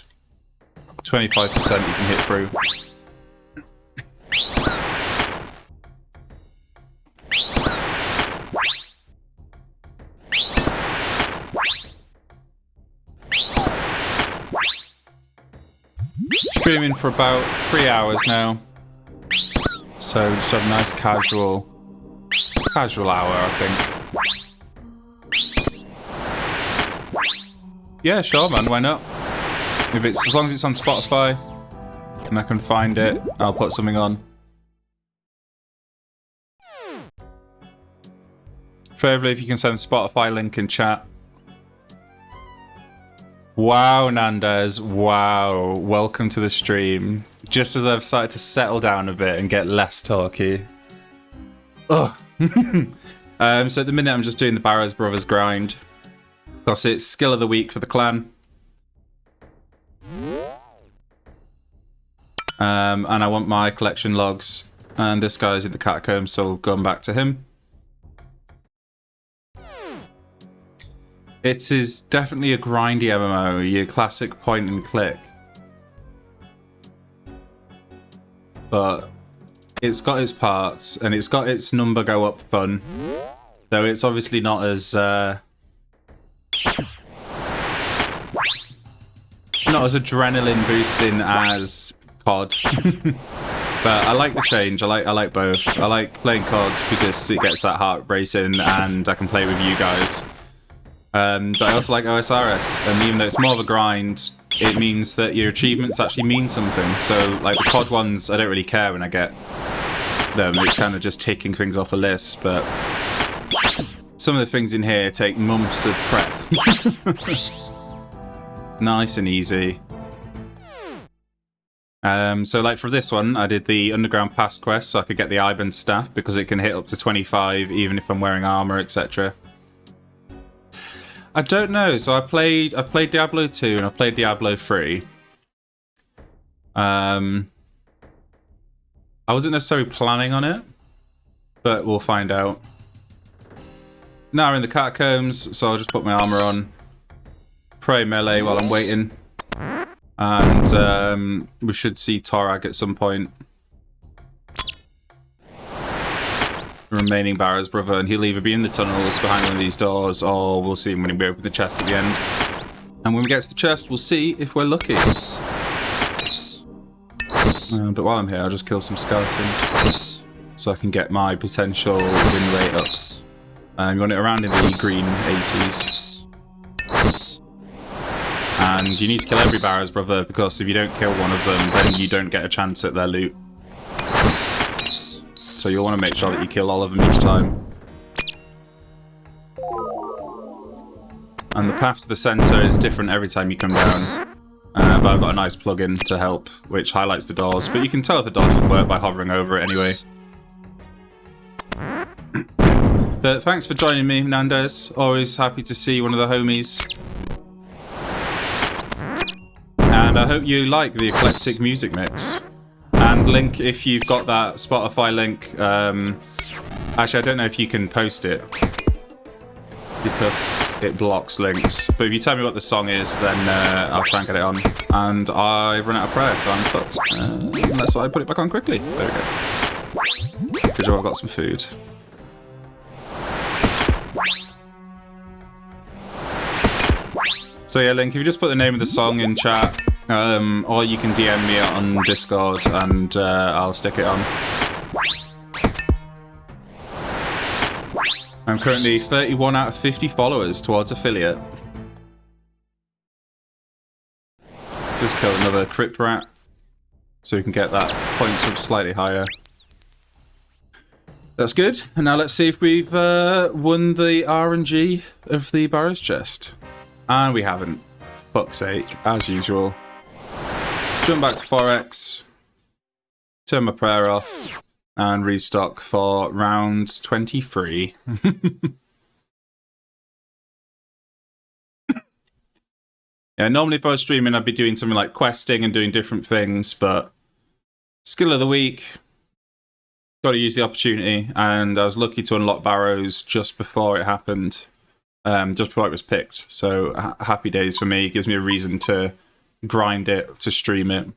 25% you can hit through. Streaming for about 3 hours now, so just have a nice casual hour, I think. Yeah, sure, man. Why not? If it's as long as it's on Spotify and I can find it, I'll put something on. Furtherly, if you can send the Spotify link in chat. Wow, Nandez. Wow. Welcome to the stream. Just as I've started to settle down a bit and get less talky. Ugh. So at the minute I'm just doing the Barrows Brothers grind. Because it's skill of the week for the clan. And I want my collection logs. And this guy's in the catacombs, so going back to him. It is definitely a grindy MMO, your classic point and click. But it's got its parts, and it's got its number go up fun. Though it's obviously not as adrenaline boosting as COD. But I like the change. I like both. I like playing COD because it gets that heart racing and I can play with you guys. But I also like OSRS, and even though it's more of a grind, it means that your achievements actually mean something. So like the COD ones, I don't really care when I get them. It's kind of just ticking things off a list, but some of the things in here take months of prep. Nice and easy. So like for this one, I did the Underground Pass quest so I could get the Iban staff because it can hit up to 25 even if I'm wearing armor, etc. I don't know. So I've played Diablo 2 and I've played Diablo 3. I wasn't necessarily planning on it, but we'll find out. Now we're in the catacombs, so I'll just put my armor on. Pray melee while I'm waiting. And we should see Torag at some point. The remaining Barrows brother, and he'll either be in the tunnels behind one of these doors, or we'll see him when we open the chest at the end. And when we get to the chest, we'll see if we're lucky. But while I'm here, I'll just kill some skeletons so I can get my potential win rate up. You want it around in the green 80s. And you need to kill every Barrows brother, because if you don't kill one of them, then you don't get a chance at their loot. So you'll want to make sure that you kill all of them each time. And the path to the center is different every time you come down. But I've got a nice plugin to help, which highlights the doors. But you can tell if the door doesn't work by hovering over it anyway. But thanks for joining me, Nandez. Always happy to see one of the homies. And I hope you like the eclectic music mix. And link, if you've got that Spotify link. Actually, I don't know if you can post it, because it blocks links. But if you tell me what the song is, then I'll try and get it on. And I've run out of prayer, so I'm fucked. Unless I put it back on quickly. There we go. Good job, I've got some food. So yeah, Link, if you just put the name of the song in chat, or you can DM me on Discord and I'll stick it on. I'm currently 31 out of 50 followers towards affiliate. Just kill another crypt rat so we can get that points up slightly higher. That's good. And now let's see if we've won the RNG of the Barrows chest. And we haven't. Fuck's sake, as usual. Jump back to 4x. Turn my prayer off. And restock for round 23. Yeah, normally if I was streaming, I'd be doing something like questing and doing different things, but skill of the week. Got to use the opportunity, and I was lucky to unlock Barrows just before it happened. Just before it was picked. So happy days for me. It gives me a reason to grind it, to stream it.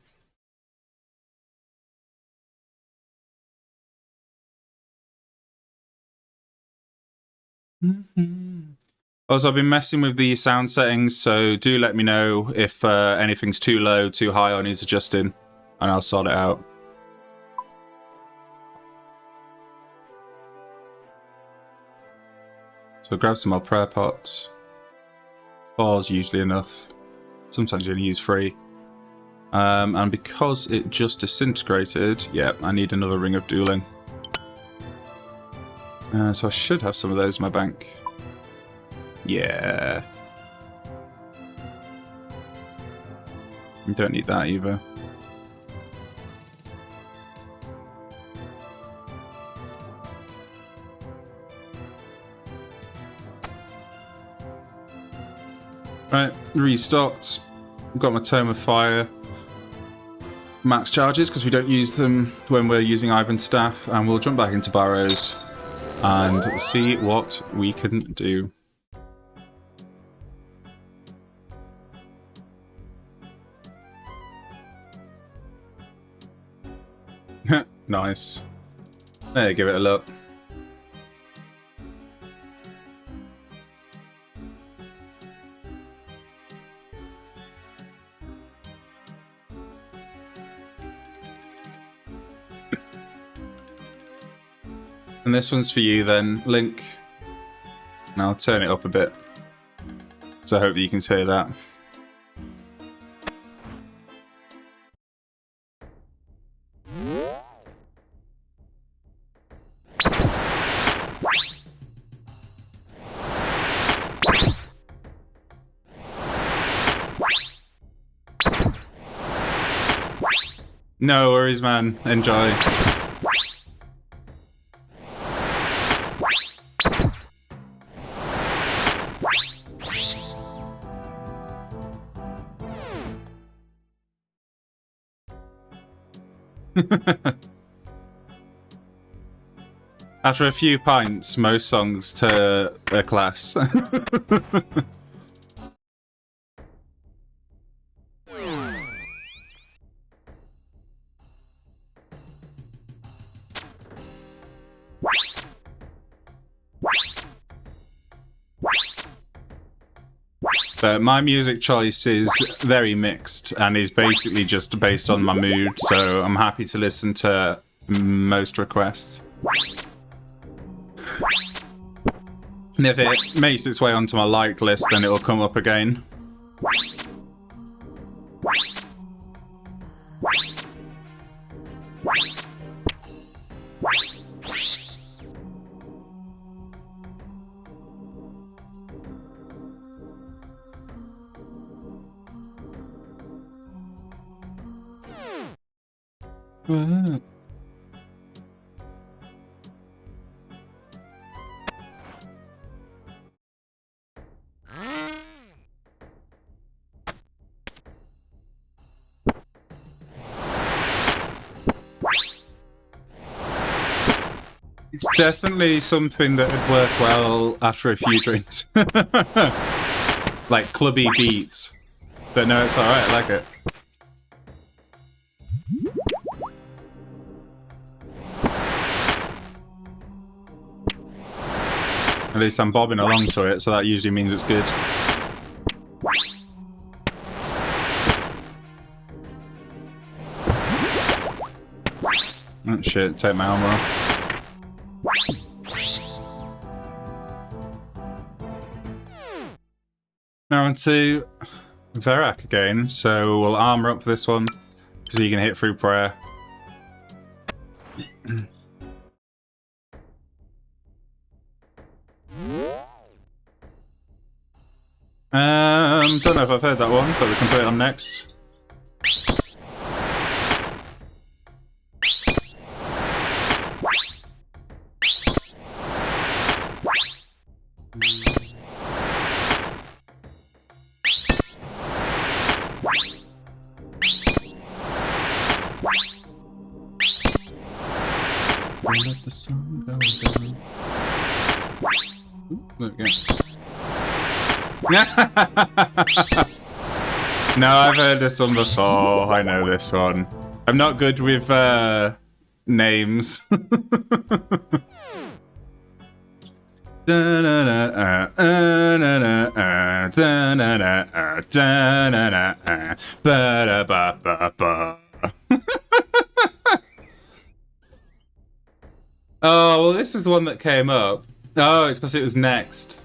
Also, I've been messing with the sound settings, so do let me know if anything's too low, too high, or needs adjusting, and I'll sort it out. So grab some more prayer pots. 4's usually enough. Sometimes you only use 3. And because it just disintegrated, yeah, I need another ring of dueling. So I should have some of those in my bank. Yeah. You don't need that either. Right, restocked. Got my Tome of Fire. max charges because we don't use them when we're using Ivan's staff, and we'll jump back into Barrows and see what we can do. Nice. There, give it a look. And this one's for you then, Link. And I'll turn it up a bit. So I hope that you can hear that. No worries, man. Enjoy. After a few pints, most songs to a class. So my music choice is very mixed and is basically just based on my mood, so I'm happy to listen to most requests. And if it makes its way onto my liked list, then it'll come up again. It's definitely something that would work well after a few drinks. Like clubby beats. But no, it's alright, I like it. At least I'm bobbing along to it, so that usually means it's good. Oh shit, take my armor off. Now on to Verak again, so we'll armor up this one, so you can hit through prayer. Don't know if I've heard that one, but we can put it on next. Let the sun go down. Ooh, there we go. No, I've heard this one before. I know this one. I'm not good with names. Oh, well, this is the one that came up. Oh, it's because it was next.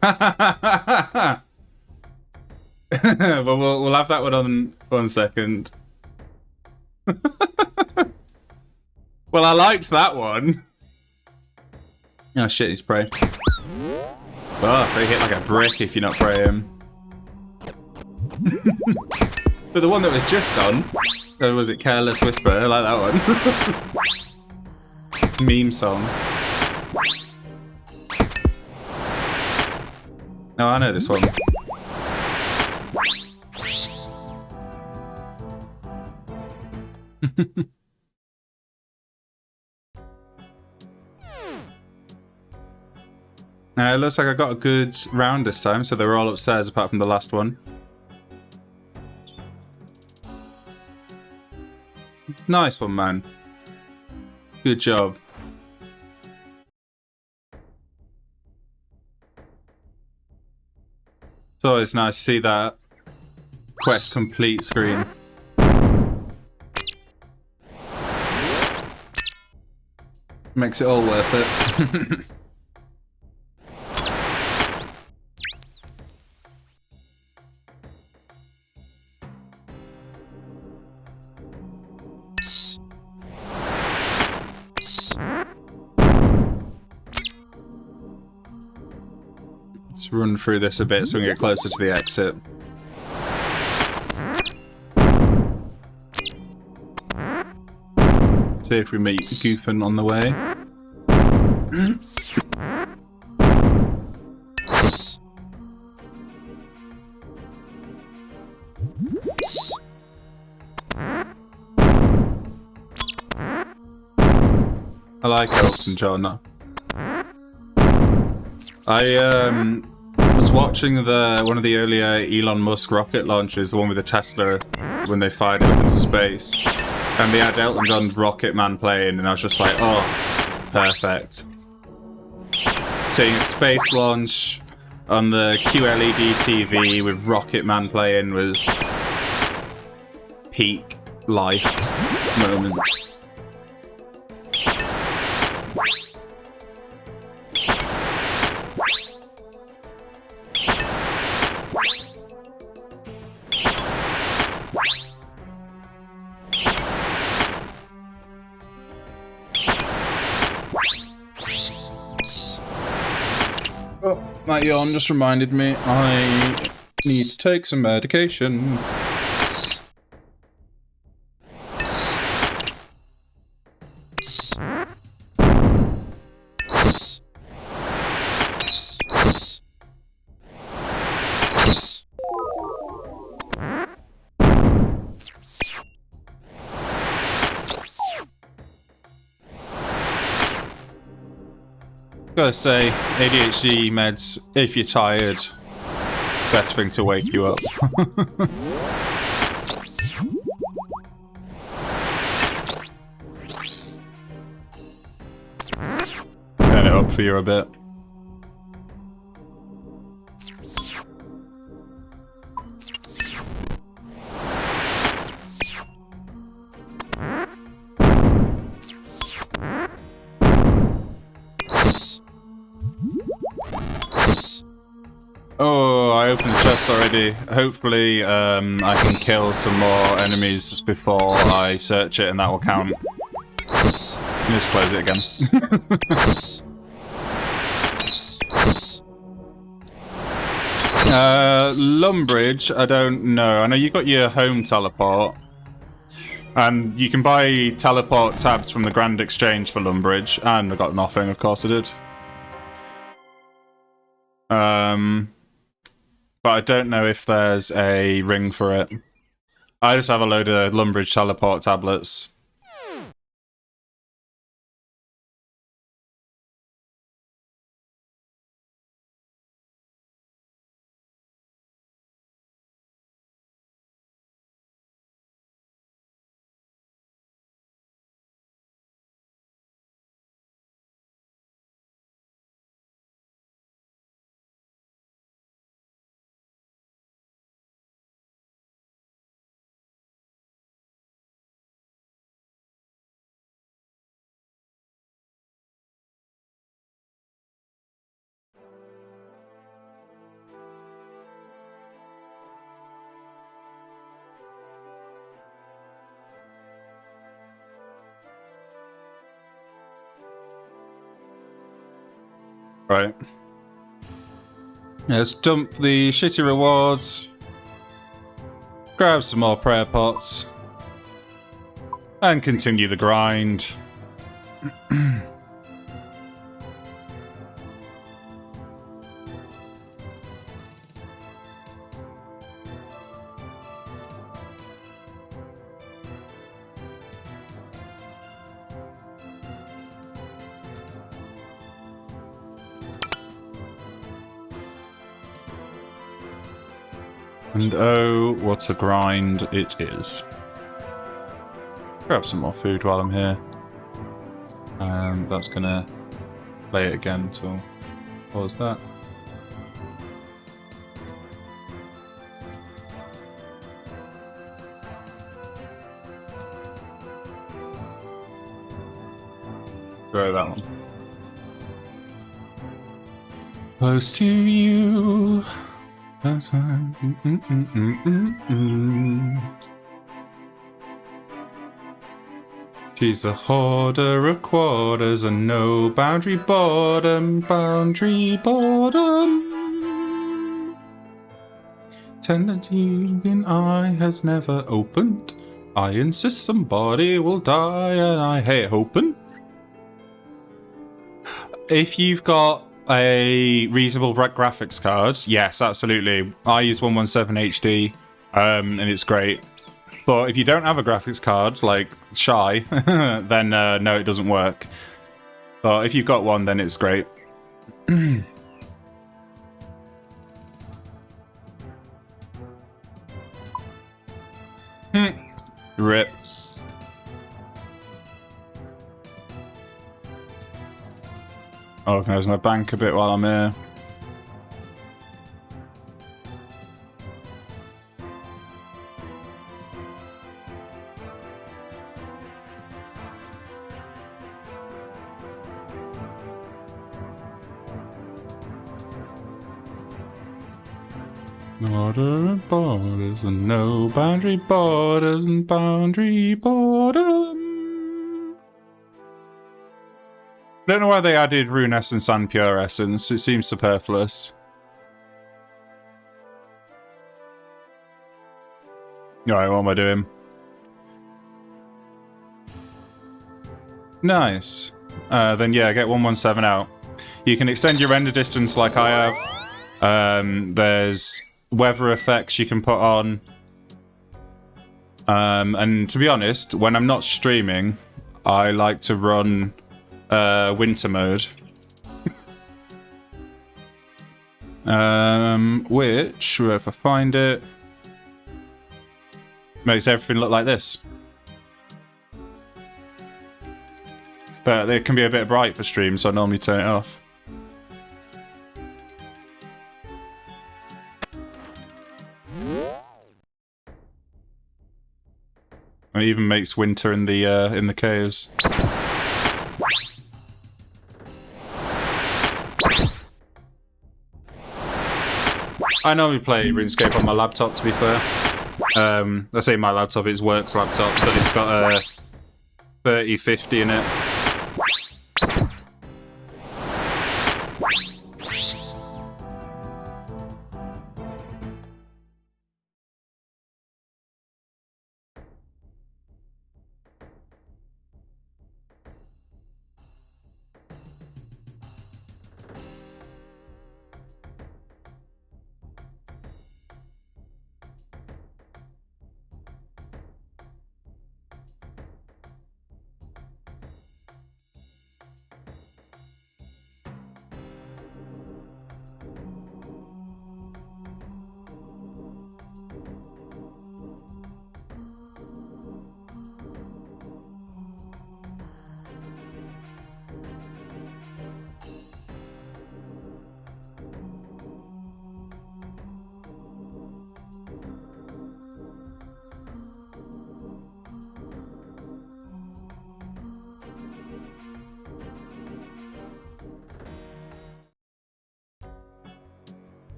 But we'll have that one on 1 second. Well, I liked that one. Oh shit, he's praying. Oh, they hit like a brick if you're not praying. But the one that was just on, or was it Careless Whisper? I like that one. Meme song. No, I know this one. It looks like I got a good round this time, so they were all upstairs apart from the last one. Nice one, man. Good job. It's always nice to see that quest complete screen. Makes it all worth it. Let's run through this a bit so we can get closer to the exit. See if we meet Goofin on the way. I like Elton John. I was watching one of the earlier Elon Musk rocket launches, the one with the Tesla, when they fired it up into space. And they had Elton John's Rocket Man playing, and I was just like, oh, perfect. Seeing a space launch on the QLED TV with Rocket Man playing was peak life moment. Oh, that yawn just reminded me I need to take some medication. Gotta say, ADHD meds, if you're tired, best thing to wake you up. Turn it up for you a bit. Oh, I opened the chest already. Hopefully, I can kill some more enemies before I search it, and that will count. Just close it again. Lumbridge, I don't know. I know you got your home teleport. And you can buy teleport tabs from the Grand Exchange for Lumbridge. And I got nothing, of course I did. But I don't know if there's a ring for it. I just have a load of Lumbridge teleport tablets. Right. Let's dump the shitty rewards. Grab some more prayer pots. And continue the grind. And oh, what a grind it is. Grab some more food while I'm here. That's gonna play it again, so pause that. Throw that one. Close to you. She's a hoarder of quarters and no boundary bottom, boundary bottom. Tender union eye has never opened. I insist somebody will die and I hate hoping. If you've got a reasonable graphics card, yes, absolutely. I use 117 HD, and it's great. But if you don't have a graphics card, like Shy, then no, it doesn't work. But if you've got one, then it's great. Rip. Oh, there's my bank a bit while I'm here. Border and borders and no boundary borders and boundary bottom. I don't know why they added Rune Essence and Pure Essence. It seems superfluous. Alright, what am I doing? Nice. Then yeah, get 117 out. You can extend your render distance like I have. There's weather effects you can put on. And to be honest, when I'm not streaming, I like to run winter mode. Which, if I find it, makes everything look like this. But it can be a bit bright for stream, so I normally turn it off. It even makes winter in the caves. I normally play RuneScape on my laptop, to be fair. I say my laptop, it's work's laptop, but it's got a 3050 in it.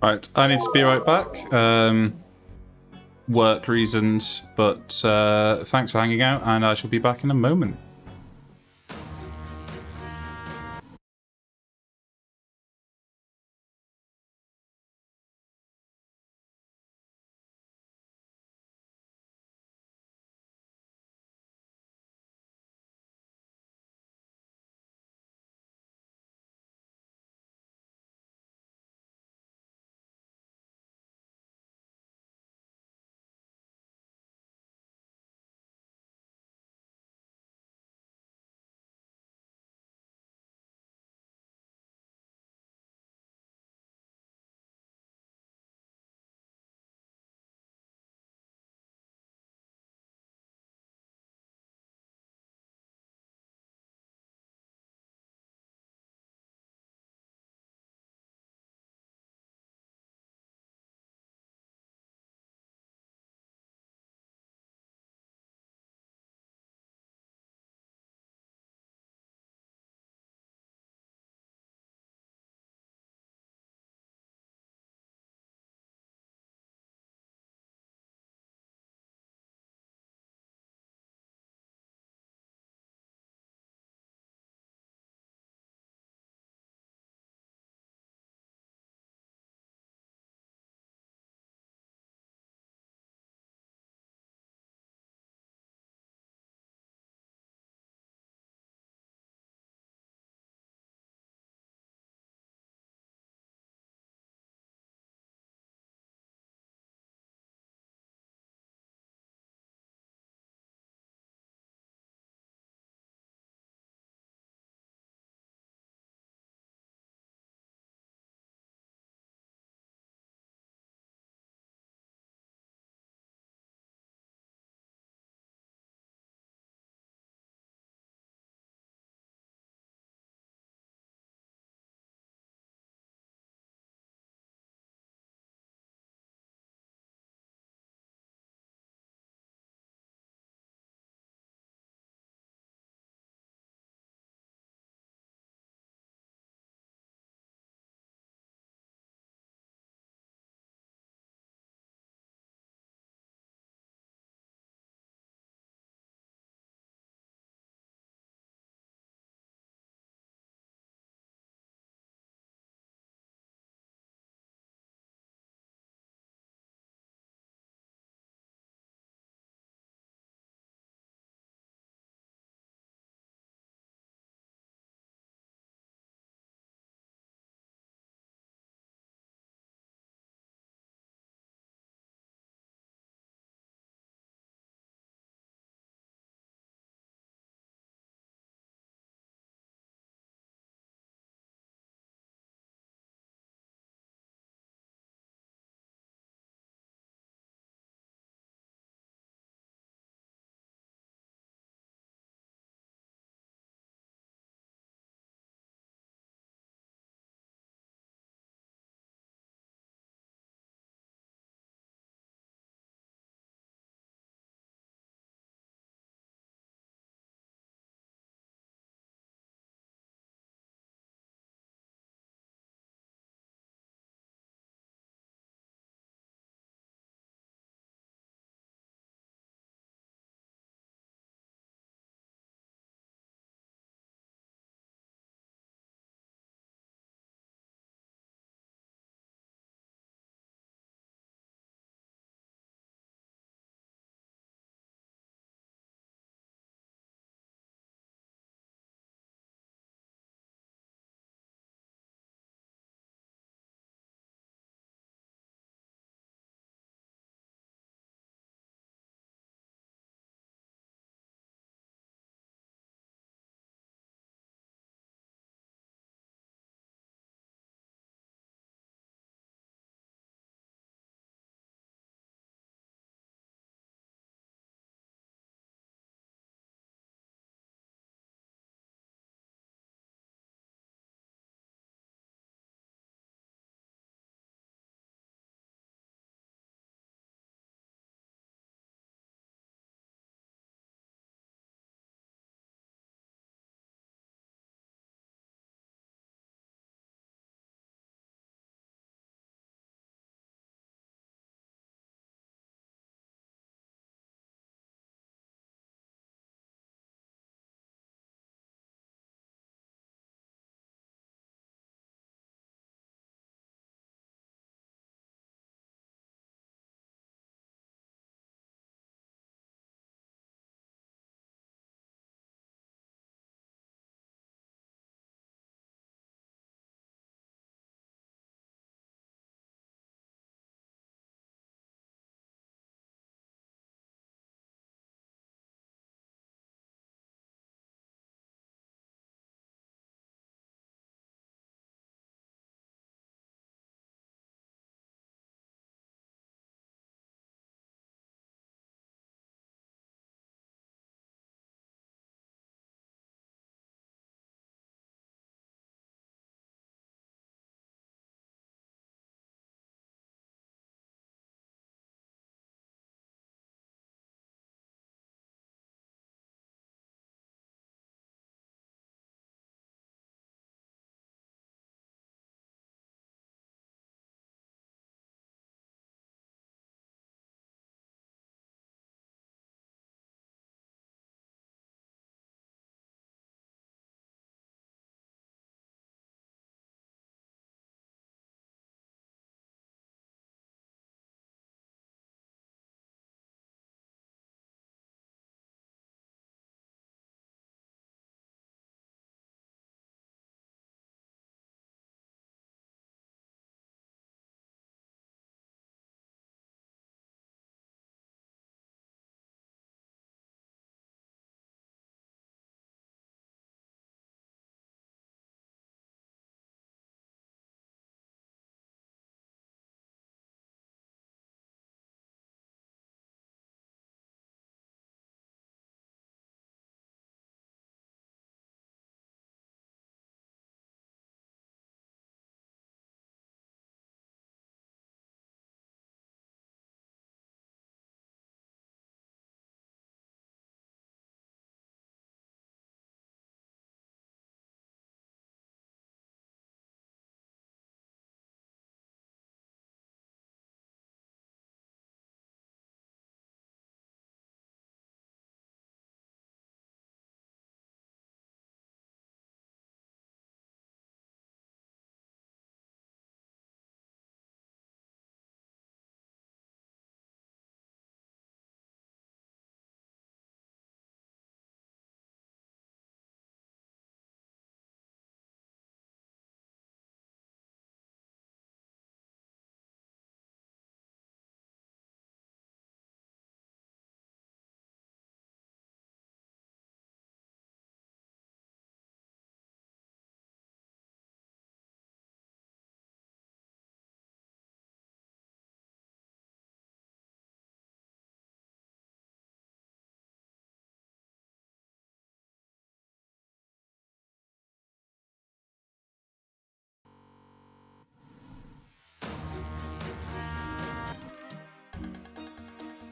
Right, I need to be right back. Work reasons, but thanks for hanging out, and I shall be back in a moment.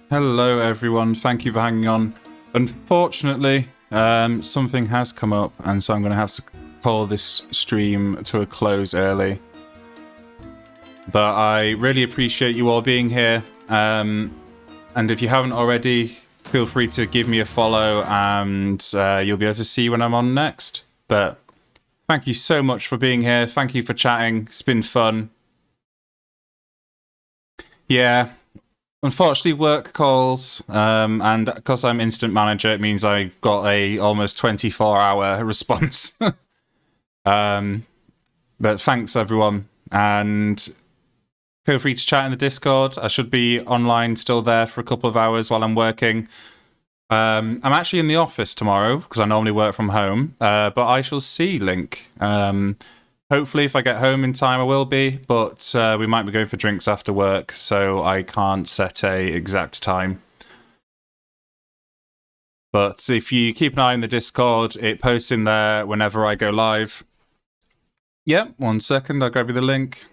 Hello everyone, thank you for hanging on. Unfortunately, something has come up, and so I'm going to have to call this stream to a close early. But I really appreciate you all being here, and if you haven't already, feel free to give me a follow, and you'll be able to see when I'm on next. But thank you so much for being here, thank you for chatting, it's been fun. Yeah. Unfortunately, work calls, and because I'm instant manager, it means I got a almost 24-hour response. But thanks, everyone, and feel free to chat in the Discord. I should be online still there for a couple of hours while I'm working. I'm actually in the office tomorrow, because I normally work from home, but I shall see, Link. Hopefully, if I get home in time, I will be, but we might be going for drinks after work, so I can't set a exact time. But if you keep an eye on the Discord, it posts in there whenever I go live. Yep, 1 second, I'll grab you the link.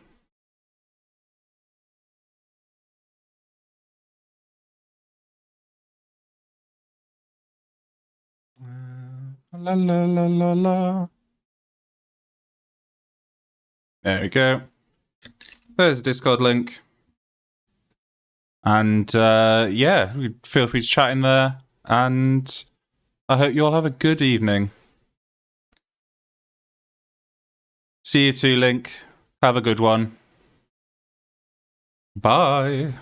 La la la la la. There we go. There's the Discord link. And yeah, feel free to chat in there. And I hope you all have a good evening. See you too, Link. Have a good one. Bye.